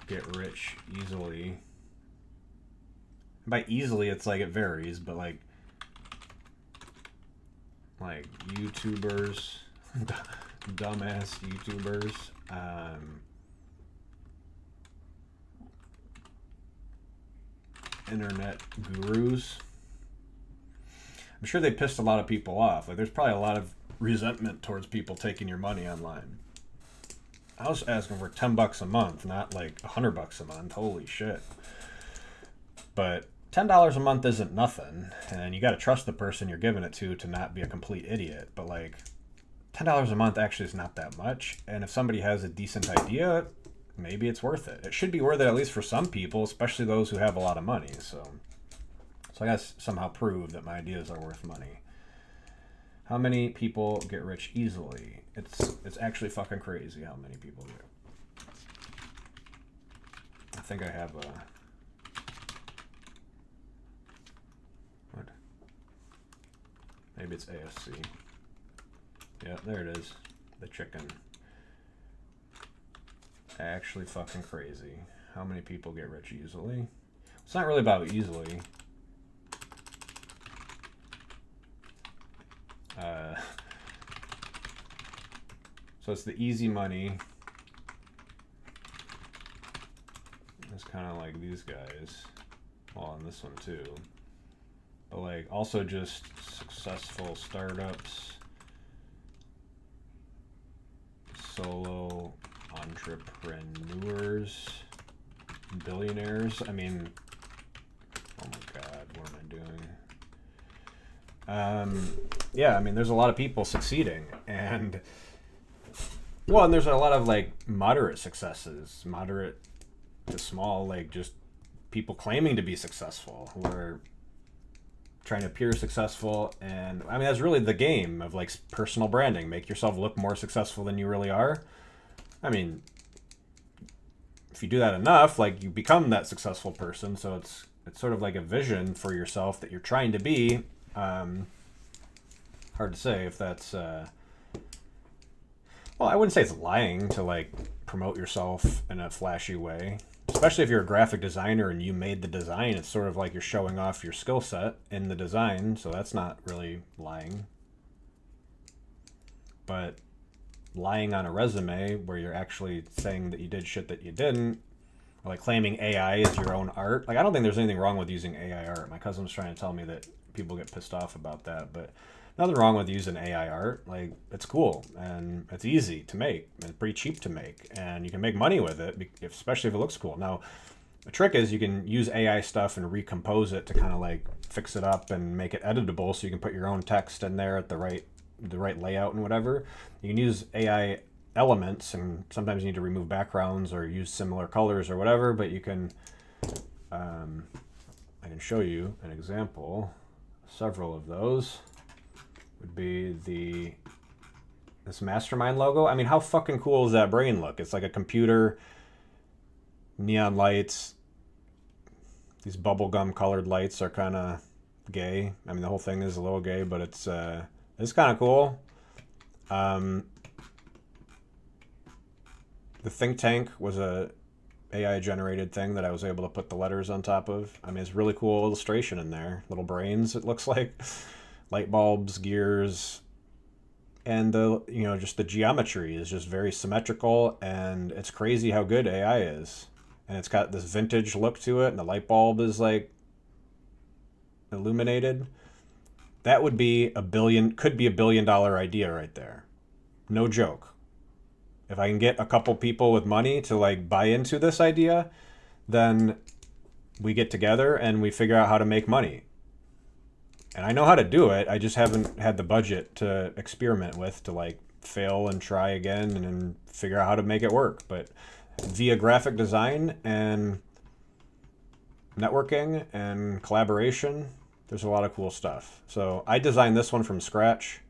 get rich easily? By easily, it's like it varies, but like YouTubers, dumbass YouTubers, internet gurus. I'm sure they pissed a lot of people off. Like, there's probably a lot of resentment towards people taking your money online. I was asking for $10 a month, not like $100 a month. Holy shit. But $10 a month isn't nothing, and you got to trust the person you're giving it to not be a complete idiot. But like, $10 a month actually is not that much, and if somebody has a decent idea, maybe it's worth it. It should be worth it, at least for some people, especially those who have a lot of money. So I guess somehow prove that my ideas are worth money. How many people get rich easily? It's actually fucking crazy how many people do. I think I have a... What? Maybe it's ASC. Yeah, there it is. The chicken. Actually fucking crazy. How many people get rich easily? It's not really about easily. So it's the easy money. It's kind of like these guys. Well, and this one too. But like also just successful startups, solo entrepreneurs, billionaires. I mean, oh my God, what am I doing? Yeah, I mean, there's a lot of people succeeding, and well, and there's a lot of like moderate successes, moderate to small, like just people claiming to be successful who are trying to appear successful. And I mean, that's really the game of like personal branding. Make yourself look more successful than you really are. I mean, if you do that enough, like you become that successful person. So it's sort of like a vision for yourself that you're trying to be. hard to say if that's well, I wouldn't say it's lying to like promote yourself in a flashy way, especially if you're a graphic designer and you made the design. It's sort of like you're showing off your skill set in the design, so that's not really lying. But lying on a resume where you're actually saying that you did shit that you didn't, or like claiming AI is your own art. Like, I don't think there's anything wrong with using AI art. My cousin was trying to tell me that people get pissed off about that, but nothing wrong with using AI art. Like, it's cool and it's easy to make and it's pretty cheap to make, and you can make money with it, especially if it looks cool. Now, the trick is you can use AI stuff and recompose it to kind of like fix it up and make it editable, so you can put your own text in there at the right layout and whatever. You can use AI elements, and sometimes you need to remove backgrounds or use similar colors or whatever, but you can I can show you an example. Several of those would be this Mastermind logo. I mean, how fucking cool does that brain look? It's like a computer, neon lights. These bubblegum colored lights are kind of gay. I mean, the whole thing is a little gay, but it's kind of cool. The think tank was a AI generated thing that I was able to put the letters on top of. I mean, it's really cool illustration in there. Little brains, it looks like. Light bulbs, gears, and just the geometry is just very symmetrical, and it's crazy how good AI is. And it's got this vintage look to it, and the light bulb is like illuminated. That would be could be $1 billion idea right there. No joke. If I can get a couple people with money to like buy into this idea, then we get together and we figure out how to make money. And I know how to do it. I just haven't had the budget to experiment with, to like fail and try again and then figure out how to make it work. But via graphic design and networking and collaboration, there's a lot of cool stuff. So I designed this one from scratch.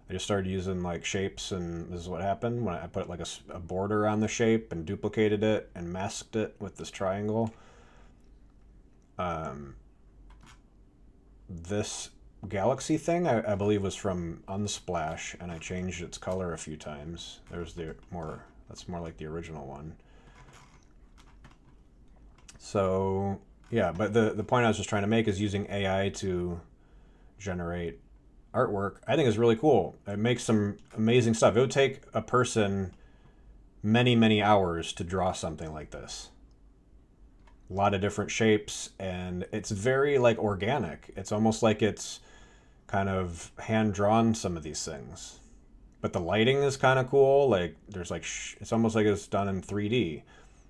I just started using like shapes, and this is what happened when I put like a border on the shape and duplicated it and masked it with this triangle. This galaxy thing I believe was from Unsplash, and I changed its color a few times. There's that's more like the original one. So yeah, but the point I was just trying to make is using AI to generate artwork, I think, is really cool. It makes some amazing stuff. It would take a person many, many hours to draw something like this. A lot of different shapes, and it's very like organic. It's almost like it's kind of hand drawn, some of these things. But the lighting is kind of cool. Like there's like it's almost like it's done in 3D.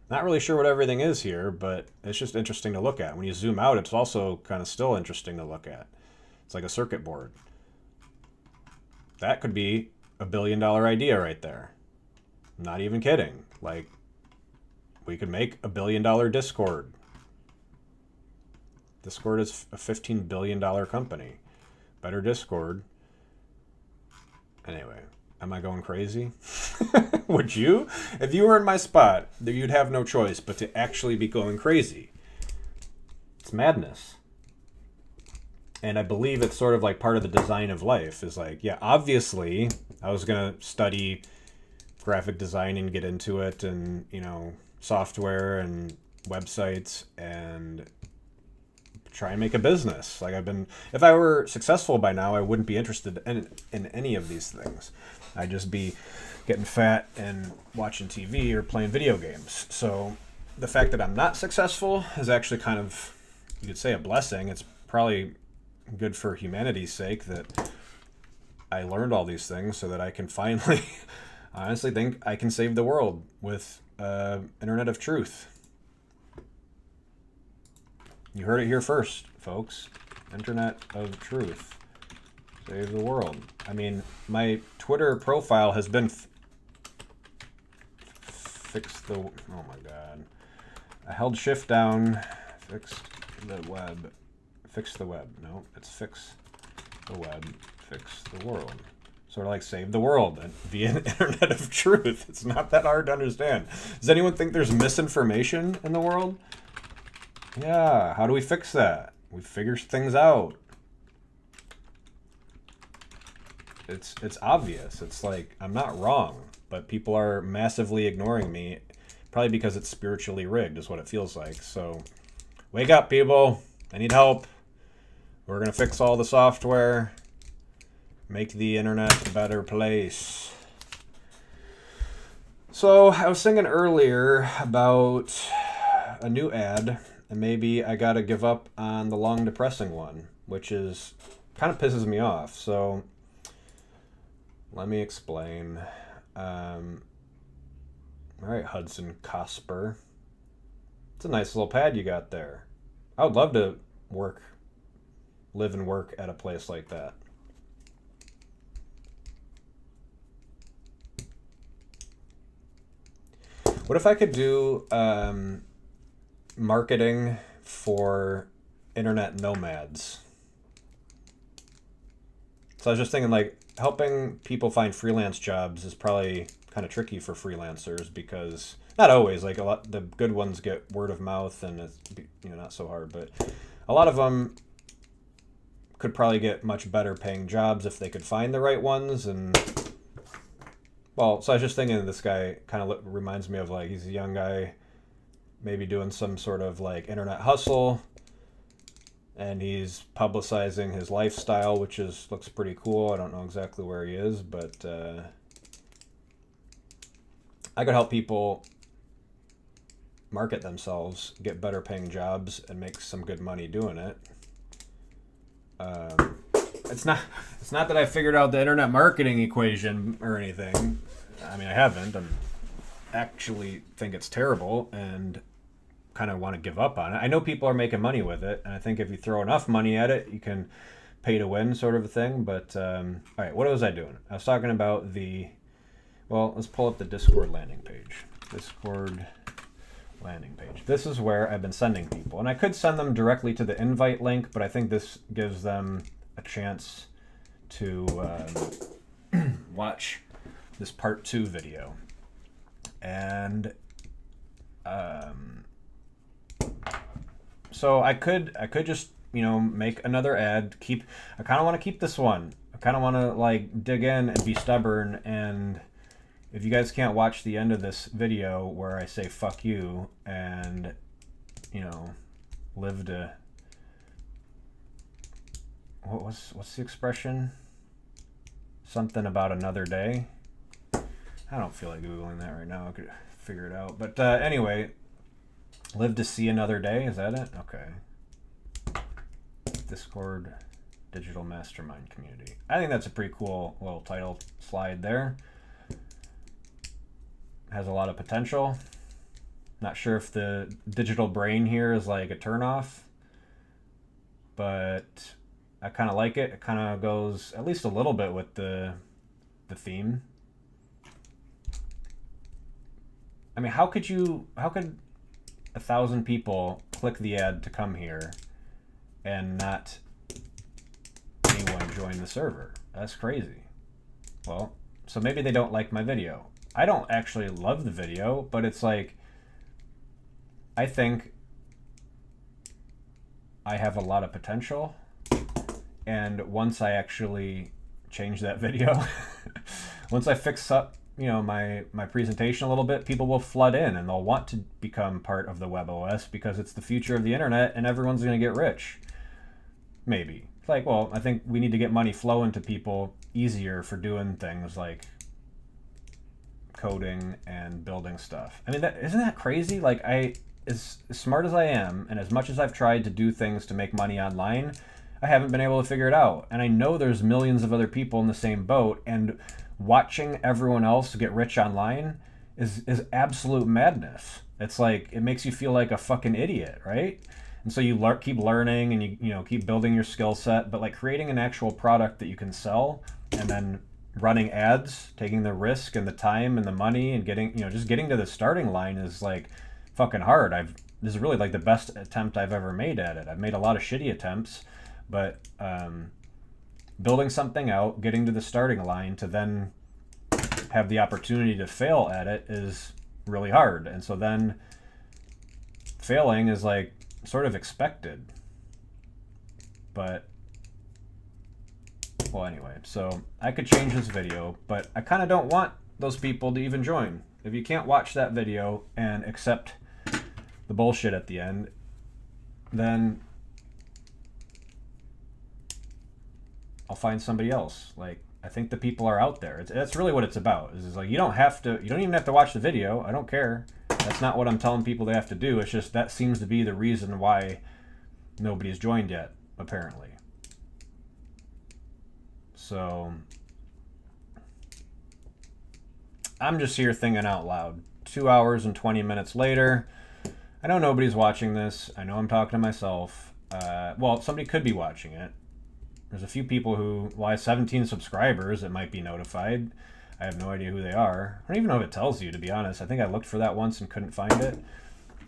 Not really sure what everything is here, but it's just interesting to look at. When you zoom out, it's also kind of still interesting to look at. It's like a circuit board. That could be $1 billion idea right there. I'm not even kidding. Like, we could make a $1 billion Discord. Discord is a $15 billion company. Better Discord. Anyway, am I going crazy? Would you? If you were in my spot, you'd have no choice but to actually be going crazy. It's madness. And I believe it's sort of like part of the design of life is like, yeah, obviously I was going to study graphic design and get into it, and, software and websites, and try and make a business. Like if I were successful by now, I wouldn't be interested in any of these things. I'd just be getting fat and watching TV or playing video games. So the fact that I'm not successful is actually kind of, you could say, a blessing. It's probably good for humanity's sake that I learned all these things so that I can finally honestly think I can save the world with Internet of Truth. You heard it here first, folks. Internet of Truth. Save the world. I mean, my Twitter profile has been fixed the... Oh my god. I held shift down, fixed the web. Fix the web. No, it's fix the web, fix the world. Sort of like save the world via Internet of Truth. It's not that hard to understand. Does anyone think there's misinformation in the world? Yeah, how do we fix that? We figure things out. It's obvious. It's like I'm not wrong, but people are massively ignoring me, probably because it's spiritually rigged, is what it feels like. So, wake up, people! I need help. We're gonna fix all the software, make the internet a better place. So I was thinking earlier about a new ad, and maybe I gotta give up on the long depressing one, which is kind of pisses me off. So let me explain. All right, Hudson Cosper. It's a nice little pad you got there. I would love to live and work at a place like that. What if I could do marketing for internet nomads? So I was just thinking, like, helping people find freelance jobs is probably kind of tricky for freelancers because not always. Like the good ones get word of mouth, and it's not so hard. But a lot of them could probably get much better paying jobs if they could find the right ones. And well, so I was just thinking this guy kind of reminds me of, like, he's a young guy, maybe doing some sort of like internet hustle, and he's publicizing his lifestyle, which looks pretty cool. I don't know exactly where he is, but I could help people market themselves, get better paying jobs, and make some good money doing it. It's not that I figured out the internet marketing equation or anything. I mean, I haven't. I actually think it's terrible and kind of want to give up on it. I know people are making money with it, and I think if you throw enough money at it, you can pay to win sort of a thing. But all right, what was I doing? I was talking about let's pull up the Discord landing page. Discord landing page. This is where I've been sending people, and I could send them directly to the invite link, but I think this gives them a chance to watch this part 2 video. And so I could just make another ad. I kind of want to keep this one. I kind of want to like dig in and be stubborn. And if you guys can't watch the end of this video where I say fuck you and live to what's the expression? Something about another day. I don't feel like Googling that right now. I could figure it out. But anyway, live to see another day. Is that it? Okay. Discord Digital Mastermind Community. I think that's a pretty cool little title slide there. Has a lot of potential. Not sure if the digital brain here is like a turnoff, but I kind of like it. It kind of goes at least a little bit with the theme. I mean, how could 1,000 people click the ad to come here and not anyone join the server? That's crazy. Well, so maybe they don't like my video. I don't actually love the video, but it's like, I think I have a lot of potential. And once I actually change that video, once I fix up, my presentation a little bit, people will flood in and they'll want to become part of the WebOS because it's the future of the internet and everyone's going to get rich. Maybe. It's like, well, I think we need to get money flowing to people easier for doing things like coding and building stuff. I mean, isn't that crazy? Like, as smart as I am and as much as I've tried to do things to make money online, I haven't been able to figure it out. And I know there's millions of other people in the same boat, and watching everyone else get rich online is absolute madness. It's like, it makes you feel like a fucking idiot, right? And so you keep learning and you keep building your skill set, but like creating an actual product that you can sell and then running ads, taking the risk and the time and the money and getting to the starting line is like fucking hard. This is really like the best attempt I've ever made at it. I've made a lot of shitty attempts, but building something out, getting to the starting line to then have the opportunity to fail at it is really hard. And so then failing is like sort of expected. But Well, anyway, so I could change this video, but I kind of don't want those people to even join. If you can't watch that video and accept the bullshit at the end, then I'll find somebody else. Like, I think the people are out there. That's really what it's about. Is like, you don't even have to watch the video. I don't care. That's not what I'm telling people they have to do. It's just that seems to be the reason why nobody's joined yet, apparently. So I'm just here thinking out loud. 2 hours and 20 minutes later. I know nobody's watching this. I know I'm talking to myself. Well, somebody could be watching it. There's a few people who, well, I have 17 subscribers that might be notified. I have no idea who they are. I don't even know if it tells you, to be honest. I think I looked for that once and couldn't find it.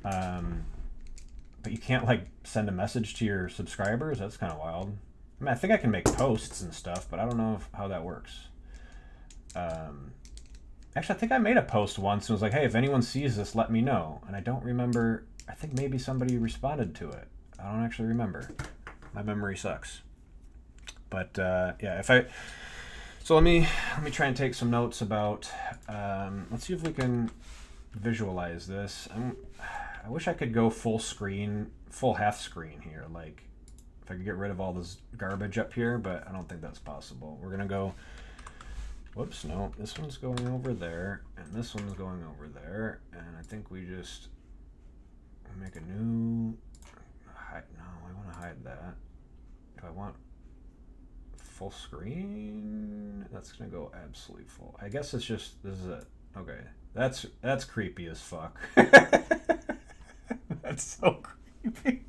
But you can't, like, send a message to your subscribers? That's kind of wild. I mean, I think I can make posts and stuff, but I don't know how that works. Actually, I think I made a post once and was like, hey, if anyone sees this, let me know. And I don't remember. I think maybe somebody responded to it. I don't actually remember. My memory sucks. But yeah, so let me try and take some notes about. Let's see if we can visualize this. I wish I could go full screen, full half screen here. Like, if I could get rid of all this garbage up here, but I don't think that's possible. We're gonna go. Whoops, no, this one's going over there, and this one's going over there, and I think we just make a new, no, I want to hide that. Do I want full screen? That's going to go absolutely full. I guess it's just, this is it. Okay, that's creepy as fuck. That's so creepy.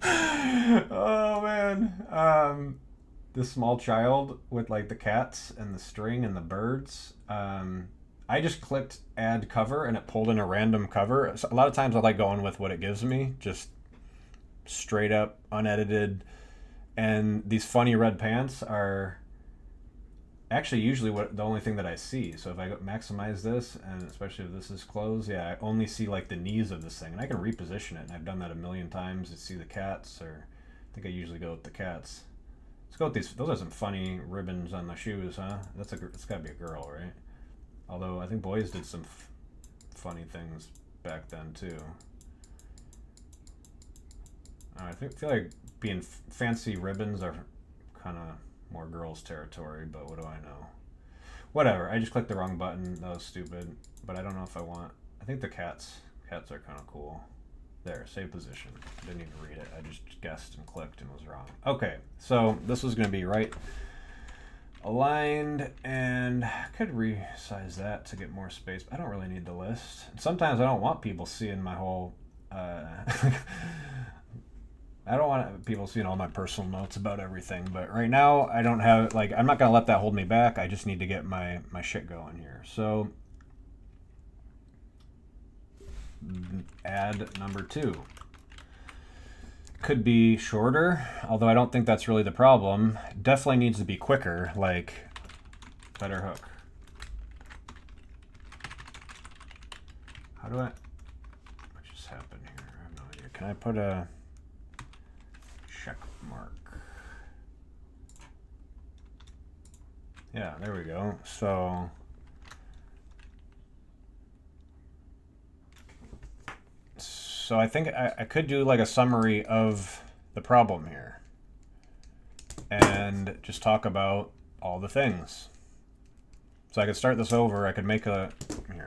Oh, man. This small child with like the cats and the string and the birds. I just clicked add cover and it pulled in a random cover. So a lot of times I like going with what it gives me, just straight up unedited. And these funny red pants are actually usually the only thing that I see. So if I maximize this, and especially if this is closed, yeah, I only see like the knees of this thing, and I can reposition it. And I've done that a million times to see the cats, or I think I usually go with the cats. Let's go with these. Those are some funny ribbons on the shoes, huh? It's got to be a girl, right? Although I think boys did some funny things back then too. I feel like being fancy ribbons are kind of more girls' territory, but what do I know? Whatever. I just clicked the wrong button. That was stupid. But I don't know if I want. I think the cats are kind of cool. There, save position. I didn't even read it. I just guessed and clicked and was wrong. Okay, so this was going to be right aligned, and I could resize that to get more space. But I don't really need the list. And sometimes I don't want people seeing my whole. I don't want people seeing all my personal notes about everything. But right now, I don't have like I'm not going to let that hold me back. I just need to get my shit going here. So. Add number 2. Could be shorter, although I don't think that's really the problem. Definitely needs to be quicker, like better hook. What just happened here? I have no idea. Can I put a check mark? Yeah, there we go. So I think I could do like a summary of the problem here and just talk about all the things. So I could start this over. I could make here,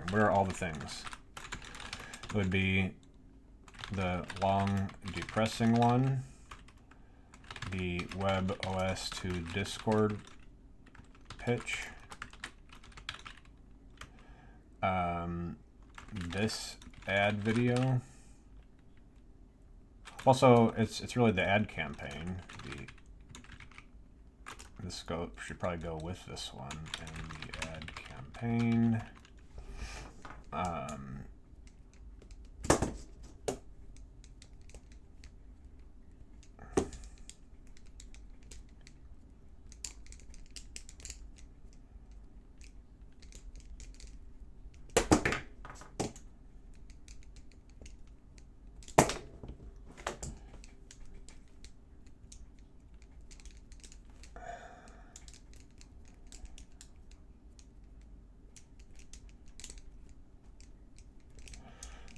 where are all the things? It would be the long depressing one, the WebOS to Discord pitch, this ad video. Also, it's really the ad campaign. This should probably go with this one, and the ad campaign.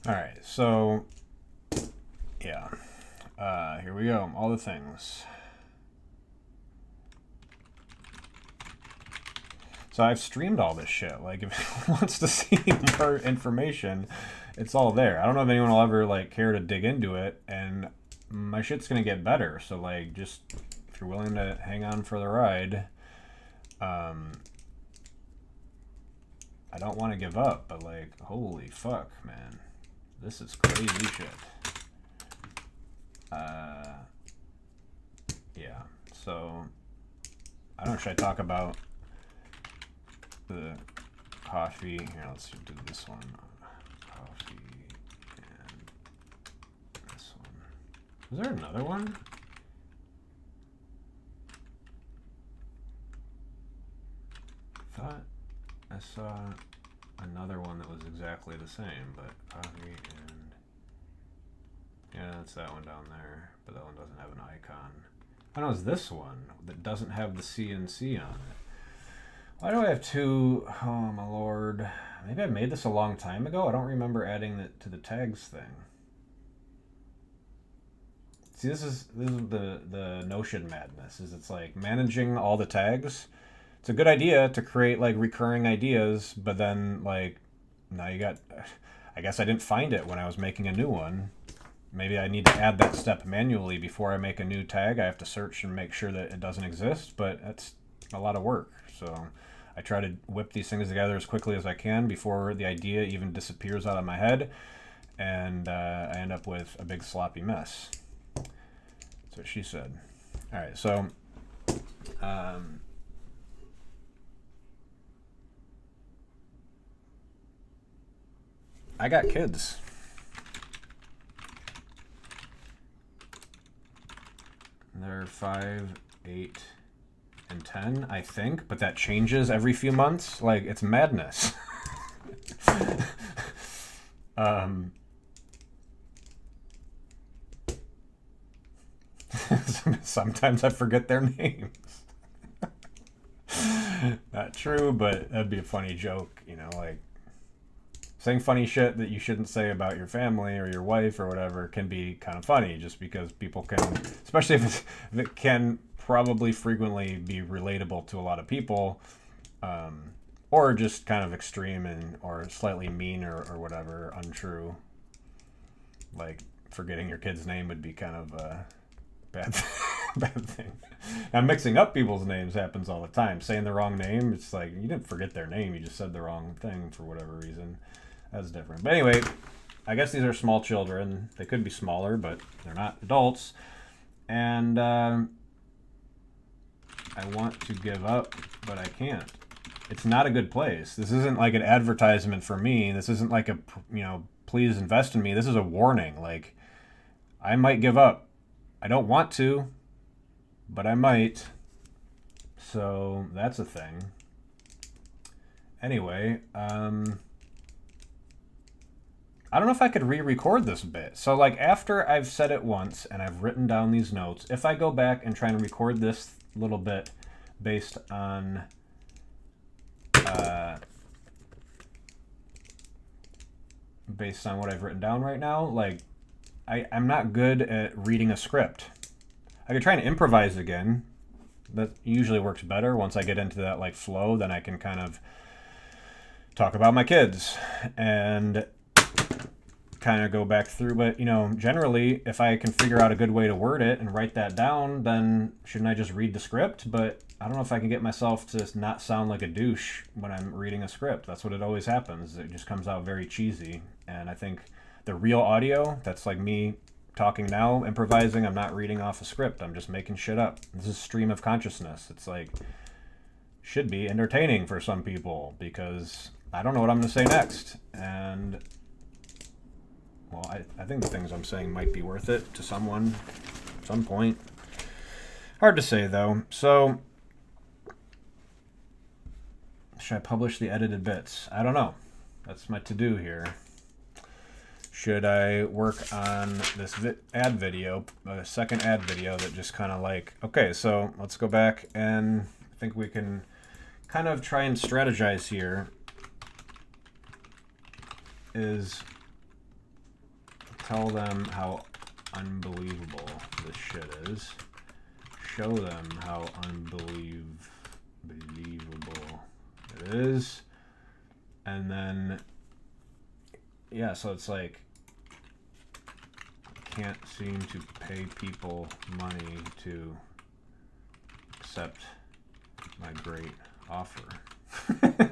All right, so yeah, here we go. All the things. So I've streamed all this shit. Like, if anyone wants to see more information, it's all there. I don't know if anyone will ever like care to dig into it, and my shit's gonna get better. So like, just if you're willing to hang on for the ride, I don't want to give up. But like, holy fuck, man, this is crazy shit. Yeah. So I don't know. Should I talk about the coffee? Here, let's do this one. Coffee and this one. Was there another one? I thought I saw another one that was exactly the same, but coffee and yeah, that's that one down there, but that one doesn't have an icon. I know it's this one that doesn't have the CNC on it. Why do I have two? Oh my lord. Maybe I made this a long time ago. I don't remember adding it to the tags thing. See, this is the Notion madness. Is it's like managing all the tags. It's a good idea to create like recurring ideas, but then like now you got. I guess I didn't find it when I was making a new one. Maybe I need to add that step manually before I make a new tag. I have to search and make sure that it doesn't exist, but that's a lot of work. So I try to whip these things together as quickly as I can before the idea even disappears out of my head, and I end up with a big sloppy mess. That's what she said. All right, so I got kids. They're 5, 8, and 10, I think, but that changes every few months. Like, it's madness. Sometimes I forget their names. Not true, but that'd be a funny joke, you know, like saying funny shit that you shouldn't say about your family or your wife or whatever can be kind of funny, just because people can, especially if it can probably frequently be relatable to a lot of people, or just kind of extreme and or slightly mean or whatever, untrue. Like forgetting your kid's name would be kind of a bad thing. Now mixing up people's names happens all the time. Saying the wrong name, it's like you didn't forget their name, you just said the wrong thing for whatever reason. That's different. But anyway, I guess these are small children. They could be smaller, but they're not adults. And I want to give up, but I can't. It's not a good place. This isn't like an advertisement for me. This isn't like a, you know, please invest in me. This is a warning. Like, I might give up. I don't want to, but I might. So that's a thing. Anyway, I don't know if I could re-record this bit. So like after I've said it once and I've written down these notes, if I go back and try and record this little bit based on what I've written down right now, like I'm not good at reading a script. I could try and improvise again. That usually works better once I get into that like flow. Then I can kind of talk about my kids and kind of go back through. But you know, generally if I can figure out a good way to word it and write that down, then shouldn't I just read the script? But I don't know if I can get myself to not sound like a douche when I'm reading a script. That's what it always happens. It just comes out very cheesy. And I think the real audio, that's like me talking now, improvising, I'm not reading off a script. I'm just making shit up. This is stream of consciousness. It's like, should be entertaining for some people because I don't know what I'm going to say next. And well, I think the things I'm saying might be worth it to someone at some point. Hard to say, though. So, should I publish the edited bits? I don't know. That's my to-do here. Should I work on this ad video, a second ad video that just kind of like, okay, so let's go back and I think we can kind of try and strategize here. Is Tell them how unbelievable this shit is. Show them how unbelievable it is. And then, yeah, so it's like, can't seem to pay people money to accept my great offer.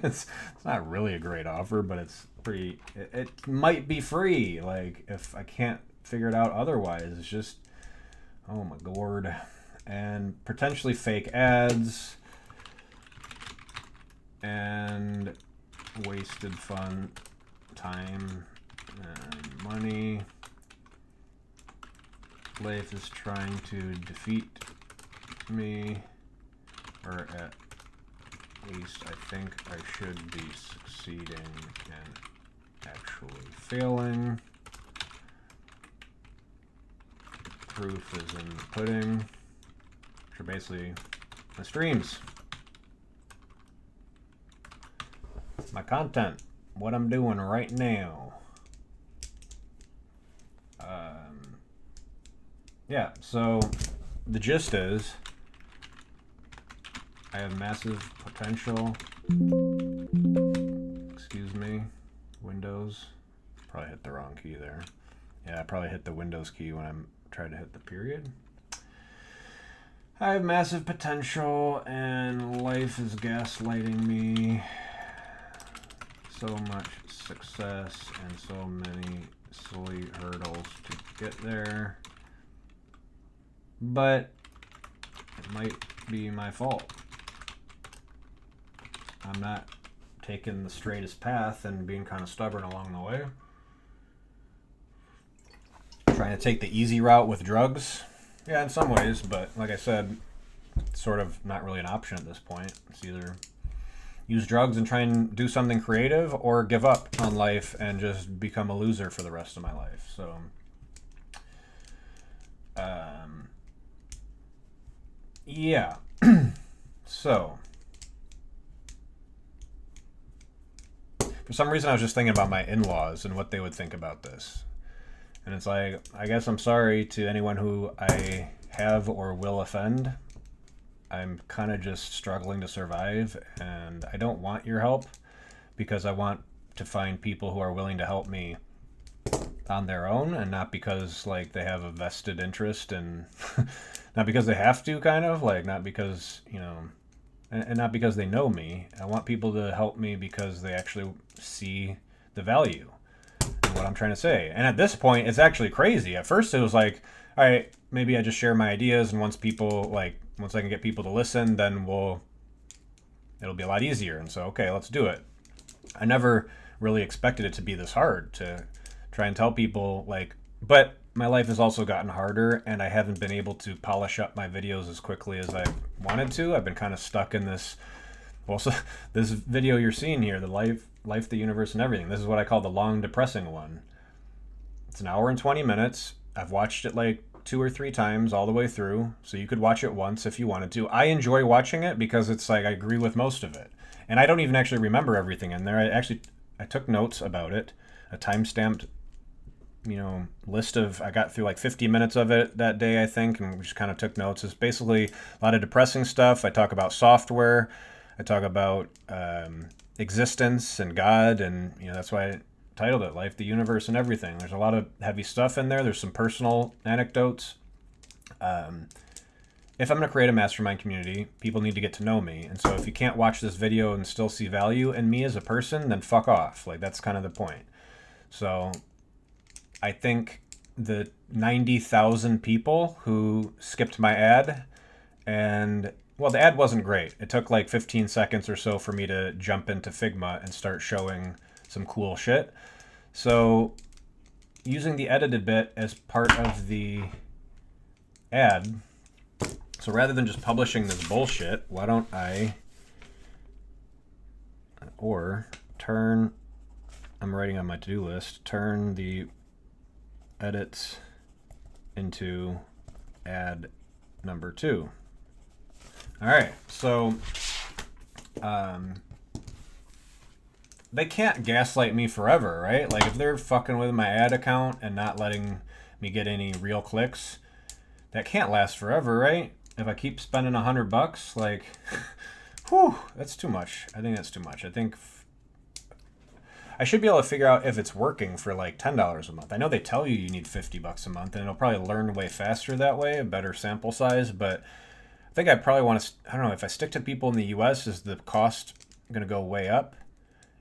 It's not really a great offer, but it's pretty, it might be free. Like, if I can't figure it out otherwise, it's just, oh my lord. And potentially fake ads and wasted fun, time, and money. Life is trying to defeat me, or at least I think I should be succeeding and actually failing. Proof is in the pudding, which are basically my streams, my content, what I'm doing right now. Yeah, so the gist is I have massive potential. Excuse me, Windows. Probably hit the wrong key there. Yeah, I probably hit the Windows key when I'm trying to hit the period. I have massive potential and life is gaslighting me. So much success and so many silly hurdles to get there. But it might be my fault. I'm not taking the straightest path and being kind of stubborn along the way. Trying to take the easy route with drugs. Yeah, in some ways, but like I said, it's sort of not really an option at this point. It's either use drugs and try and do something creative, or give up on life and just become a loser for the rest of my life. So, yeah. So, for some reason I was just thinking about my in-laws and what they would think about this. And it's like, I guess I'm sorry to anyone who I have or will offend. I'm kind of just struggling to survive, and I don't want your help because I want to find people who are willing to help me on their own, and not because like they have a vested interest, and not because they have to, kind of like, not because, you know, and not because they know me. I want people to help me because they actually see the value in what I'm trying to say. And at this point, it's actually crazy. At first it was like, all right, maybe I just share my ideas, and once I can get people to listen, then it'll be a lot easier. And so, okay, let's do it. I never really expected it to be this hard to try and tell people, like, but my life has also gotten harder, and I haven't been able to polish up my videos as quickly as I wanted to. I've been kind of stuck in this, well, so this video you're seeing here, the life, the universe, and everything. This is what I call the long, depressing one. It's an hour and 20 minutes. I've watched it like 2 or 3 times all the way through, so you could watch it once if you wanted to. I enjoy watching it because it's like I agree with most of it, and I don't even actually remember everything in there. I took notes about it, a time-stamped, you know, list of, I got through like 50 minutes of it that day, I think, and we just kind of took notes. It's basically a lot of depressing stuff. I talk about software. I talk about existence and God, and, you know, that's why I titled it Life, the Universe, and Everything. There's a lot of heavy stuff in there. There's some personal anecdotes. If I'm going to create a mastermind community, people need to get to know me. And so if you can't watch this video and still see value in me as a person, then fuck off. Like, that's kind of the point. So I think the 90,000 people who skipped my ad, and, well, the ad wasn't great. It took like 15 seconds or so for me to jump into Figma and start showing some cool shit. So using the edited bit as part of the ad, so rather than just publishing this bullshit, why don't I, or turn, I'm writing on my to-do list, turn the edits into ad number 2. All right, so they can't gaslight me forever, right? Like, if they're fucking with my ad account and not letting me get any real clicks, that can't last forever, right? If I keep spending $100, like, whew, that's too much. I think that's too much. I think I should be able to figure out if it's working for like $10 a month. I know they tell you need $50 a month, and it'll probably learn way faster that way, a better sample size. But I think I probably want to. I don't know, if I stick to people in the U.S., is the cost going to go way up,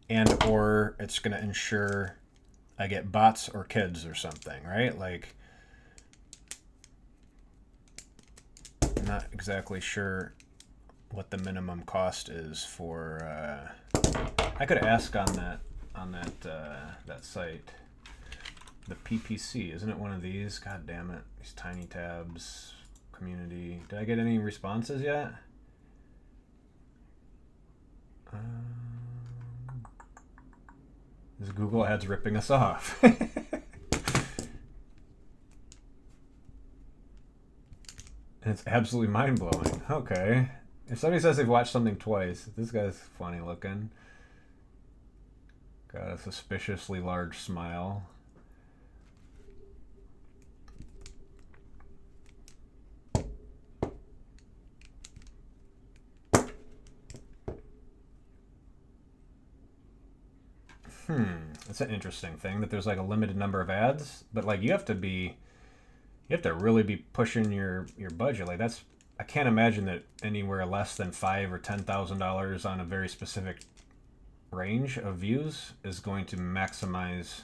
and or it's going to ensure I get bots or kids or something, right? Like, I'm not exactly sure what the minimum cost is for. I could ask on that that site. The PPC, isn't it one of these? God damn it! These tiny tabs, community. Did I get any responses yet? Is Google Ads ripping us off? And it's absolutely mind-blowing. Okay. If somebody says they've watched something twice, this guy's funny looking. Got a suspiciously large smile. That's an interesting thing, that there's like a limited number of ads, but like you have to really be pushing your budget. Like, that's, I can't imagine that anywhere less than $5,000 or $10,000 on a very specific range of views is going to maximize.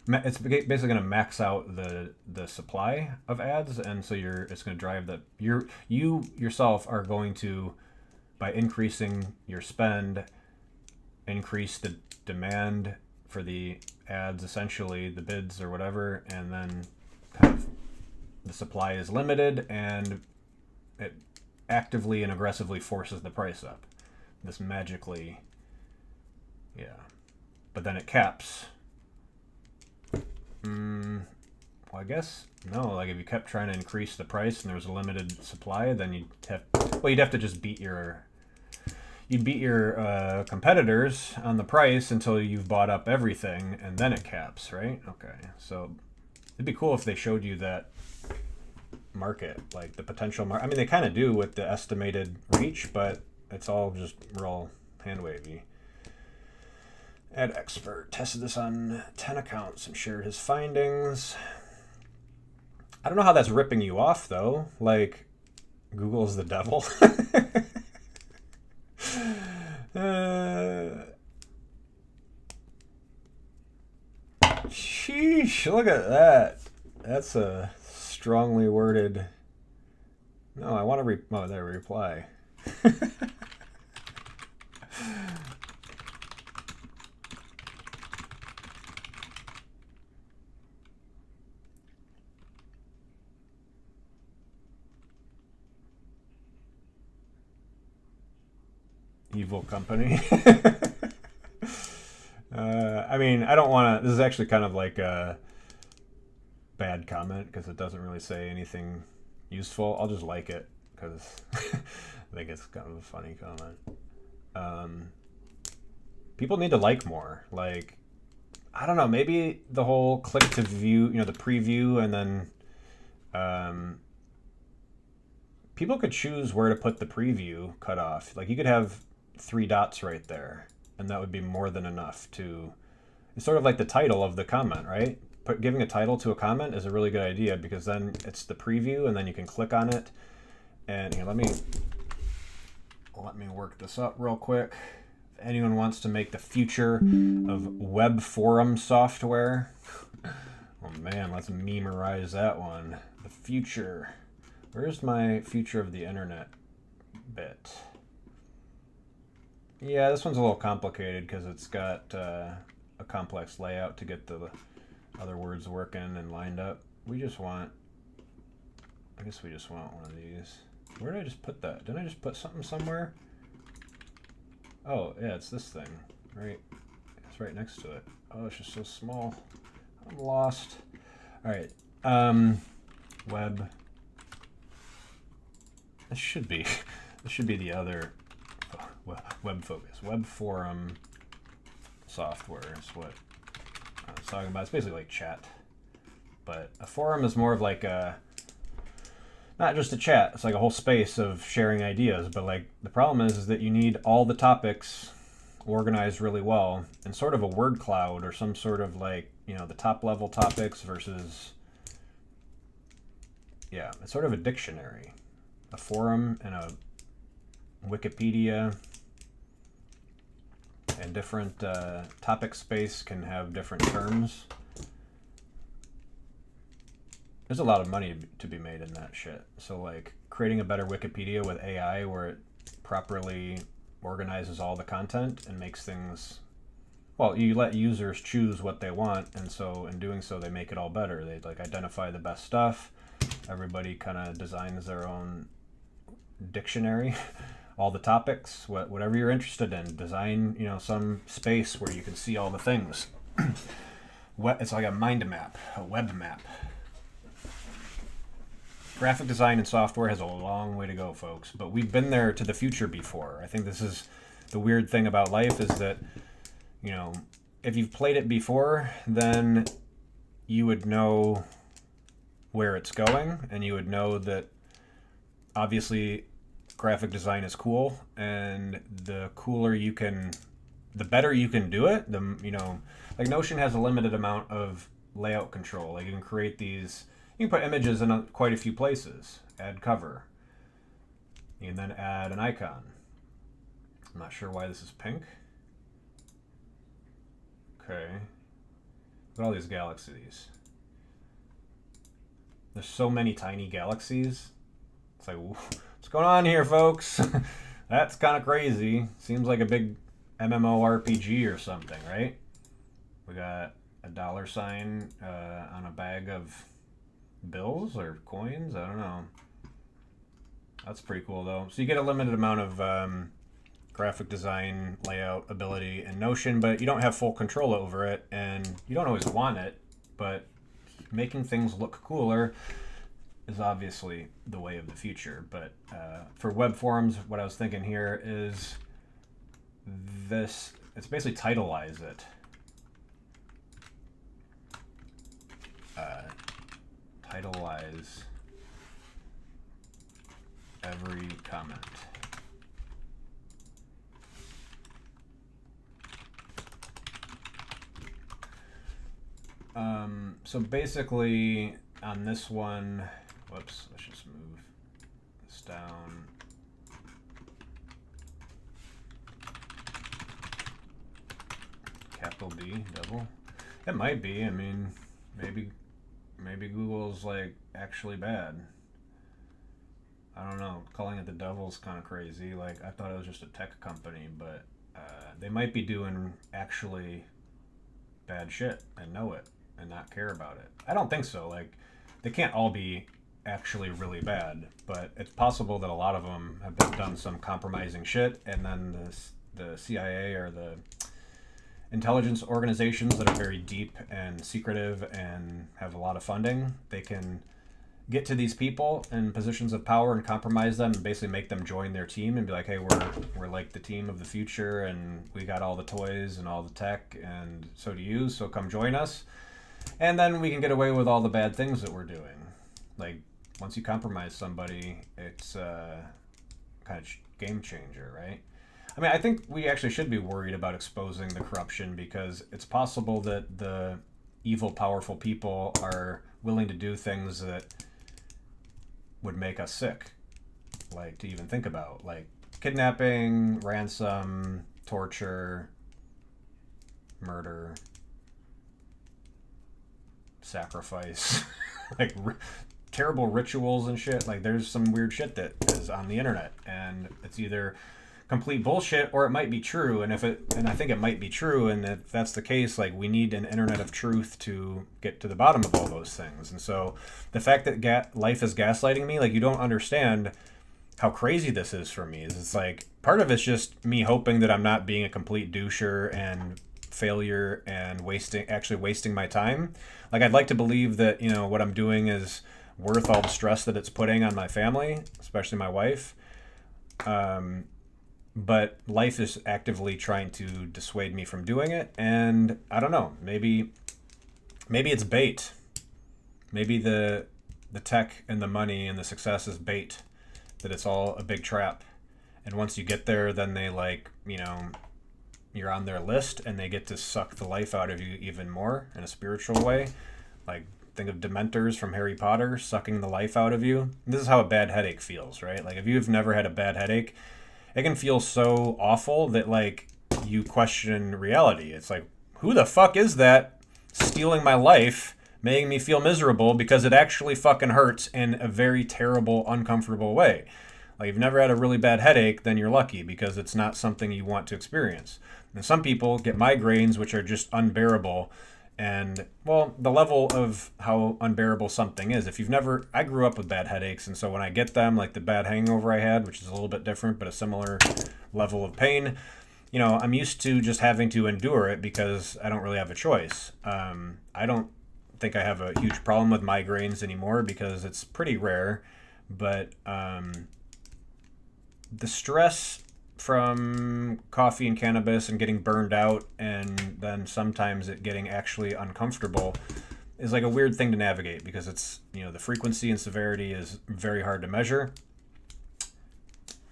It's basically going to max out the supply of ads, and so it's going to drive you yourself are going to, by increasing your spend, increase the demand for the ads, essentially the bids or whatever, and then kind of the supply is limited, and it actively and aggressively forces the price up. This magically, yeah. But then it caps. Well, I guess no. Like, if you kept trying to increase the price and there was a limited supply, then you'd have to just beat your competitors on the price until you've bought up everything, and then it caps, right? Okay, so it'd be cool if they showed you that market, like the potential market. I mean, they kind of do with the estimated reach, but it's all just real hand wavy. Ad expert tested this on 10 accounts and shared his findings. I don't know how that's ripping you off, though. Like, Google's the devil. Sheesh, look at that. That's a strongly worded. No, I want to reply. Evil company. I mean, I don't want to. This is actually kind of like a bad comment because it doesn't really say anything useful. I'll just like it because I think it's kind of a funny comment. People need to like more. Like, I don't know, maybe the whole click to view, the preview, and then people could choose where to put the preview cutoff. Like, you could have 3 dots right there, and that would be more than enough to. It's sort of like the title of the comment, right? Giving a title to a comment is a really good idea, because then it's the preview, and then you can click on it. And here, let me work this up real quick. If anyone wants to make the future of web forum software, oh man, let's memorize that one. The future. Where's my future of the internet bit? Yeah, this one's a little complicated because it's got a complex layout to get the other words working and lined up. I guess we just want one of these. Where did I just put that? Didn't I just put something somewhere? Oh, yeah, it's this thing, right? It's right next to it. Oh, it's just so small. I'm lost. All right. Web. This should be the other web focus. Web forum software is what I was talking about. It's basically like chat. But a forum is more of like not just a chat. It's like a whole space of sharing ideas. But like the problem is that you need all the topics organized really well in sort of a word cloud or some sort of like, the top level topics versus, it's sort of a dictionary. A forum and a Wikipedia and different topic space can have different terms. There's a lot of money to be made in that shit. So like creating a better Wikipedia with AI where it properly organizes all the content and makes things, well, you let users choose what they want, and so in doing so they make it all better. They like identify the best stuff. Everybody kind of designs their own dictionary, all the topics, whatever you're interested in. Design, some space where you can see all the things. It's like a mind map, a web map. Graphic design and software has a long way to go, folks, but we've been there to the future before. I think this is the weird thing about life is that, if you've played it before, then you would know where it's going, and you would know that obviously graphic design is cool, and the better you can do it, like Notion has a limited amount of layout control. Like you can create these, you can put images in quite a few places, add cover, you can then add an icon. I'm not sure why this is pink. Okay, look at all these galaxies. There's so many tiny galaxies. It's like, what's going on here, folks? That's kind of crazy. Seems like a big MMORPG or something, right? We got a $sign on a bag of bills or coins. I don't know. That's pretty cool, though. So you get a limited amount of graphic design, layout, ability in Notion, but you don't have full control over it, and you don't always want it, but making things look cooler is obviously the way of the future. But for web forums, what I was thinking here is this, it's basically titleize it. Titleize every comment. So basically on this one, whoops, let's just move this down. Capital D, double. It might be, I mean, maybe Google's like actually bad. I don't know, calling it the devil's kind of crazy. Like I thought it was just a tech company, but they might be doing actually bad shit and know it and not care about it. I don't think so. Like they can't all be actually really bad, but it's possible that a lot of them have done some compromising shit, and then the CIA or the intelligence organizations that are very deep and secretive and have a lot of funding, they can get to these people in positions of power and compromise them and basically make them join their team and be like, hey, we're like the team of the future, and we got all the toys and all the tech, and so do you, so come join us. And then we can get away with all the bad things that we're doing. Like, once you compromise somebody, it's kind of game changer, right? I mean, I think we actually should be worried about exposing the corruption, because it's possible that the evil, powerful people are willing to do things that would make us sick, like to even think about, like kidnapping, ransom, torture, murder, sacrifice, like terrible rituals and shit. Like there's some weird shit that is on the internet, and it's either complete bullshit or it might be true. And I think it might be true, and if that's the case, like we need an internet of truth to get to the bottom of all those things. And so the fact that life is gaslighting me, like you don't understand how crazy this is for me. It's like part of it's just me hoping that I'm not being a complete doucher and failure and wasting my time. Like I'd like to believe that, you know, what I'm doing is worth all the stress that it's putting on my family, especially my wife. but life is actively trying to dissuade me from doing it. And I don't know, maybe it's bait. Maybe the tech and the money and the success is bait, that it's all a big trap. And once you get there, then they like, you know, you're on their list and they get to suck the life out of you even more in a spiritual way. Like, think of Dementors from Harry Potter sucking the life out of you. This is how a bad headache feels, right? Like, if you've never had a bad headache, it can feel so awful that, like, you question reality. It's like, who the fuck is that stealing my life, making me feel miserable, because it actually fucking hurts in a very terrible, uncomfortable way. Like, if you've never had a really bad headache, then you're lucky, because it's not something you want to experience. And some people get migraines, which are just unbearable. And, well, the level of how unbearable something is. If you've never... I grew up with bad headaches, and so when I get them, like the bad hangover I had, which is a little bit different, but a similar level of pain, you know, I'm used to just having to endure it because I don't really have a choice. I don't think I have a huge problem with migraines anymore because it's pretty rare, but the stress from coffee and cannabis and getting burned out, and then sometimes it getting actually uncomfortable, is like a weird thing to navigate, because it's, you know, the frequency and severity is very hard to measure.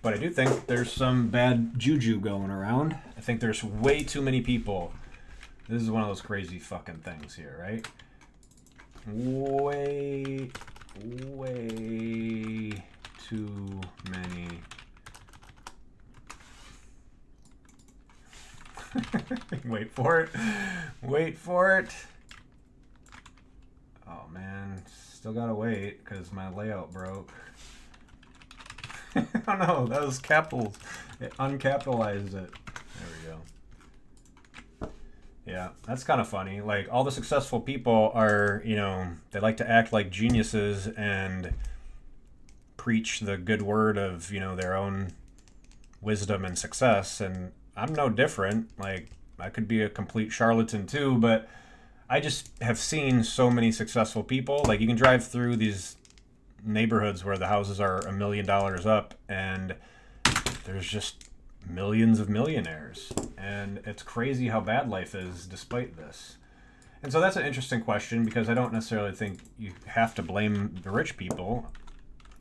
But I do think there's some bad juju going around. I think there's way too many people. This is one of those crazy fucking things here, right? Way too many. Wait for it. Wait for it. Oh man, still gotta wait because my layout broke. Oh no, that was capitals. It uncapitalized it. There we go. Yeah, that's kind of funny. Like, all the successful people are, you know, they like to act like geniuses and preach the good word of, you know, their own wisdom and success. And I'm no different. Like, I could be a complete charlatan too, but I just have seen so many successful people. Like, you can drive through these neighborhoods where the houses are $1 million up, and there's just millions of millionaires. And it's crazy how bad life is despite this. And so that's an interesting question, because I don't necessarily think you have to blame the rich people.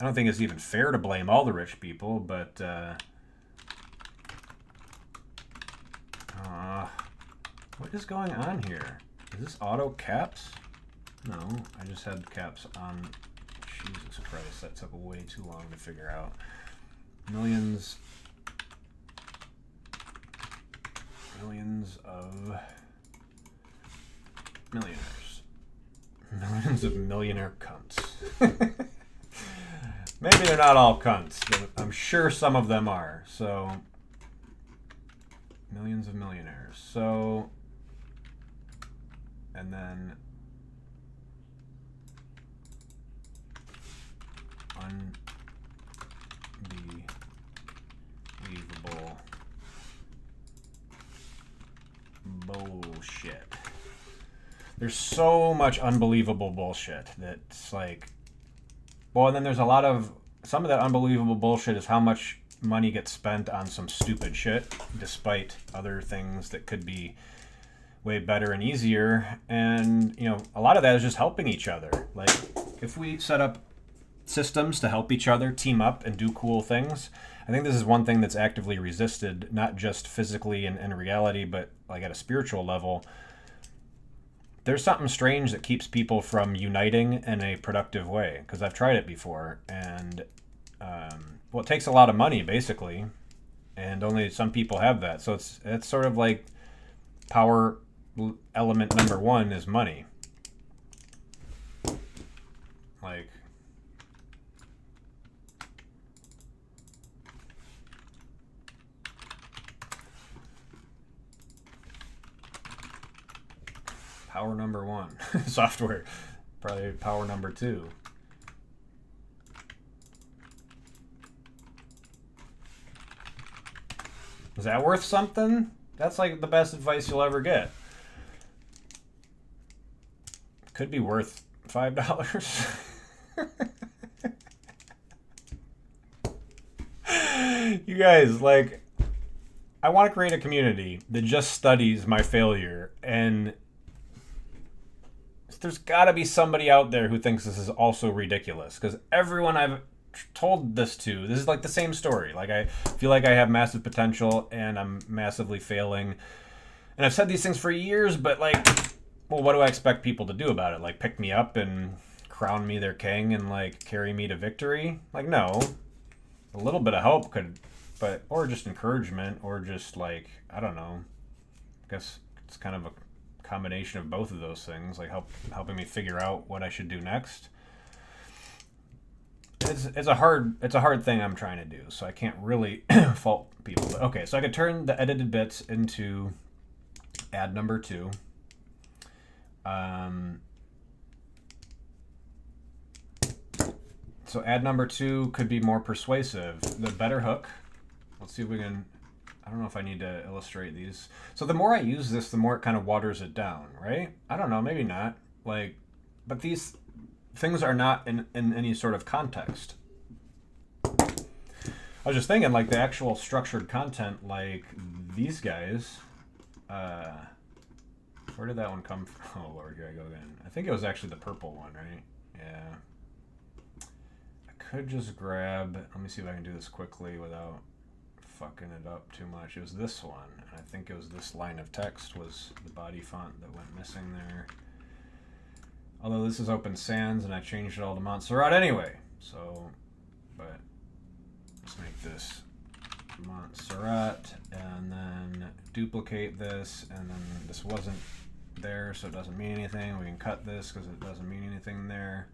I don't think it's even fair to blame all the rich people, but what is going on here? Is this auto caps? No, I just had caps on. Jesus Christ, that took way too long to figure out. Millions of millionaires. Millions of millionaire cunts. Maybe they're not all cunts, but I'm sure some of them are. So, millions of millionaires. So, and then unbelievable bullshit. There's so much unbelievable bullshit that's like, well, and then there's a lot of, some of that unbelievable bullshit is how much money gets spent on some stupid shit, despite other things that could be way better and easier. And, you know, a lot of that is just helping each other. Like, if we set up systems to help each other team up and do cool things, I think this is one thing that's actively resisted, not just physically and in reality, but like at a spiritual level. There's something strange that keeps people from uniting in a productive way, because I've tried it before, and well, it takes a lot of money basically, and only some people have that. So it's sort of like power element number one is money. Like, power number one. Software, probably power number two. Is that worth something? That's like the best advice you'll ever get. Could be worth $5. You guys, like, I want to create a community that just studies my failure, and there's got to be somebody out there who thinks this is also ridiculous, because everyone I've told this to, this is like the same story. Like, I feel like I have massive potential and I'm massively failing, and I've said these things for years, but like, well, what do I expect people to do about it? Like, pick me up and crown me their king and like carry me to victory? Like, no. A little bit of help could, but, or just encouragement, or just like, I don't know, I guess it's kind of a combination of both of those things, like helping me figure out what I should do next. It's a hard thing I'm trying to do, so I can't really fault people. But okay, so I could turn the edited bits into ad number 2. So ad number 2 could be more persuasive. The better hook. Let's see if we can... I don't know if I need to illustrate these. So the more I use this, the more it kind of waters it down, right? I don't know, maybe not. Like, but these things are not in any sort of context. I was just thinking, like, the actual structured content, like these guys... where did that one come from? Oh, Lord, here I go again. I think it was actually the purple one, right? Yeah. Could just grab, let me see if I can do this quickly without fucking it up too much. It was this one, and I think it was this line of text was the body font that went missing there. Although this is Open Sans, and I changed it all to Montserrat anyway. So, but let's make this Montserrat, and then duplicate this, and then this wasn't there, so it doesn't mean anything. We can cut this because it doesn't mean anything there.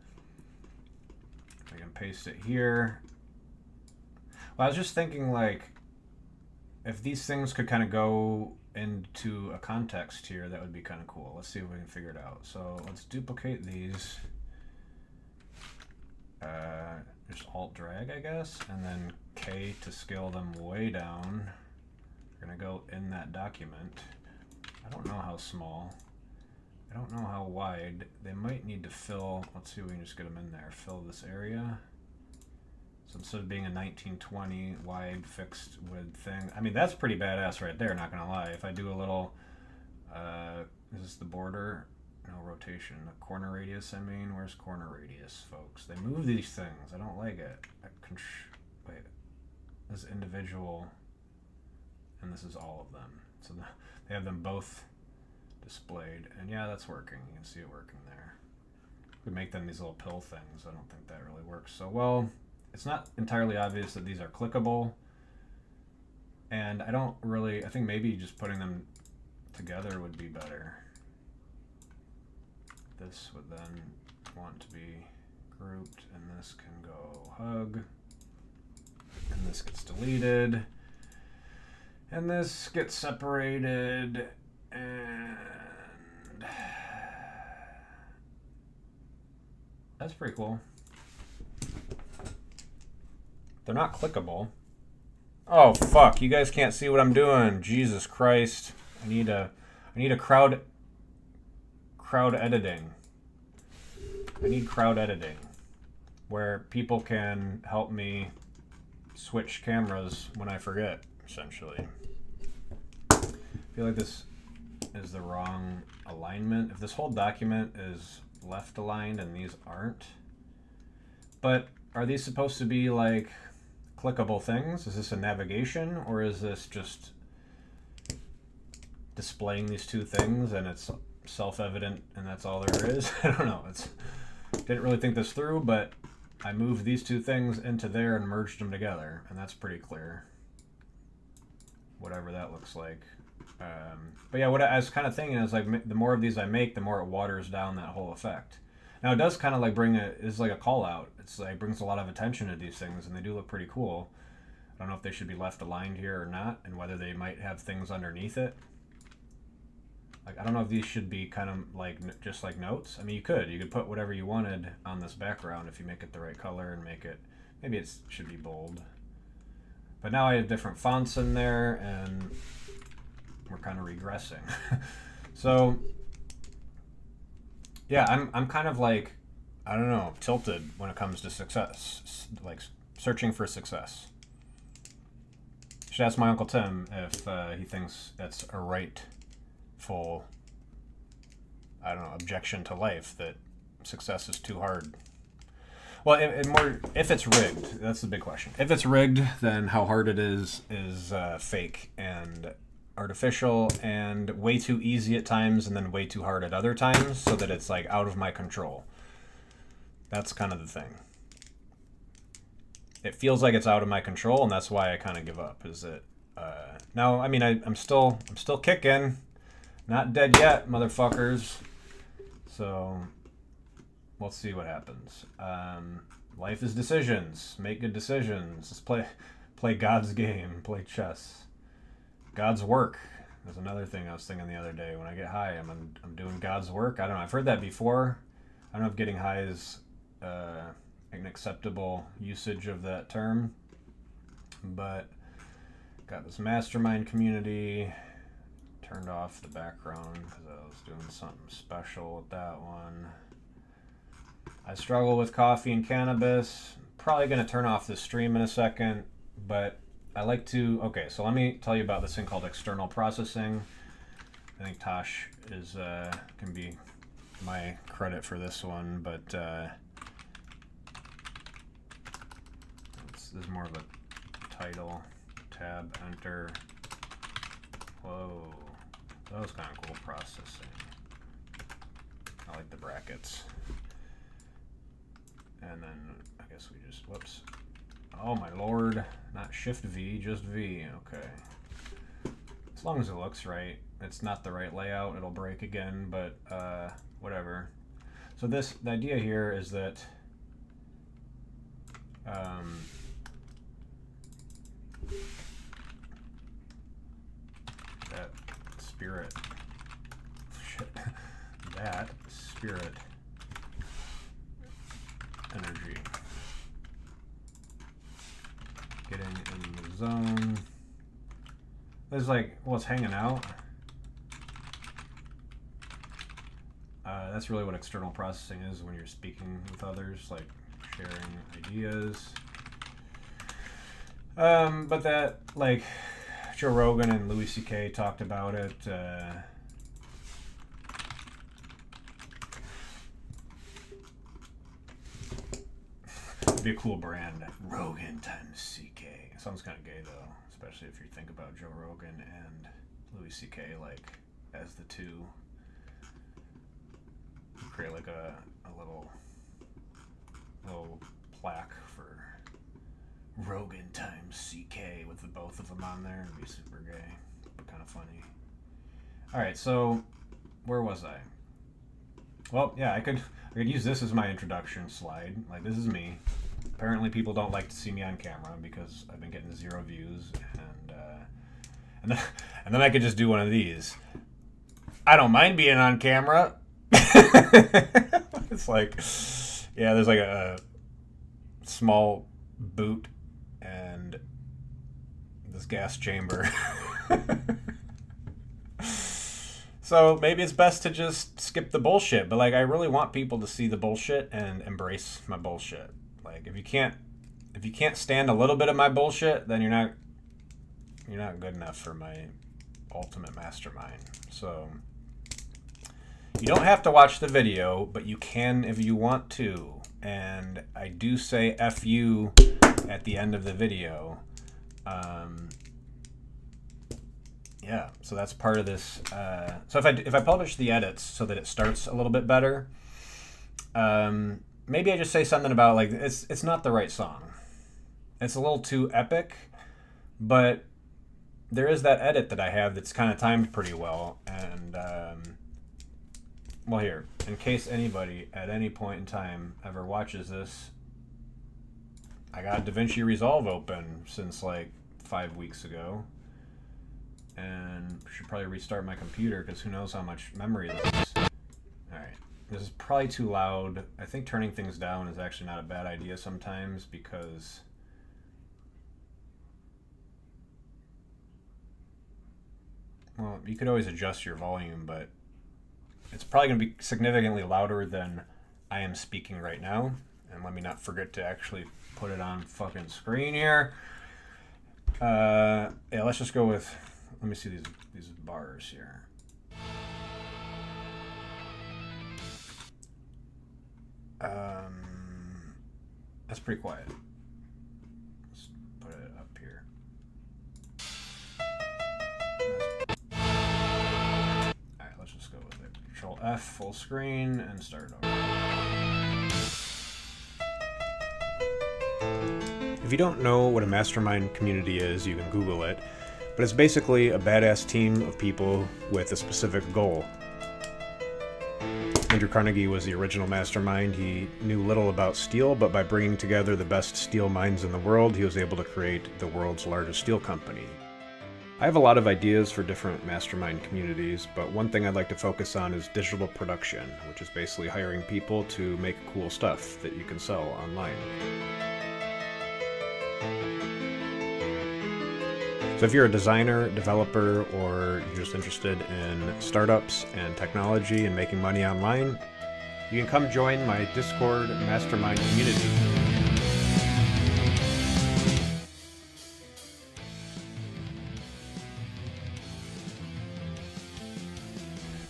We can paste it here. Well, I was just thinking, like, if these things could kind of go into a context here, that would be kind of cool. Let's see if we can figure it out. So let's duplicate these. Just Alt drag, I guess, and then K to scale them way down. We're gonna go in that document. I don't know how small. I don't know how wide. They might need to fill, let's see if we can just get them in there. Fill this area. So instead of being a 1920 wide fixed width thing, I mean, that's pretty badass right there, not gonna lie. If I do a little, is this the border? No, rotation. A corner radius, I mean. Where's corner radius, folks? They move these things. I don't like it. Wait. This is individual, and this is all of them. So they have them both displayed, and yeah, that's working. You can see it working there. We make them these little pill things. I don't think that really works so well. It's not entirely obvious that these are clickable, and I think maybe just putting them together would be better. This would then want to be grouped, and this can go hug, and this gets deleted, and this gets separated, and that's pretty cool. They're not clickable. Oh fuck, you guys can't see what I'm doing. Jesus Christ. I need a crowd editing. I need crowd editing where people can help me switch cameras when I forget, essentially. I feel like this is the wrong alignment. If this whole document is left aligned and these aren't, but are these supposed to be like clickable things? Is this a navigation, or is this just displaying these two things and it's self-evident and that's all there is? I don't know. Didn't really think this through, but I moved these two things into there and merged them together, and that's pretty clear. Whatever that looks like. But yeah, what I was kind of thinking is, like, the more of these I make, the more it waters down that whole effect. Now it does kind of like it's like a call out. It's like brings a lot of attention to these things, and they do look pretty cool. I don't know if they should be left aligned here or not, and whether they might have things underneath it. Like, I don't know if these should be kind of like just like notes. I mean, you could put whatever you wanted on this background if you make it the right color and make it, maybe it should be bold. But now I have different fonts in there, and we're kind of regressing. So yeah, I'm kind of like, I don't know, tilted when it comes to success, like searching for success. It's should ask my Uncle Tim if he thinks that's a rightful, I don't know, objection to life, that success is too hard. Well, if it's rigged, that's the big question. If it's rigged, then how hard it is fake and artificial and way too easy at times and then way too hard at other times, so that it's like out of my control. That's kind of the thing. It feels like it's out of my control, and that's why I kind of give up. Is that now? I mean, I'm still kicking, not dead yet, motherfuckers. So we'll see what happens. Life is decisions. Make good decisions. Let's play God's game. Play chess. God's work. There's another thing I was thinking the other day. When I get high, I'm doing God's work. I don't know. I've heard that before. I don't know if getting high is an acceptable usage of that term, but got this mastermind community. Turned off the background because I was doing something special with that one. I struggle with coffee and cannabis. Probably going to turn off the stream in a second, but I like to... Okay, so let me tell you about this thing called external processing. I think Tosh is can be my credit for this one, but this is more of a title. Tab, enter. Whoa. That was kind of cool processing. I like the brackets. And then I guess we just, whoops. Oh my lord, not Shift V, just V, okay. As long as it looks right. It's not the right layout, it'll break again, but whatever. So the idea here is that that spirit energy getting in the zone. There's like, well, it's hanging out. That's really what external processing is when you're speaking with others, like sharing ideas. But that, like, Joe Rogan and Louis C.K. talked about it. It'd be a cool brand. Rogan times C.K. Sounds kind of gay, though, especially if you think about Joe Rogan and Louis C.K. like as the two. Create like a little plaque for Rogan times CK with the both of them on there. It'd be super gay, but kind of funny. All right, so where was I? Well, yeah, I could use this as my introduction slide. Like, this is me. Apparently, people don't like to see me on camera because I've been getting 0 views, and then I could just do one of these. I don't mind being on camera. It's like, yeah, there's like a small boot and this gas chamber. So maybe it's best to just skip the bullshit, but like I really want people to see the bullshit and embrace my bullshit. Like if you can't stand a little bit of my bullshit, then you're not good enough for my ultimate mastermind. So you don't have to watch the video, but you can if you want to. And I do say F you at the end of the video. Yeah, so that's part of this. So if I publish the edits so that it starts a little bit better, maybe I just say something about like it's not the right song. It's a little too epic, but there is that edit that I have that's kind of timed pretty well. And well, here, in case anybody at any point in time ever watches this, I got DaVinci Resolve open since like 5 weeks ago. And should probably restart my computer because who knows how much memory this is. Alright, this is probably too loud. I think turning things down is actually not a bad idea sometimes because well, you could always adjust your volume, but it's probably going to be significantly louder than I am speaking right now. And let me not forget to actually put it on fucking screen here. Yeah, let's just go with. Let me see these bars here. That's pretty quiet. Let's put it up here. Alright, let's just go with it. Control F, full screen, and start over. If you don't know what a mastermind community is, you can Google it. But it's basically a badass team of people with a specific goal. Andrew Carnegie was the original mastermind. He knew little about steel, but by bringing together the best steel minds in the world, he was able to create the world's largest steel company. I have a lot of ideas for different mastermind communities, but one thing I'd like to focus on is digital production, which is basically hiring people to make cool stuff that you can sell online. So if you're a designer, developer, or you're just interested in startups and technology and making money online, you can come join my Discord mastermind community.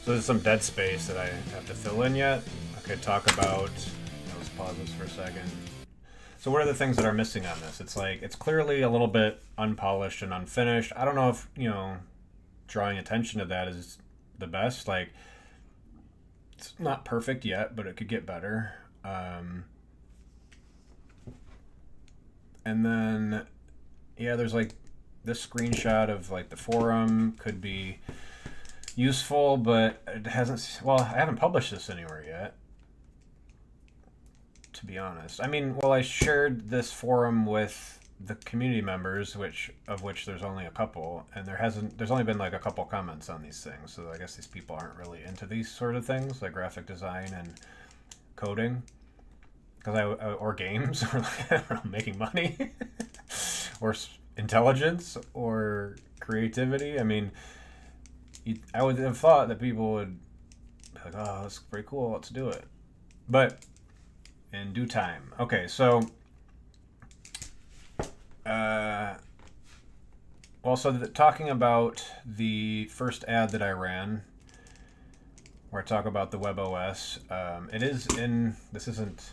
So there's some dead space that I have to fill in yet. I could talk about, let's pause this for a second. So what are the things that are missing on this? It's like, it's clearly a little bit unpolished and unfinished. I don't know if, drawing attention to that is the best. Like, it's not perfect yet, but it could get better. And then, yeah, there's like this screenshot of like the forum could be useful, but it hasn't, I haven't published this anywhere yet, to be honest. I mean, I shared this forum with the community members, of which there's only a couple, and there's only been like a couple comments on these things, so I guess these people aren't really into these sort of things, like graphic design and coding, or games, or like, I don't know, making money, or intelligence, or creativity. I mean, I would have thought that people would be like, oh, that's pretty cool, let's do it. But in due time. Okay, so talking about the first ad that I ran, where I talk about the WebOS, it is in, this isn't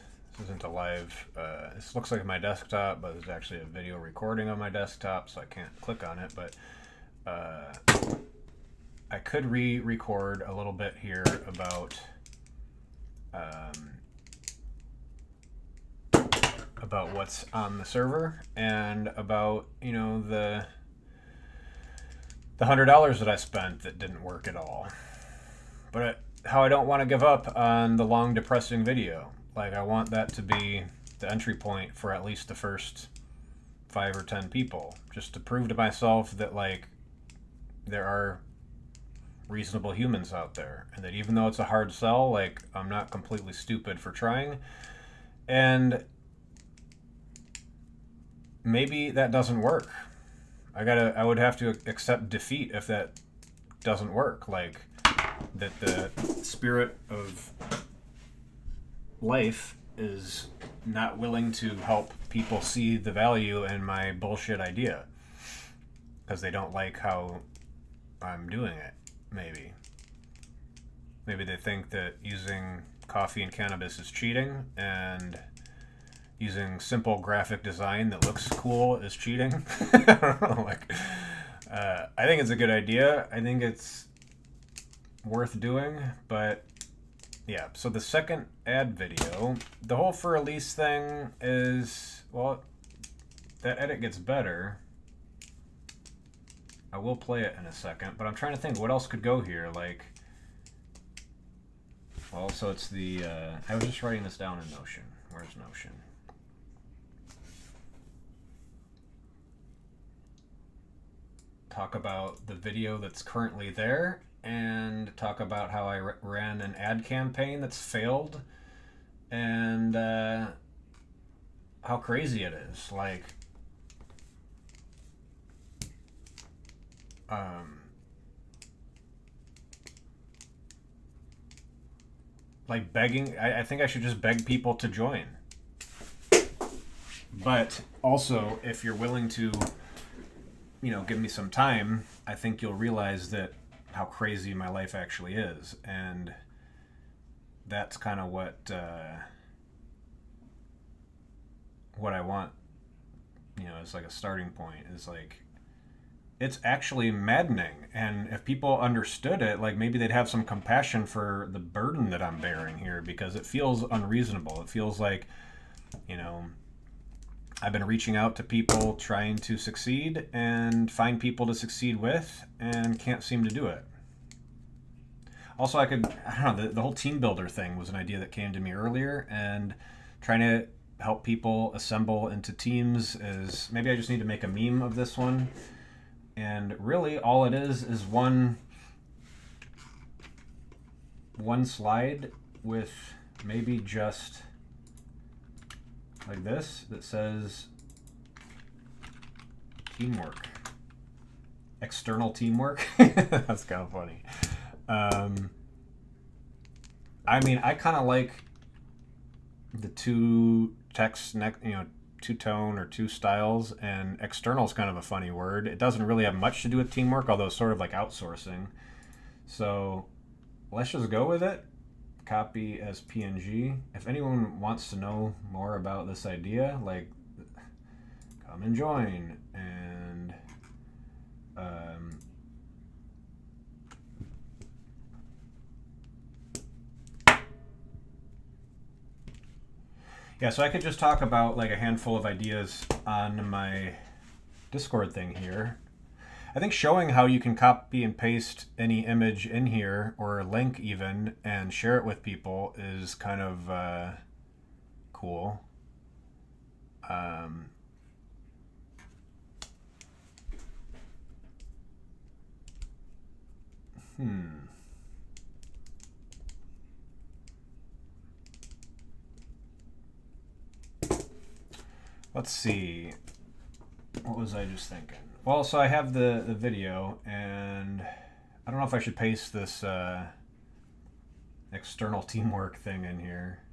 a live, this looks like my desktop, but it's actually a video recording on my desktop, so I can't click on it, but I could re-record a little bit here about what's on the server, and about, the $100 that I spent that didn't work at all. But how I don't want to give up on the long, depressing video. Like, I want that to be the entry point for at least the first 5 or 10 people, just to prove to myself that, like, there are reasonable humans out there, and that even though it's a hard sell, like, I'm not completely stupid for trying. And maybe that doesn't work. I would have to accept defeat if that doesn't work. Like, that the spirit of life is not willing to help people see the value in my bullshit idea because they don't like how I'm doing it. Maybe they think that using coffee and cannabis is cheating, and using simple graphic design that looks cool is cheating. I don't know, like, I think it's a good idea. I think it's worth doing, but yeah. So the second ad video, the whole for release thing is, that edit gets better. I will play it in a second, but I'm trying to think what else could go here. Like, so it's the, I was just writing this down in Notion. Where's Notion? Talk about the video that's currently there, and talk about how I ran an ad campaign that's failed, and how crazy it is. Like begging, I think I should just beg people to join. But also, if you're willing to give me some time, I think you'll realize that how crazy my life actually is. And that's kind of what I want, is like a starting point, is like, it's actually maddening. And if people understood it, like maybe they'd have some compassion for the burden that I'm bearing here, because it feels unreasonable. It feels like, I've been reaching out to people trying to succeed and find people to succeed with, and can't seem to do it. Also, I don't know, the whole team builder thing was an idea that came to me earlier, and trying to help people assemble into teams is, maybe I just need to make a meme of this one. And really all it is one slide with maybe just like this that says teamwork. External teamwork. That's kind of funny. I mean, I kind of like the two text, two-tone or two styles, and external is kind of a funny word. It doesn't really have much to do with teamwork, although it's sort of like outsourcing. So let's just go with it. Copy as PNG. If anyone wants to know more about this idea, like, come and join. And yeah, so I could just talk about like a handful of ideas on my Discord thing here. I think showing how you can copy and paste any image in here, or a link even, and share it with people is kind of cool. Let's see. What was I just thinking? Well, so I have the video, and I don't know if I should paste this external teamwork thing in here,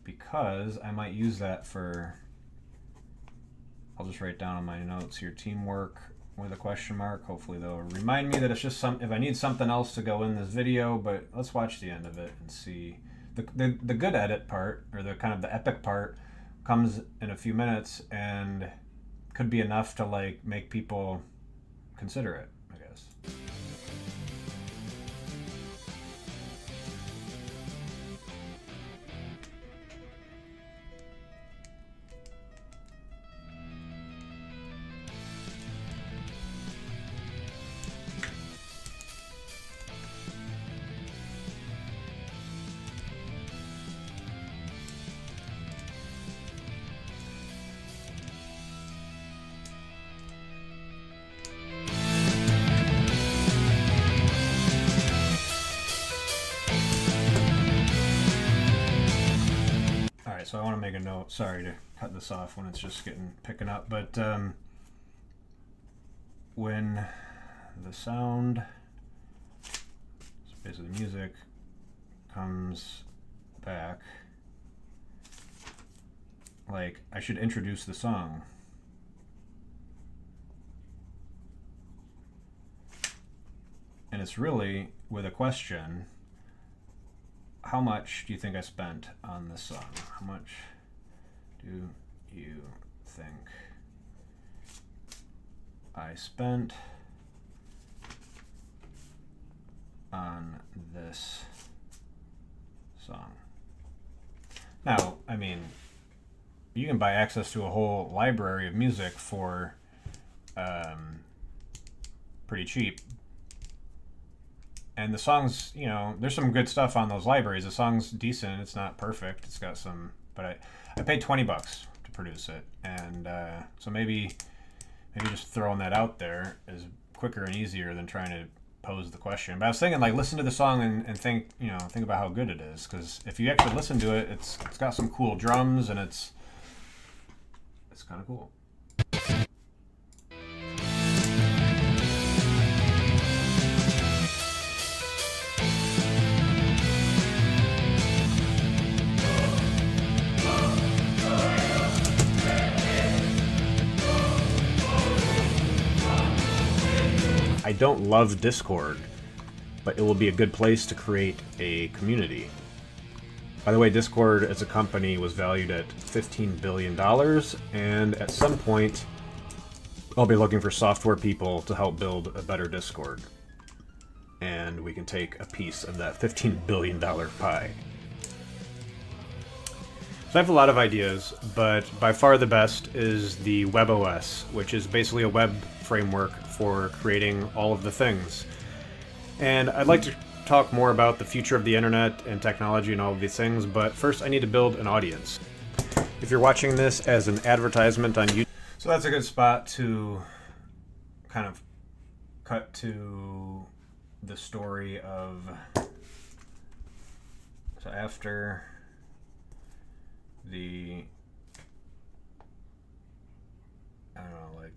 because I might use that for, I'll just write down on my notes here, teamwork with a question mark. Hopefully they'll remind me that it's just if I need something else to go in this video, but let's watch the end of it and see. The good edit part, or the kind of the epic part, comes in a few minutes, and could be enough to like make people consider it, I guess. So I want to make a note. Sorry to cut this off when it's just picking up, but when the sound, so basically the music, comes back, like I should introduce the song. And it's really with a question. How much do you think I spent on this song? How much do you think I spent on this song? Now, I mean, you can buy access to a whole library of music for pretty cheap. And the songs, there's some good stuff on those libraries. The song's decent. It's not perfect. It's got some, but I paid $20 to produce it. And so maybe just throwing that out there is quicker and easier than trying to pose the question. But I was thinking, like, listen to the song and think about how good it is. Because if you actually listen to it, it's got some cool drums, and it's kind of cool. don't love Discord, but it will be a good place to create a community. By the way, Discord as a company was valued at $15 billion, and at some point, I'll be looking for software people to help build a better Discord. And we can take a piece of that $15 billion pie. So I have a lot of ideas, but by far the best is the WebOS, which is basically a web framework for creating all of the things. And I'd like to talk more about the future of the internet and technology and all of these things, but first I need to build an audience. If you're watching this as an advertisement on YouTube, so that's a good spot to kind of cut to the story of, so after the, I don't know, like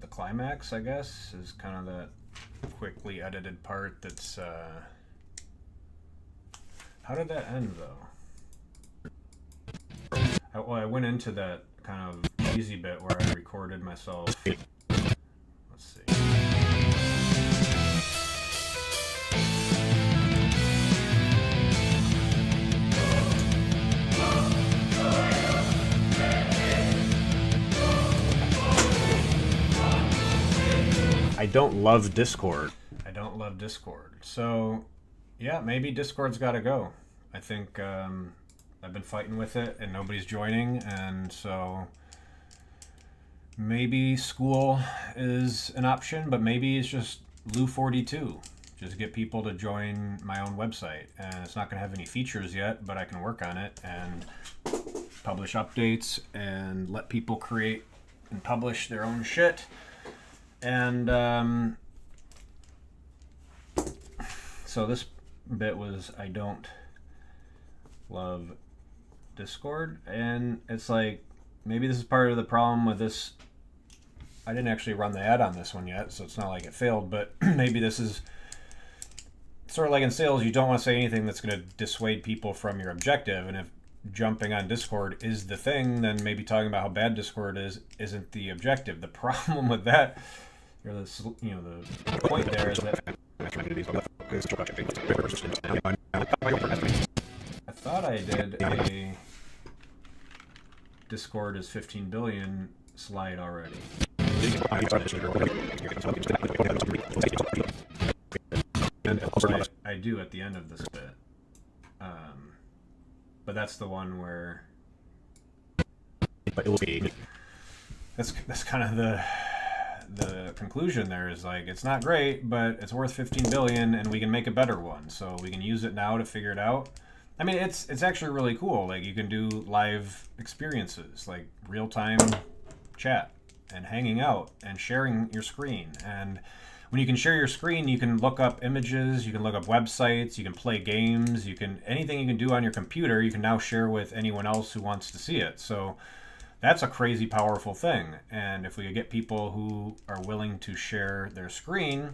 the climax, I guess, is kind of that quickly edited part that's, how did that end though? I went into that kind of easy bit where I recorded myself. Let's see. I don't love Discord. I don't love Discord. So, yeah, maybe Discord's got to go. I think I've been fighting with it and nobody's joining, and so maybe school is an option, but maybe it's just Lou42. Just get people to join my own website. And it's not going to have any features yet, but I can work on it and publish updates and let people create and publish their own shit. And so this bit was, I don't love Discord, and it's like, maybe this is part of the problem with this. I didn't actually run the ad on this one yet, so it's not like it failed, but maybe this is sort of like in sales, you don't want to say anything that's going to dissuade people from your objective, and if jumping on Discord is the thing, then maybe talking about how bad Discord isn't the objective. The problem with that, or the point there is that I thought I did a Discord is 15 billion slide already. And I do at the end of this bit. But that's the one where that's kind of the conclusion there is like, it's not great, but it's worth 15 billion and we can make a better one. So we can use it now to figure it out. I mean, it's actually really cool. Like, you can do live experiences, like real-time chat and hanging out and sharing your screen. And when you can share your screen, you can look up images, you can look up websites, you can play games, anything you can do on your computer, you can now share with anyone else who wants to see it. So that's a crazy powerful thing. And if we could get people who are willing to share their screen,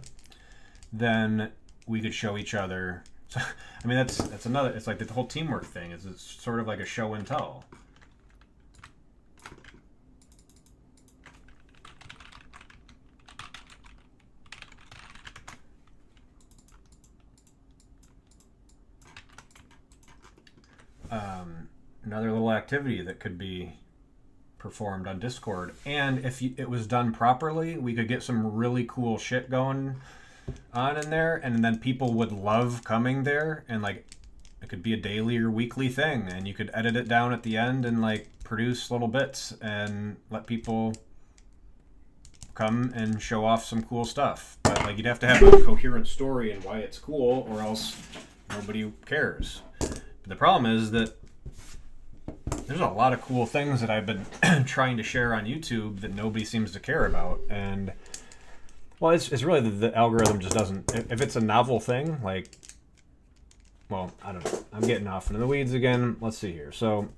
then we could show each other. So, I mean, that's another, it's like the whole teamwork thing is, it's sort of like a show and tell. Another little activity that could be performed on Discord, and if it was done properly, we could get some really cool shit going on in there, and then people would love coming there, and like it could be a daily or weekly thing, and you could edit it down at the end and like produce little bits and let people come and show off some cool stuff. But like, you'd have to have a coherent story and why it's cool, or else nobody cares. But the problem is that there's a lot of cool things that I've been trying to share on YouTube that nobody seems to care about. And well, it's really the algorithm just doesn't, if it's a novel thing, like, well, I don't know, I'm getting off into the weeds again. Let's see here. So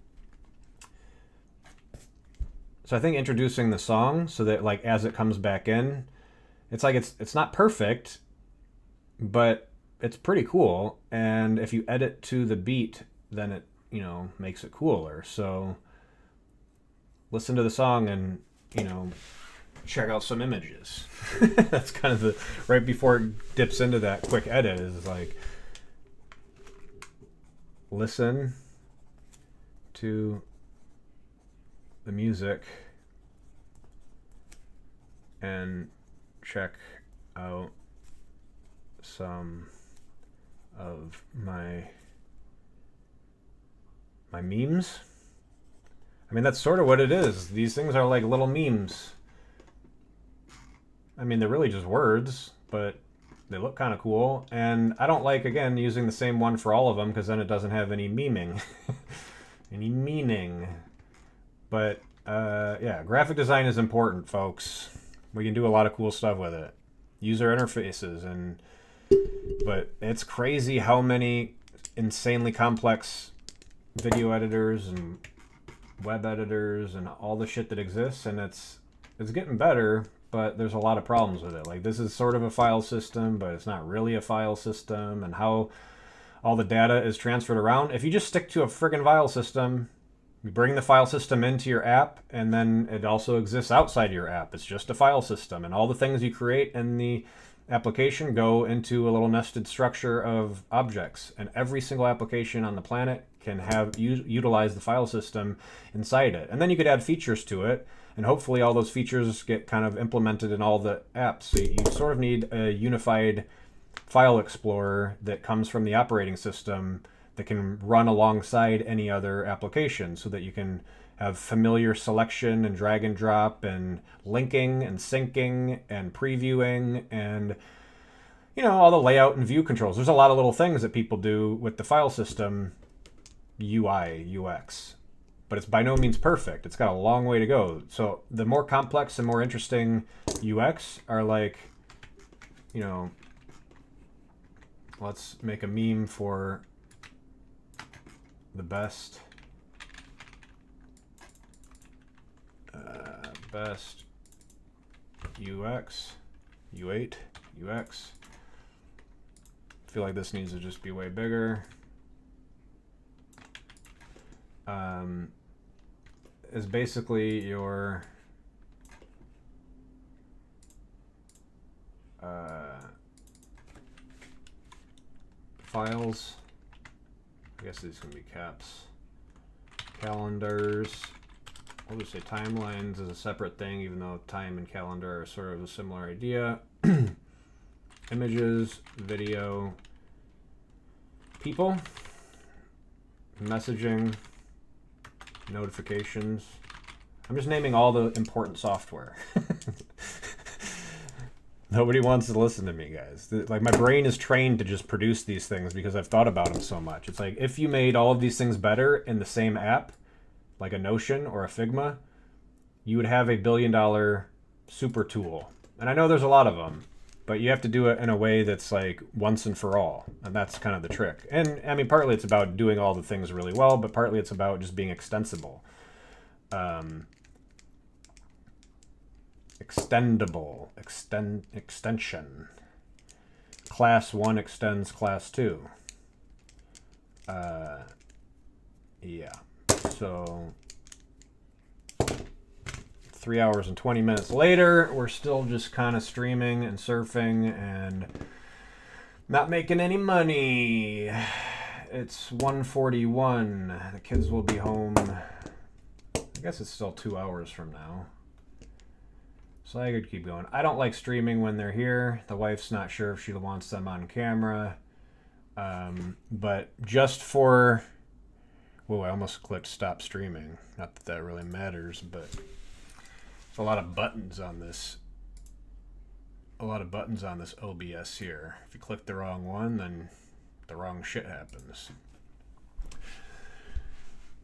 I think introducing the song so that like as it comes back in, it's like it's not perfect, but it's pretty cool. And if you edit to the beat, then it, makes it cooler. So listen to the song and, check out some images. That's kind of the right before it dips into that quick edit is like listen to the music and check out some of my memes. I mean, that's sort of what it is. These things are like little memes. I mean, they're really just words, but they look kind of cool. And I don't like, again, using the same one for all of them because then it doesn't have any meaning. Any meaning. But, yeah, graphic design is important, folks. We can do a lot of cool stuff with it. User interfaces but it's crazy how many insanely complex video editors and web editors and all the shit that exists, and it's getting better, but there's a lot of problems with it. Like, this is sort of a file system, but it's not really a file system, and how all the data is transferred around. If you just stick to a friggin' file system, you bring the file system into your app, and then it also exists outside your app. It's just a file system, and all the things you create in the application go into a little nested structure of objects, and every single application on the planet can utilize the file system inside it. And then you could add features to it, and hopefully all those features get kind of implemented in all the apps. So you sort of need a unified file explorer that comes from the operating system that can run alongside any other application, so that you can have familiar selection and drag and drop and linking and syncing and previewing and, you know, all the layout and view controls. There's a lot of little things that people do with the file system UI, UX, but it's by no means perfect. It's got a long way to go. So the more complex and more interesting UX are like, you know, let's make a meme for the best UX, U8, UX. I feel like this needs to just be way bigger. Is basically your files. I guess these can be caps. Calendars. I'll just say timelines is a separate thing, even though time and calendar are sort of a similar idea. Images, video, people, messaging, notifications. I'm just naming all the important software. Nobody wants to listen to me, guys. Like, my brain is trained to just produce these things because I've thought about them so much. It's like, if you made all of these things better in the same app, like a Notion or a Figma, you would have $1 billion super tool. And I know there's a lot of them, but you have to do it in a way that's like once and for all. And that's kind of the trick. And I mean, partly it's about doing all the things really well, but partly it's about just being extensible. Extension. Class 1 extends class 2. Yeah. So 3 hours and 20 minutes later, we're still just kind of streaming and surfing and not making any money. It's 1:41. The kids will be home. I guess it's still 2 hours from now. So I could keep going. I don't like streaming when they're here. The wife's not sure if she wants them on camera. But just for... Whoa, I almost clicked stop streaming. Not that that really matters, but there's a lot of buttons on this. A lot of buttons on this OBS here. If you click the wrong one, then the wrong shit happens.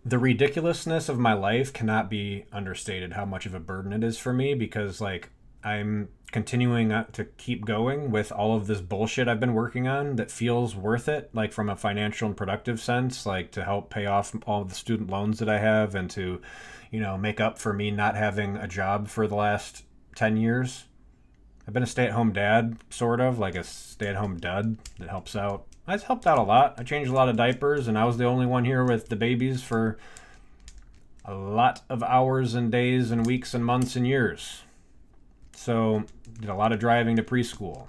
The ridiculousness of my life cannot be understated, how much of a burden it is for me, because like I'm continuing to keep going with all of this bullshit I've been working on that feels worth it, like from a financial and productive sense, like to help pay off all the student loans that I have and to, you know, make up for me not having a job for the last 10 years. I've been a stay-at-home dad, sort of, like a stay-at-home dad that helps out. I've helped out a lot. I changed a lot of diapers, and I was the only one here with the babies for a lot of hours and days and weeks and months and years. So did a lot of driving to preschool.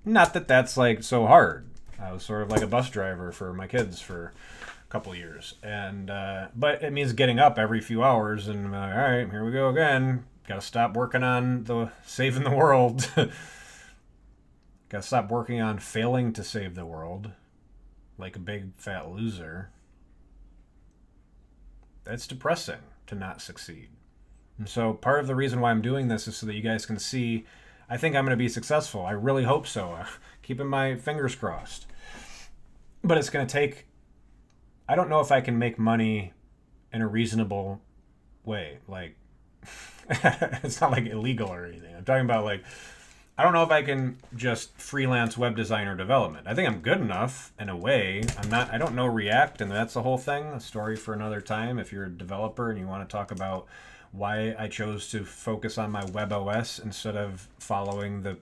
Not that that's like so hard. I was sort of like a bus driver for my kids for a couple years, and but it means getting up every few hours and all right, here we go again. Got to stop working on the saving the world. Got to stop working on failing to save the world, like a big fat loser. That's depressing to not succeed. And so part of the reason why I'm doing this is so that you guys can see. I think I'm going to be successful. I really hope so. Keeping my fingers crossed. But it's going to take... I don't know if I can make money in a reasonable way. Like, it's not like illegal or anything. I'm talking about like, I don't know if I can just freelance web designer development. I think I'm good enough in a way. I don't know React, and that's the whole thing. A story for another time. If you're a developer and you want to talk about why I chose to focus on my web OS instead of following the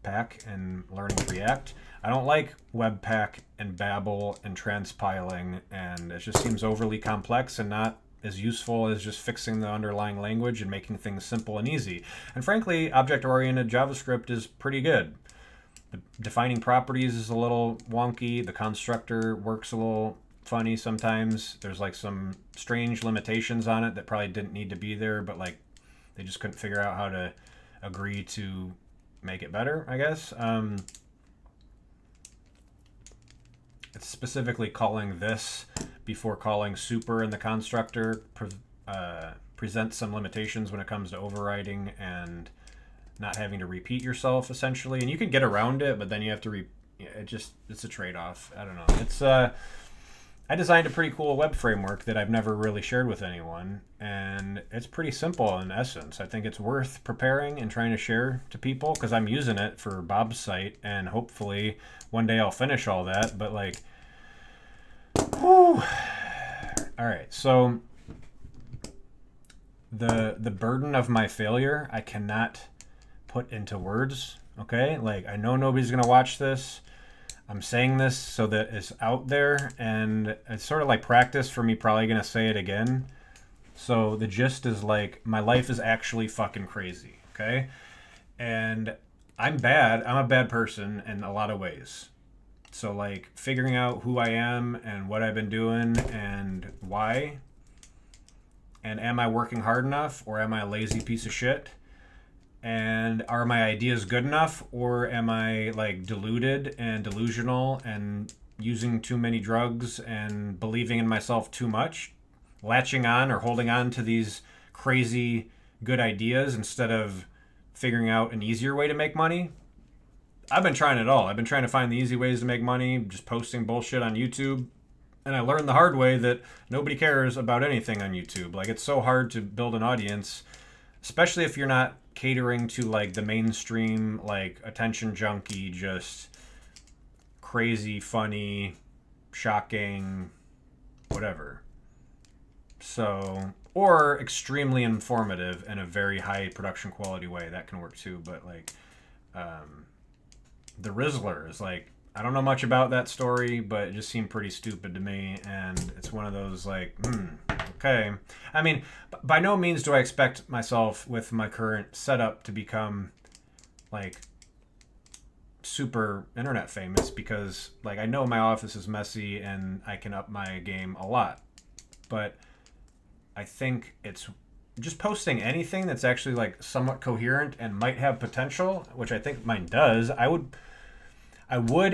pack and learning React. I don't like Webpack and Babel and transpiling, and it just seems overly complex and not as useful as just fixing the underlying language and making things simple and easy. And frankly, object-oriented JavaScript is pretty good. The defining properties is a little wonky. The constructor works a little funny sometimes. There's like some strange limitations on it that probably didn't need to be there, but like they just couldn't figure out how to agree to make it better, I guess. It's specifically calling this before calling super in the constructor presents some limitations when it comes to overriding and not having to repeat yourself essentially. And you can get around it, but then you have to it's a trade-off. I don't know. It's I designed a pretty cool web framework that I've never really shared with anyone, and it's pretty simple in essence. I think it's worth preparing and trying to share to people because I'm using it for Bob's site, and hopefully one day I'll finish all that. But like, whew. All right, so the burden of my failure I cannot put into words. Okay, like I know nobody's gonna watch this. I'm saying this so that it's out there, and it's sort of like practice for me probably going to say it again. So the gist is like, my life is actually fucking crazy, okay? And I'm bad. I'm a bad person in a lot of ways. So like figuring out who I am and what I've been doing and why, and am I working hard enough or am I a lazy piece of shit? And are my ideas good enough, or am I like deluded and delusional and using too many drugs and believing in myself too much, latching on or holding on to these crazy good ideas instead of figuring out an easier way to make money? I've been trying it all. I've been trying to find the easy ways to make money, just posting bullshit on YouTube. And I learned the hard way that nobody cares about anything on YouTube. Like, it's so hard to build an audience, especially if you're not catering to like the mainstream, like attention junkie, just crazy, funny, shocking, whatever. So, or extremely informative in a very high production quality way. That can work too. But like, the Rizzler is like, I don't know much about that story, but it just seemed pretty stupid to me. And it's one of those like, okay. I mean, by no means do I expect myself with my current setup to become like super internet famous, because like I know my office is messy and I can up my game a lot. But I think it's just posting anything that's actually like somewhat coherent and might have potential, which I think mine does. I would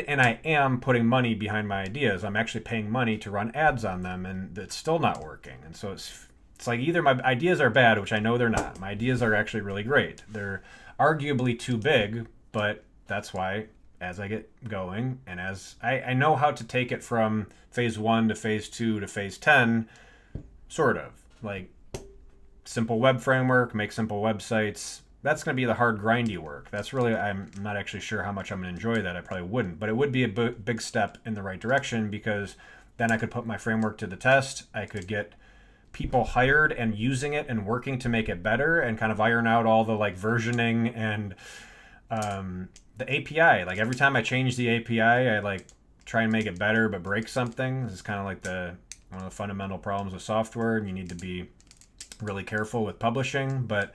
and I am putting money behind my ideas. I'm actually paying money to run ads on them, and it's still not working. And so it's like either my ideas are bad, which I know they're not. My ideas are actually really great. They're arguably too big, but that's why as I get going and as I know how to take it from phase 1 to phase 2 to phase 10, sort of. Like simple web framework, make simple websites. That's going to be the hard, grindy work. That's really, I'm not actually sure how much I'm going to enjoy that. I probably wouldn't. But it would be a big step in the right direction, because then I could put my framework to the test. I could get people hired and using it and working to make it better and kind of iron out all the like versioning and the API. Like every time I change the API, I like try and make it better but break something. This is kind of like one of the fundamental problems with software, and you need to be really careful with publishing. But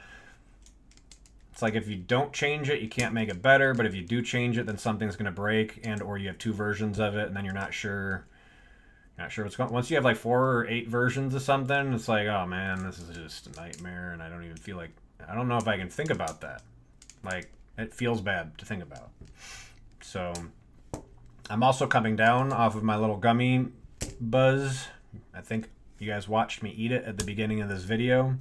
It's like if you don't change it, you can't make it better. But if you do change it, then something's going to break, and or you have two versions of it, and then you're not sure. Not sure what's going. Once you have like 4 or 8 versions of something, it's like, oh man, this is just a nightmare, and I don't even feel like. I don't know if I can think about that. Like, it feels bad to think about. So, I'm also coming down off of my little gummy buzz. I think you guys watched me eat it at the beginning of this video.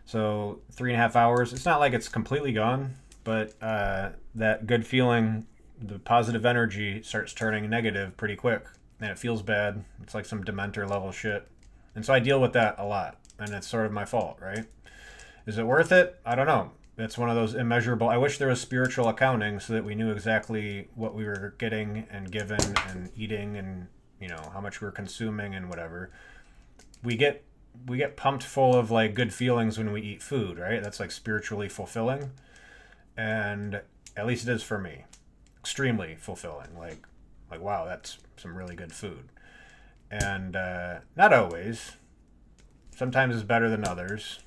So 3.5 hours. It's not like it's completely gone, but that good feeling, the positive energy starts turning negative pretty quick, and it feels bad. It's like some Dementor level shit. And so I deal with that a lot, and it's sort of my fault, right? Is it worth it? I don't know. It's one of those immeasurable. I wish there was spiritual accounting so that we knew exactly what we were getting and given and eating, and how much we're consuming and whatever. We get pumped full of like good feelings when we eat food, right? That's like spiritually fulfilling, and at least it is for me. Extremely fulfilling. Like wow, that's some really good food. And not always. Sometimes it's better than others.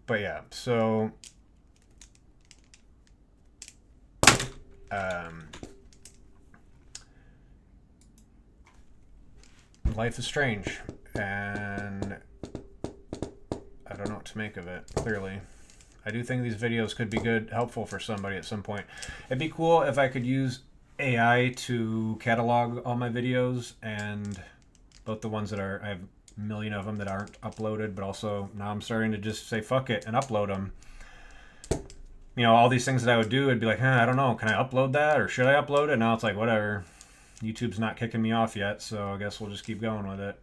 But yeah, so life is strange, and I don't know what to make of it, clearly. I do think these videos could be helpful for somebody at some point. It'd be cool if I could use AI to catalog all my videos, and both the ones that I have a million of them that aren't uploaded, but also now I'm starting to just say fuck it and upload them. All these things that I would do, I'd be like, I don't know, can I upload that, or should I upload it? Now it's like, whatever. YouTube's not kicking me off yet, so I guess we'll just keep going with it.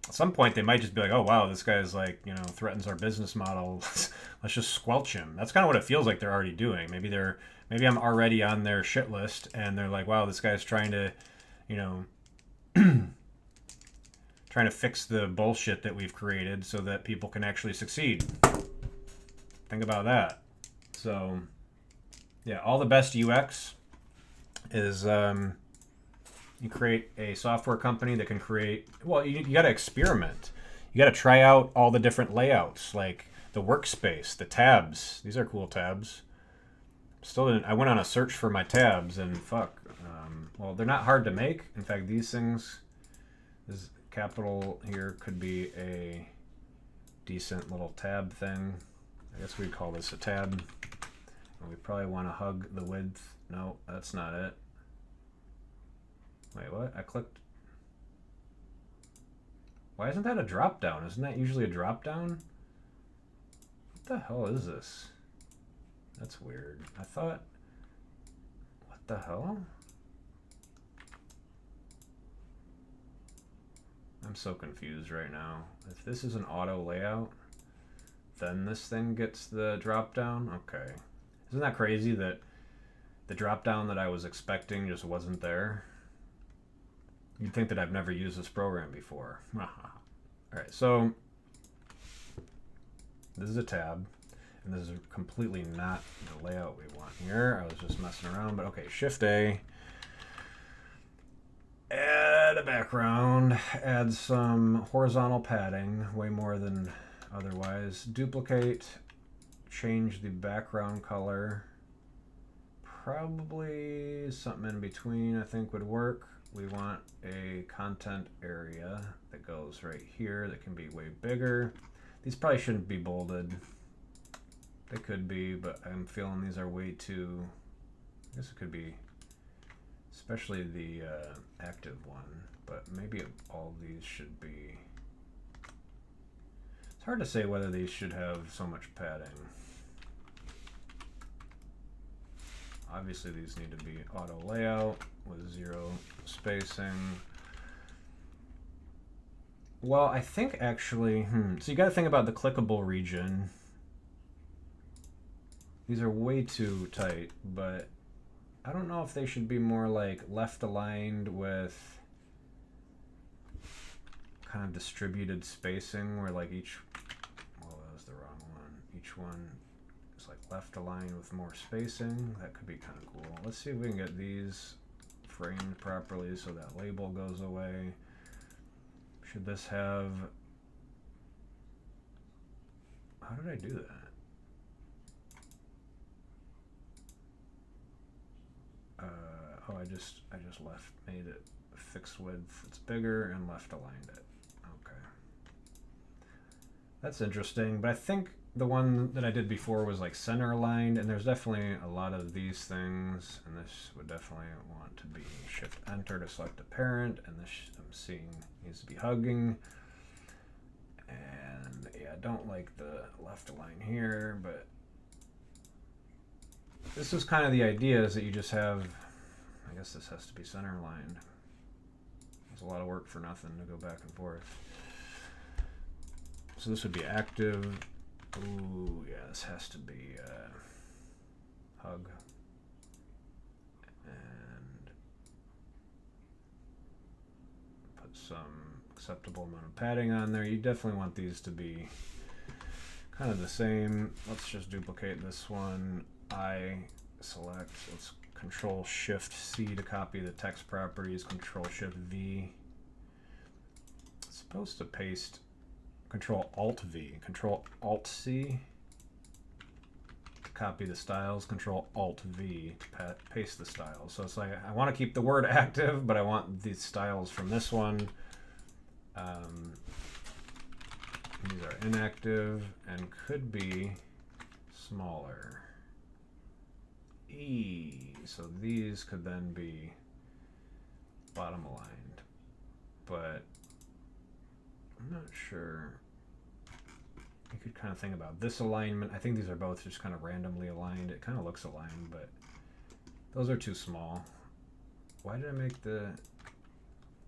At some point, they might just be like, oh, wow, this guy's like, threatens our business model. Let's just squelch him. That's kind of what it feels like they're already doing. Maybe I'm already on their shit list, and they're like, wow, this guy's trying to, trying to fix the bullshit that we've created so that people can actually succeed. Think about that. So, yeah, all the best UX is you create a software company that can create. Well, you got to experiment. You got to try out all the different layouts, like the workspace, the tabs. These are cool tabs. I went on a search for my tabs, and fuck. Well, they're not hard to make. In fact, these things, this capital here could be a decent little tab thing. I guess we'd call this a tab. And we probably want to hug the width. No, that's not it. Wait, what? I clicked. Why isn't that a drop down? Isn't that usually a drop down? What the hell is this? That's weird. I thought. What the hell? I'm so confused right now. If this is an auto layout, then this thing gets the drop down? Okay. Isn't that crazy that the drop down that I was expecting just wasn't there? You'd think that I've never used this program before. Alright, so this is a tab, and this is completely not the layout we want here. I was just messing around, but okay, Shift A. Add a background, add some horizontal padding, way more than otherwise. Duplicate, change the background color. Probably something in between I think would work. We want a content area that goes right here that can be way bigger. These probably shouldn't be bolded. They could be, but I'm feeling these are way too, I guess it could be, especially the active one, but maybe all these should be. It's hard to say whether these should have so much padding. Obviously these need to be auto layout with 0 spacing. Well, I think actually, so you got to think about the clickable region. These are way too tight, but I don't know if they should be more like left aligned with kind of distributed spacing where like each, well, that was the wrong one. Each one is like left aligned with more spacing. That could be kind of cool. Let's see if we can get these framed properly so that label goes away. Should this have... How did I do that? Oh, I just made it fixed width. It's bigger and left aligned it. Okay. That's interesting, but I think the one that I did before was like center aligned, and there's definitely a lot of these things, and this would definitely want to be shift enter to select the parent, and this I'm seeing needs to be hugging. And yeah, I don't like the left align here, but this is kind of the idea, is that you just have, I guess this has to be center aligned. It's a lot of work for nothing to go back and forth. So this would be active. Ooh, yeah, this has to be hug. And put some acceptable amount of padding on there. You definitely want these to be kind of the same. Let's just duplicate this one. I select, let's Control Shift C to copy the text properties, Control Shift V. It's supposed to paste Control Alt V, Control Alt C to copy the styles, Control Alt V to paste the styles. So it's like, I want to keep the word active, but I want these styles from this one. These are inactive and could be smaller. So these could then be bottom aligned, but I'm not sure. You could kind of think about this alignment. I think these are both just kind of randomly aligned. It kind of looks aligned, but those are too small. Why did I make the...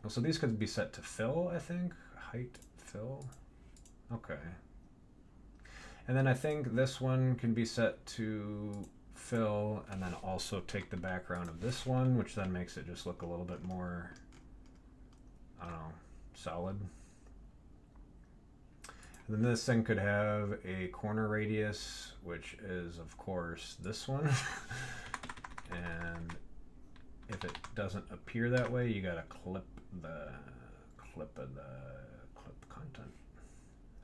Oh, so these could be set to fill, I think. Height fill. Okay. And then I think this one can be set to fill, and then also take the background of this one, which then makes it just look a little bit more, I don't know, solid. And then this thing could have a corner radius, which is of course this one. And if it doesn't appear that way, you gotta clip the clip content.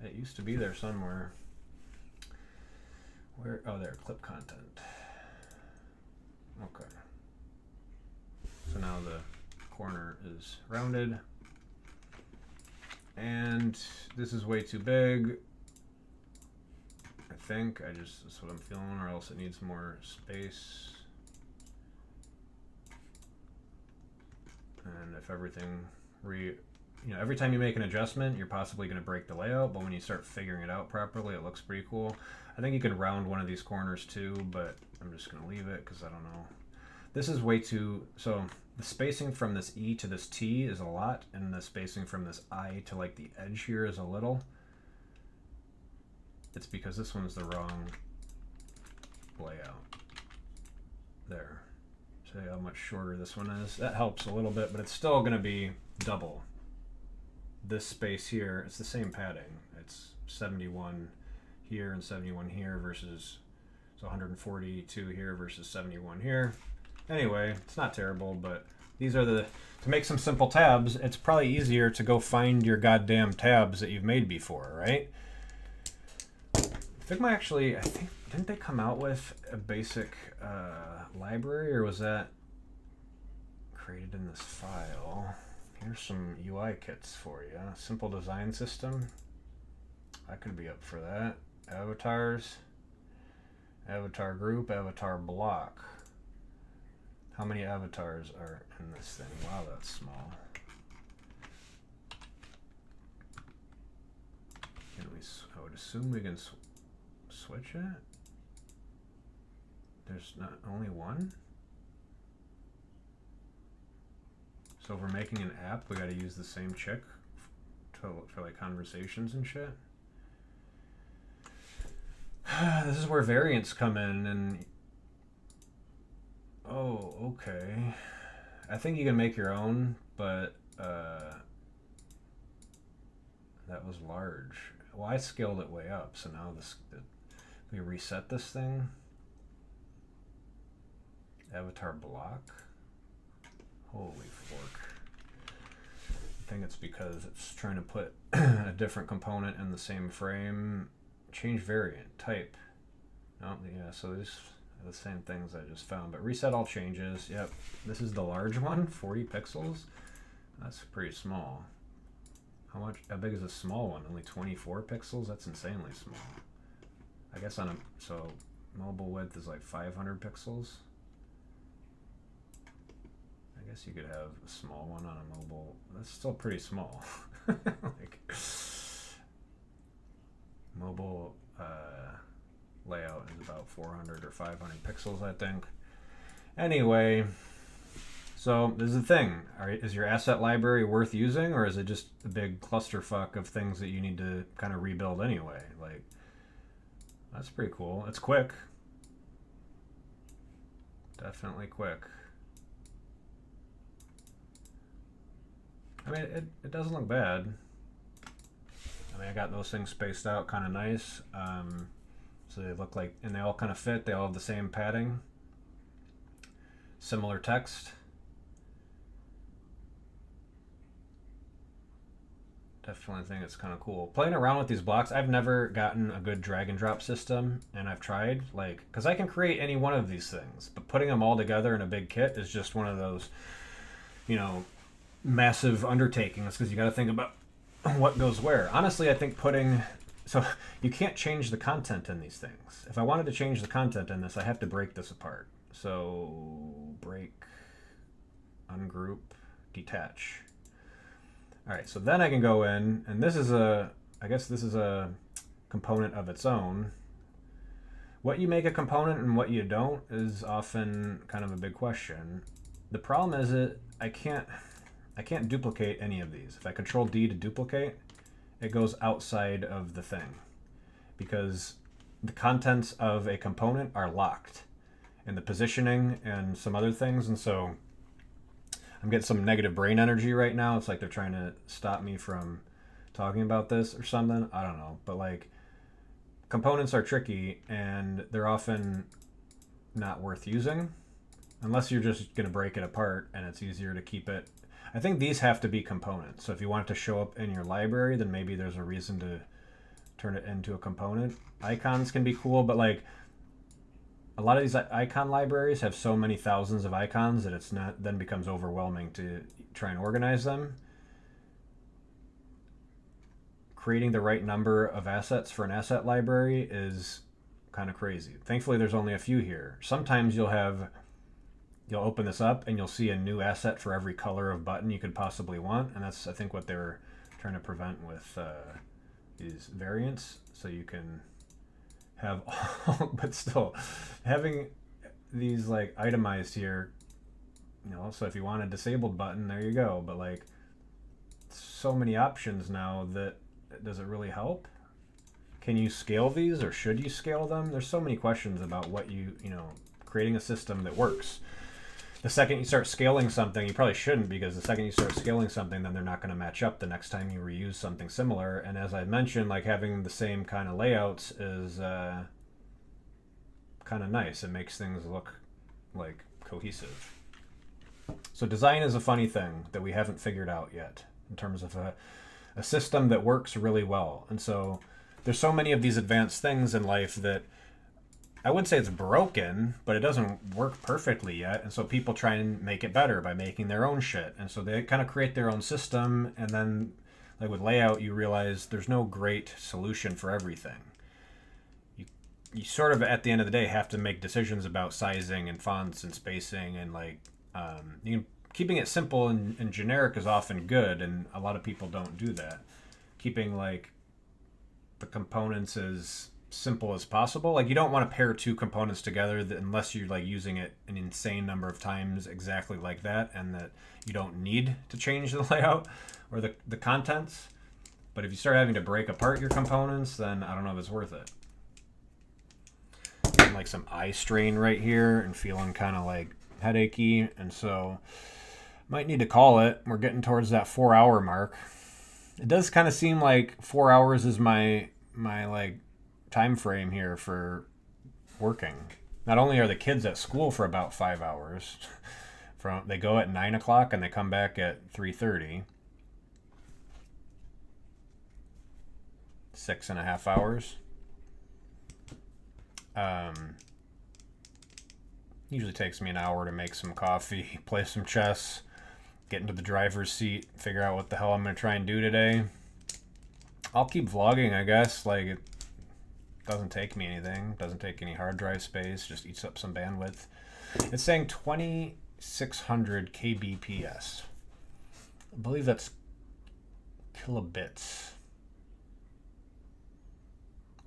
It used to be there somewhere. Where? Oh, there, clip content. Okay. So now the corner is rounded. And this is way too big. I think that's what I'm feeling, or else it needs more space. And if everything every time you make an adjustment, you're possibly going to break the layout, but when you start figuring it out properly, it looks pretty cool. I think you can round one of these corners too, but I'm just going to leave it because I don't know. This is way too... So the spacing from this E to this T is a lot, and the spacing from this I to like the edge here is a little. It's because this one's the wrong layout. There. See how much shorter this one is? That helps a little bit, but it's still going to be double. This space here, it's the same padding. It's 71 here and 71 here versus, so 142 here versus 71 here. Anyway, it's not terrible, but these are to make some simple tabs, it's probably easier to go find your goddamn tabs that you've made before, right? Figma actually, I think, didn't they come out with a basic library, or was that created in this file? Here's some UI kits for you. Simple design system. I could be up for that. Avatars. Avatar group, avatar block. How many avatars are in this thing? Wow, that's small. Can we, I would assume we can switch it? There's not only one? So if we're making an app, we gotta use the same chick for like conversations and shit. This is where variants come in, and oh, okay. I think you can make your own, but that was large. Well, I scaled it way up, so now we reset this thing. Avatar block. Holy fork. I think it's because it's trying to put a different component in the same frame. Change variant, type. Oh, yeah, so these are the same things I just found. But reset all changes. Yep, this is the large one, 40 pixels. That's pretty small. How big is a small one? Only 24 pixels? That's insanely small. I guess so mobile width is like 500 pixels. I guess you could have a small one on a mobile. That's still pretty small. Like, mobile layout is about 400 or 500 pixels, I think. Anyway, so this is the thing. Is your asset library worth using, or is it just a big clusterfuck of things that you need to kind of rebuild anyway? Like, that's pretty cool. It's quick. Definitely quick. I mean, it doesn't look bad. I mean, I got those things spaced out kind of nice. So they look like, and they all kind of fit. They all have the same padding. Similar text. Definitely think it's kind of cool. Playing around with these blocks, I've never gotten a good drag and drop system, and I've tried, like, because I can create any one of these things, but putting them all together in a big kit is just one of those, you know, massive undertakings, because you got to think about what goes where. Honestly, I think so you can't change the content in these things. If I wanted to change the content in this, I have to break this apart. So break, ungroup, detach. All right, so then I can go in, and this is I guess this is a component of its own. What you make a component and what you don't is often kind of a big question. The problem is I can't duplicate any of these. If I control D to duplicate, it goes outside of the thing because the contents of a component are locked in the positioning and some other things, and so I'm getting some negative brain energy right now. It's like they're trying to stop me from talking about this or something. I don't know. But like, components are tricky and they're often not worth using unless you're just going to break it apart and it's easier to keep it. I think these have to be components. So if you want it to show up in your library, then maybe there's a reason to turn it into a component. Icons can be cool, but like, a lot of these icon libraries have so many thousands of icons that then becomes overwhelming to try and organize them. Creating the right number of assets for an asset library is kind of crazy. Thankfully, there's only a few here. Sometimes you'll open this up and you'll see a new asset for every color of button you could possibly want, and that's, I think, what they're trying to prevent with these variants, so you can have all, but still having these like itemized here, you know, so if you want a disabled button, there you go. But like, so many options now that does it really help? Can you scale these, or should you scale them? There's so many questions about what you know, creating a system that works. The second you start scaling something, you probably shouldn't, because the second you start scaling something, then they're not going to match up the next time you reuse something similar. And as I mentioned, like, having the same kind of layouts is kind of nice. It makes things look like cohesive. So design is a funny thing that we haven't figured out yet in terms of a system that works really well. And so there's so many of these advanced things in life that I wouldn't say it's broken, but it doesn't work perfectly yet. And so people try and make it better by making their own shit. And so they kind of create their own system. And then, like with layout, you realize there's no great solution for everything. You sort of, at the end of the day, have to make decisions about sizing and fonts and spacing. And like, keeping it simple and generic is often good. And a lot of people don't do that. Keeping like the components as simple as possible. Like, you don't want to pair two components together unless you're like using it an insane number of times exactly like that, and that you don't need to change the layout or the contents. But if you start having to break apart your components, then I don't know if it's worth it. Getting like some eye strain right here and feeling kind of like headachy, and so might need to call it. We're getting towards that 4-hour mark. It does kind of seem like 4 hours is my like time frame here for working. Not only are the kids at school for about 5 hours, They go at 9 o'clock and they come back at 3:30. 6.5 hours. Usually takes me an hour to make some coffee, play some chess, get into the driver's seat, figure out what the hell I'm going to try and do today. I'll keep vlogging, I guess. Like, it doesn't take me anything. Doesn't take any hard drive space. Just eats up some bandwidth. It's saying 2600 kbps. I believe that's kilobits.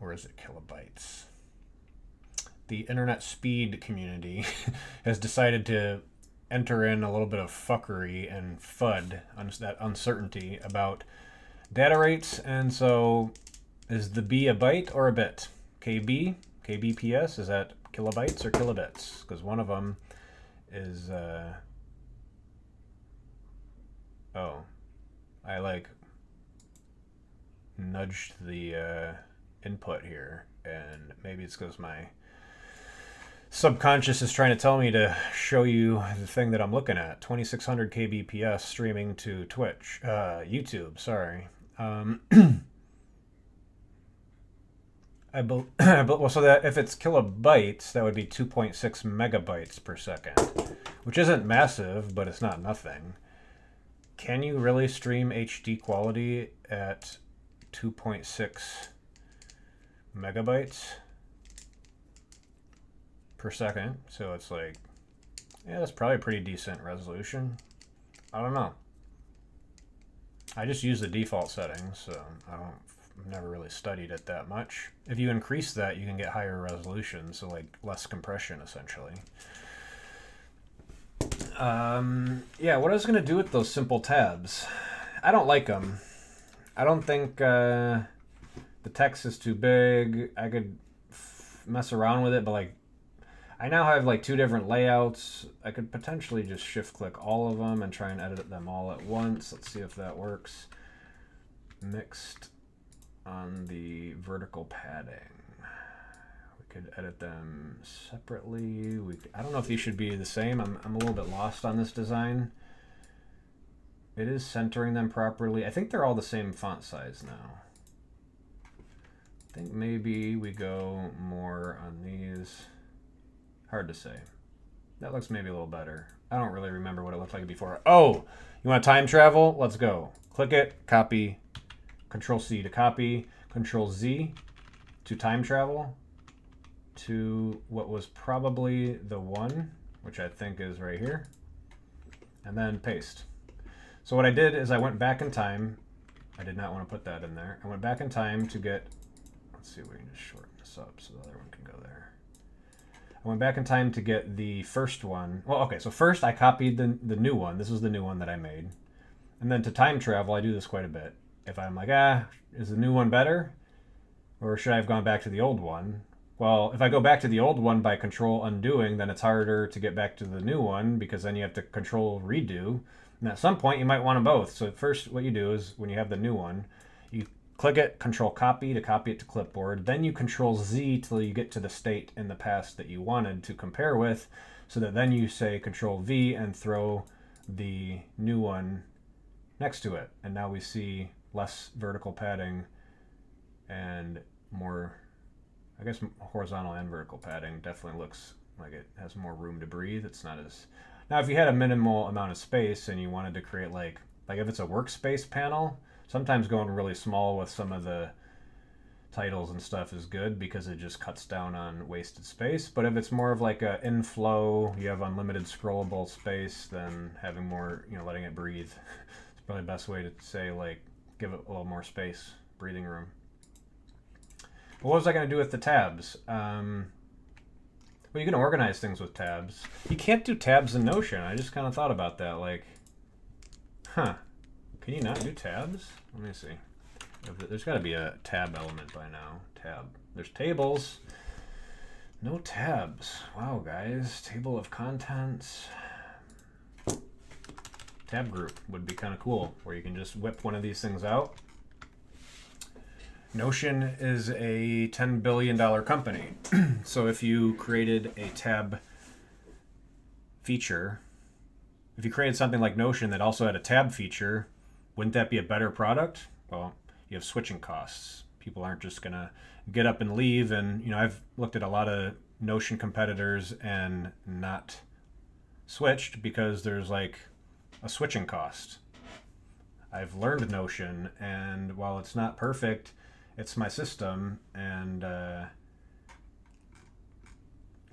Or is it kilobytes? The internet speed community has decided to enter in a little bit of fuckery and FUD, that uncertainty about data rates. And so is the B a byte or a bit? KB? KBPS? Is that kilobytes or kilobits? Because one of them is... I like nudged the input here, and maybe it's because my subconscious is trying to tell me to show you the thing that I'm looking at. 2600 kbps streaming to Twitch, YouTube. Sorry. Well, so that if it's kilobytes, that would be 2.6 megabytes per second, which isn't massive, but it's not nothing. Can you really stream HD quality at 2.6 megabytes per second? So it's like, yeah, that's probably a pretty decent resolution. I don't know. I just use the default settings, so I've never really studied it that much. If you increase that, you can get higher resolution, so like less compression essentially. Yeah, what I was going to do with those simple tabs, I don't like them. I don't think the text is too big. I could mess around with it, but like I now have like 2 different layouts. I could potentially just shift click all of them and try and edit them all at once. Let's see if that works. Mixed on the vertical padding. We could edit them separately. I don't know if these should be the same. I'm a little bit lost on this design. It is centering them properly. I think they're all the same font size now. I think maybe we go more on these. Hard to say. That looks maybe a little better. I don't really remember what it looked like before. Oh, you want time travel? Let's go. Click it, copy, Control C to copy, Control Z to time travel to what was probably the one, which I think is right here, and then paste. So what I did is I went back in time. I did not want to put that in there. I went back in time to get, let's see if we can just shorten this up so the other one can go there. I went back in time to get the first one. Well, okay, so first I copied the new one. This was the new one that I made. And then to time travel, I do this quite a bit. If I'm like, is the new one better? Or should I have gone back to the old one? Well, if I go back to the old one by control undoing, then it's harder to get back to the new one because then you have to control redo. And at some point, you might want them both. So first, what you do is when you have the new one, you click it, control copy to copy it to clipboard. Then you control Z till you get to the state in the past that you wanted to compare with, so that then you say control V and throw the new one next to it. And now we see less vertical padding and more, I guess, horizontal and vertical padding. Definitely looks like it has more room to breathe. It's not as... Now, if you had a minimal amount of space and you wanted to create like if it's a workspace panel, sometimes going really small with some of the titles and stuff is good because it just cuts down on wasted space. But if it's more of like a inflow, you have unlimited scrollable space, then having more, letting it breathe. It's probably the best way to say, like, give it a little more space, breathing room. But what was I going to do with the tabs? Well, you can organize things with tabs. You can't do tabs in Notion. I just kind of thought about that, like, can you not do tabs? Let me see. There's got to be a tab element by now. Tab. There's tables. No tabs. Wow, guys. Table of contents. Tab group would be kind of cool, where you can just whip one of these things out. Notion is a $10 billion company. So if you created a tab feature if you created something like Notion that also had a tab feature, wouldn't that be a better product? Well, you have switching costs. People aren't just gonna get up and leave. And I've looked at a lot of Notion competitors and not switched because there's like a switching cost. I've learned Notion, and while it's not perfect, it's my system. And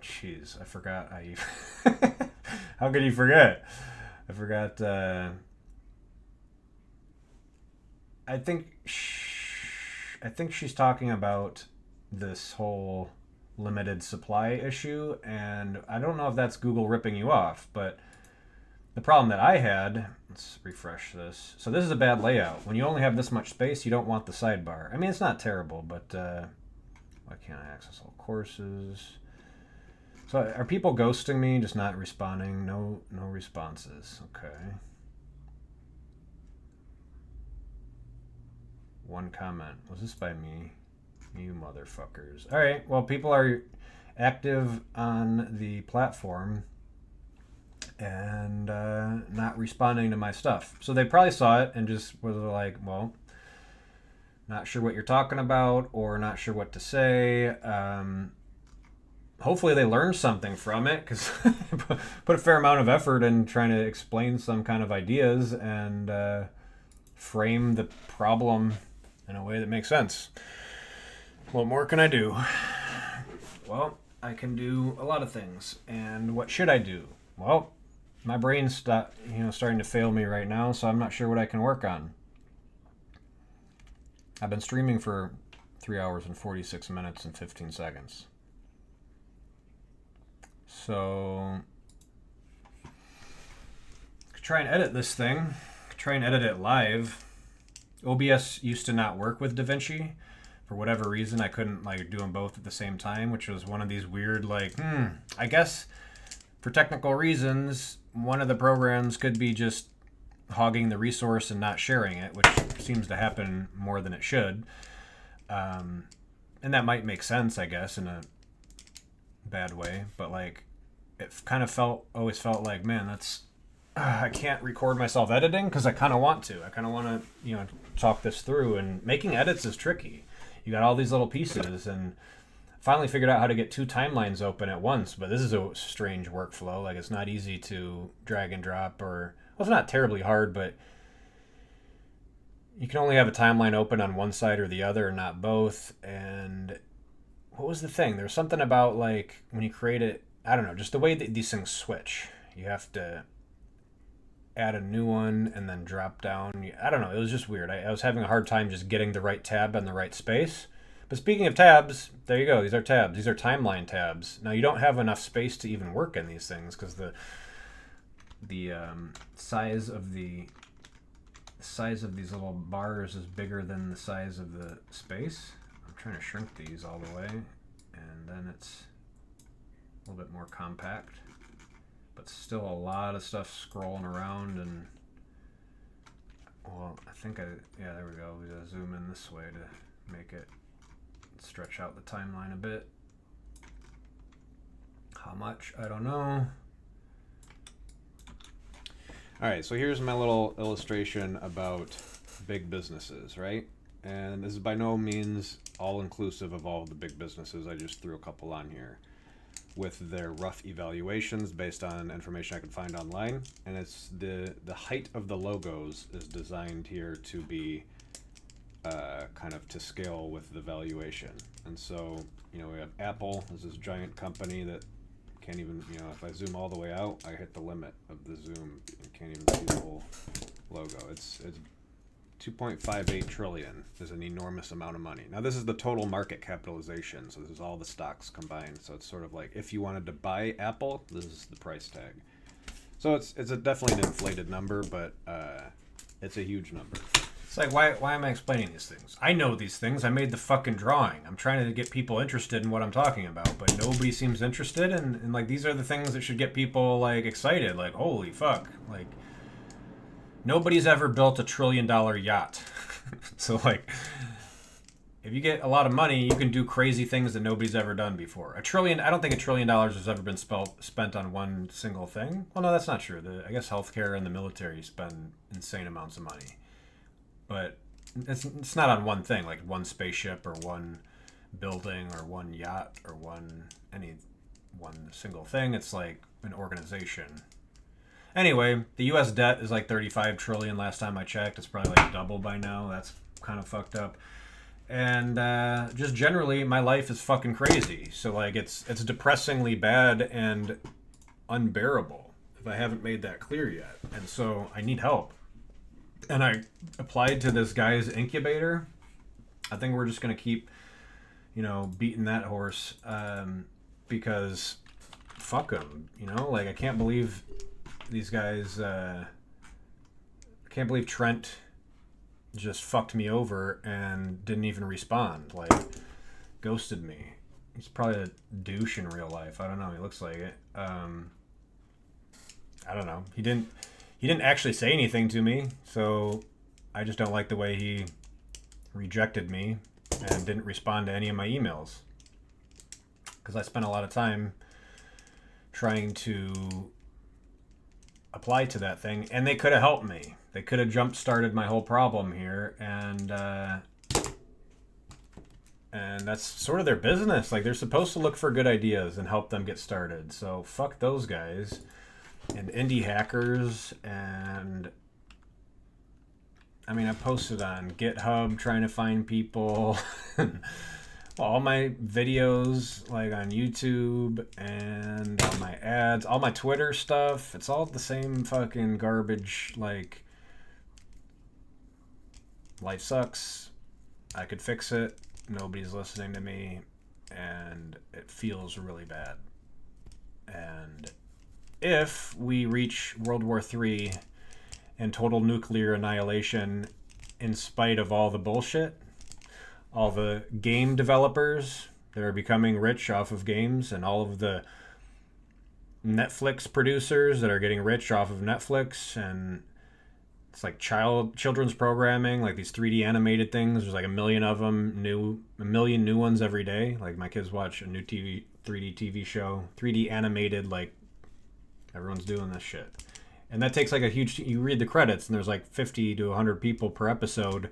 jeez, I forgot how you. How could you forget? I forgot. I think she's talking about this whole limited supply issue, and I don't know if that's Google ripping you off, but the problem that I had, let's refresh this. So this is a bad layout. When you only have this much space, you don't want the sidebar. I mean, it's not terrible, but why can't I access all courses? So are people ghosting me, just not responding? No responses. Okay. One comment. Was this by me? You motherfuckers. All right. Well, people are active on the platform and not responding to my stuff. So they probably saw it and just were like, well, not sure what you're talking about or not sure what to say. Hopefully they learned something from it, because put a fair amount of effort in trying to explain some kind of ideas and frame the problem in a way that makes sense. What more can I do? Well, I can do a lot of things. And what should I do? Well, my brain's starting to fail me right now, so I'm not sure what I can work on. I've been streaming for 3 hours and 46 minutes and 15 seconds. So, try and edit this thing. Try and edit it live. OBS used to not work with DaVinci. For whatever reason, I couldn't do them both at the same time, which was one of these weird, I guess for technical reasons, one of the programs could be just hogging the resource and not sharing it, which seems to happen more than it should. And that might make sense, I guess, in a bad way, but it kind of always felt like, man, that's I can't record myself editing because I kind of want to. I kind of want to talk this through, and making edits is tricky. You got all these little pieces, and finally figured out how to get 2 timelines open at once, but this is a strange workflow. It's not easy to drag and drop, or well, it's not terribly hard, but you can only have a timeline open on one side or the other and not both. And what was the thing? There's something about when you create it, I don't know, just the way that these things switch. You have to add a new one and then drop down. I don't know. It was just weird. I was having a hard time just getting the right tab in the right space. But speaking of tabs, there you go. These are tabs. These are timeline tabs. Now, you don't have enough space to even work in these things because the size of these little bars is bigger than the size of the space. I'm trying to shrink these all the way, and then it's a little bit more compact, but still a lot of stuff scrolling around. And well, I think yeah, there we go. We gotta zoom in this way to make it stretch out the timeline a bit. How much? I don't know. All right, so here's my little illustration about big businesses, right? And this is by no means all-inclusive of all of the big businesses. I just threw a couple on here with their rough evaluations based on information I could find online. And it's the height of the logos is designed here to be kind of to scale with the valuation. And so, we have Apple. This is a giant company that can't even, if I zoom all the way out, I hit the limit of the zoom. You can't even see the whole logo. It's 2.58 trillion is an enormous amount of money. Now, this is the total market capitalization, so this is all the stocks combined. So it's sort of like if you wanted to buy Apple, this is the price tag. So it's definitely an inflated number, but it's a huge number. It's like, why am I explaining these things? I know these things. I made the fucking drawing. I'm trying to get people interested in what I'm talking about, but nobody seems interested. And these are the things that should get people excited. Holy fuck! Nobody's ever built $1 trillion yacht. So if you get a lot of money, you can do crazy things that nobody's ever done before. I don't think $1 trillion has ever been spent on one single thing. Well, no, that's not true. I guess healthcare and the military spend insane amounts of money. But it's not on one thing, like one spaceship or one building or one yacht or one single thing. It's like an organization. Anyway, the U.S. debt is like 35 trillion last time I checked. It's probably like double by now. That's kind of fucked up. And just generally, my life is fucking crazy. So like, it's depressingly bad and unbearable. If I haven't made that clear yet, and so I need help. And I applied to this guy's incubator. I think we're just gonna keep, beating that horse, because fuck them. Like I can't believe these guys. Can't believe Trent just fucked me over and didn't even respond. Like, ghosted me. He's probably a douche in real life. I don't know. He looks like it. I don't know. He didn't actually say anything to me, so I just don't like the way he rejected me and didn't respond to any of my emails. Because I spent a lot of time trying to apply to that thing, and they could have helped me. They could have jump-started my whole problem here, and that's sort of their business. Like, they're supposed to look for good ideas and help them get started. So fuck those guys and indie hackers. And I mean, I posted on GitHub trying to find people. All my videos, like on YouTube, and all my ads, all my Twitter stuff, it's all the same fucking garbage. Like, life sucks. I could fix it. Nobody's listening to me, and it feels really bad. And if we reach World War III and total nuclear annihilation in spite of all the bullshit, all the game developers that are becoming rich off of games, and all of the Netflix producers that are getting rich off of Netflix, and it's like children's programming, like these 3D animated things. There's like a million of them, a million new ones every day. Like my kids watch a new 3D TV show, 3D animated, like everyone's doing this shit. And that takes like a huge, you read the credits and there's like 50 to 100 people per episode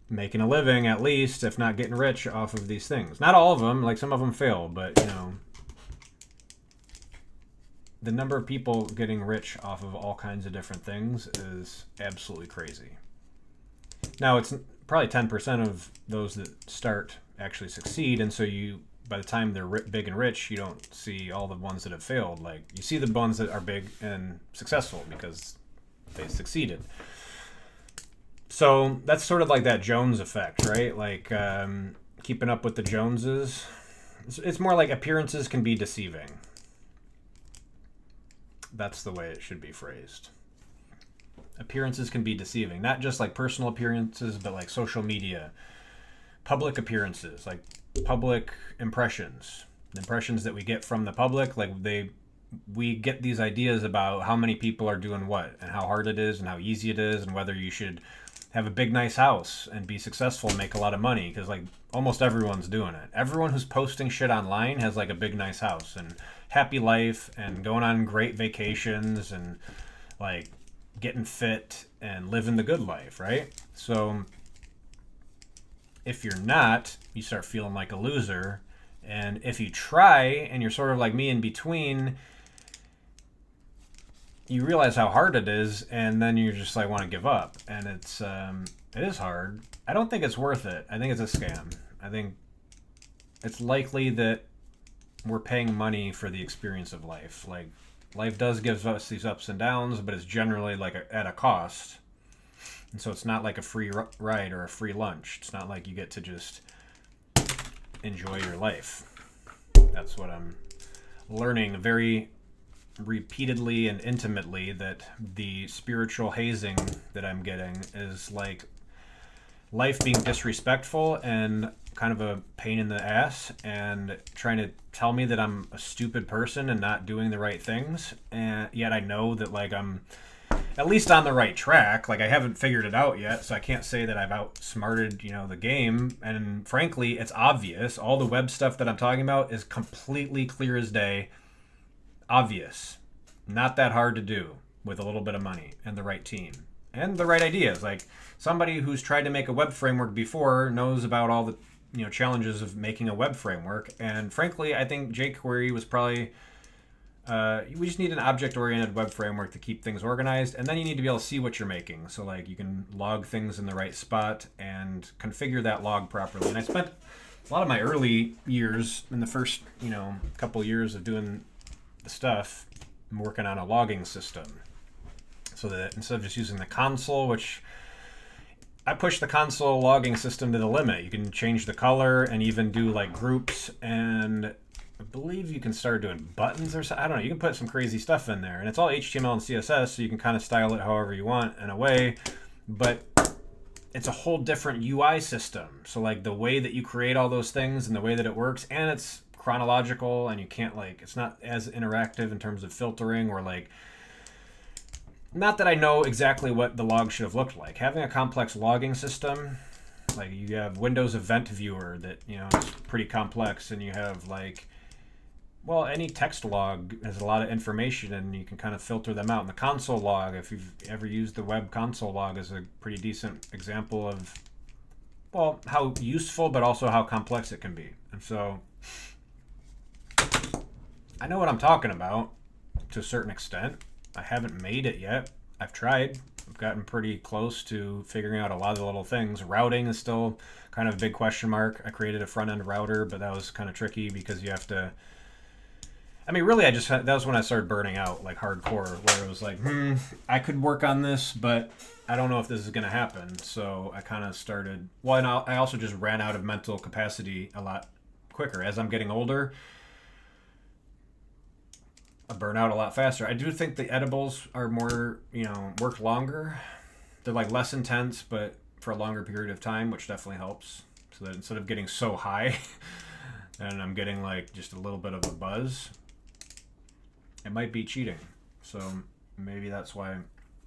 making a living, at least, if not getting rich off of these things. Not all of them, like some of them fail, but the number of people getting rich off of all kinds of different things is absolutely crazy. Now, it's probably 10% of those that start actually succeed, and so by the time they're big and rich, you don't see all the ones that have failed. Like, you see the ones that are big and successful because they succeeded. So that's sort of like that Jones effect, right? Like keeping up with the Joneses. It's more like appearances can be deceiving. That's the way it should be phrased. Appearances can be deceiving. Not just like personal appearances, but like social media. Public appearances, like public impressions. The impressions that we get from the public, like we get these ideas about how many people are doing what, and how hard it is, and how easy it is, and whether you should have a big nice house and be successful and make a lot of money, because like almost everyone's doing it. Everyone who's posting shit online has like a big nice house and happy life and going on great vacations and like getting fit and living the good life, right? So if you're not, you start feeling like a loser. And if you try and you're sort of like me in between, you realize how hard it is, and then you just like want to give up. And it is hard. I don't think it's worth it. I think it's a scam. I think it's likely that we're paying money for the experience of life. Like, life does give us these ups and downs, but it's generally like at a cost. And so it's not like a free ride or a free lunch. It's not like you get to just enjoy your life. That's what I'm learning very repeatedly and intimately, that the spiritual hazing that I'm getting is like life being disrespectful and kind of a pain in the ass, and trying to tell me that I'm a stupid person and not doing the right things. And yet I know that like I'm at least on the right track. Like, I haven't figured it out yet, so I can't say that I've outsmarted, the game. And frankly, it's obvious. All the web stuff that I'm talking about is completely clear as day. Obvious. Not that hard to do with a little bit of money and the right team and the right ideas. Like, somebody who's tried to make a web framework before knows about all the challenges of making a web framework. And frankly, I think jQuery was probably we just need an object-oriented web framework to keep things organized, and then you need to be able to see what you're making. So like you can log things in the right spot and configure that log properly. And I spent a lot of my early years in the first couple years of doing the stuff working on a logging system, so that instead of just using the console, which I push the console logging system to the limit. You can change the color and even do like groups, and I believe you can start doing buttons or something. I don't know. You can put some crazy stuff in there, and it's all HTML and CSS, so you can kind of style it however you want in a way. But it's a whole different UI system. So like the way that you create all those things and the way that it works, and it's chronological, and you can't it's not as interactive in terms of filtering or like. Not that I know exactly what the log should have looked like. Having a complex logging system, like you have Windows Event Viewer that, is pretty complex, and you have any text log has a lot of information, and you can kind of filter them out. And the console log, if you've ever used the web console log, is a pretty decent example of, how useful, but also how complex it can be. And so I know what I'm talking about to a certain extent. I haven't made it yet. I've tried. I've gotten pretty close to figuring out a lot of the little things. Routing is still kind of a big question mark. I created a front-end router, but that was kind of tricky because you have to... really, that was when I started burning out, like hardcore, where it was like, I could work on this, but I don't know if this is going to happen. So I kind of started... and I also just ran out of mental capacity a lot quicker. As I'm getting older, I burn out a lot faster. I do think the edibles are more, work longer. They're like less intense, but for a longer period of time, which definitely helps. So that instead of getting so high, and I'm getting like just a little bit of a buzz, it might be cheating. So maybe that's why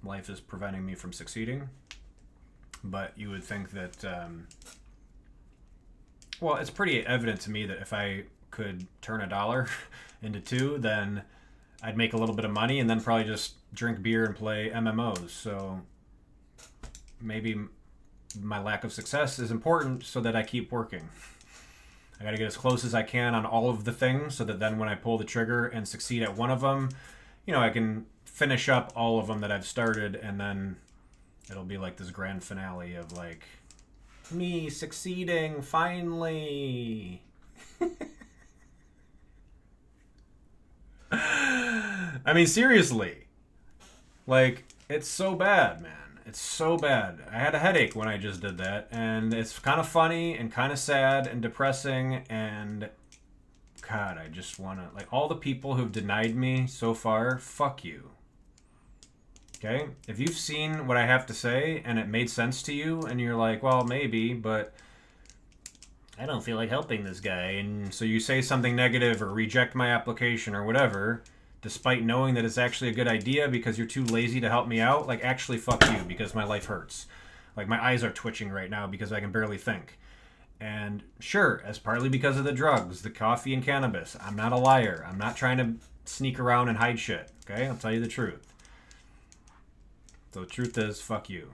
life is preventing me from succeeding. But you would think that, it's pretty evident to me that if I could turn $1 into $2, then I'd make a little bit of money and then probably just drink beer and play MMOs. So maybe my lack of success is important so that I keep working. I got to get as close as I can on all of the things so that then when I pull the trigger and succeed at one of them, I can finish up all of them that I've started, and then it'll be like this grand finale of like me succeeding finally. Seriously. It's so bad, man. It's so bad. I had a headache when I just did that, and it's kind of funny and kind of sad and depressing, and God, I just want to, all the people who've denied me so far, fuck you. Okay? If you've seen what I have to say and it made sense to you, and you're like, well, maybe, but I don't feel like helping this guy, and so you say something negative or reject my application or whatever, despite knowing that it's actually a good idea because you're too lazy to help me out, actually fuck you, because my life hurts. My eyes are twitching right now because I can barely think. And sure, it's partly because of the drugs, the coffee and cannabis. I'm not a liar. I'm not trying to sneak around and hide shit, okay? I'll tell you the truth. So the truth is, fuck you.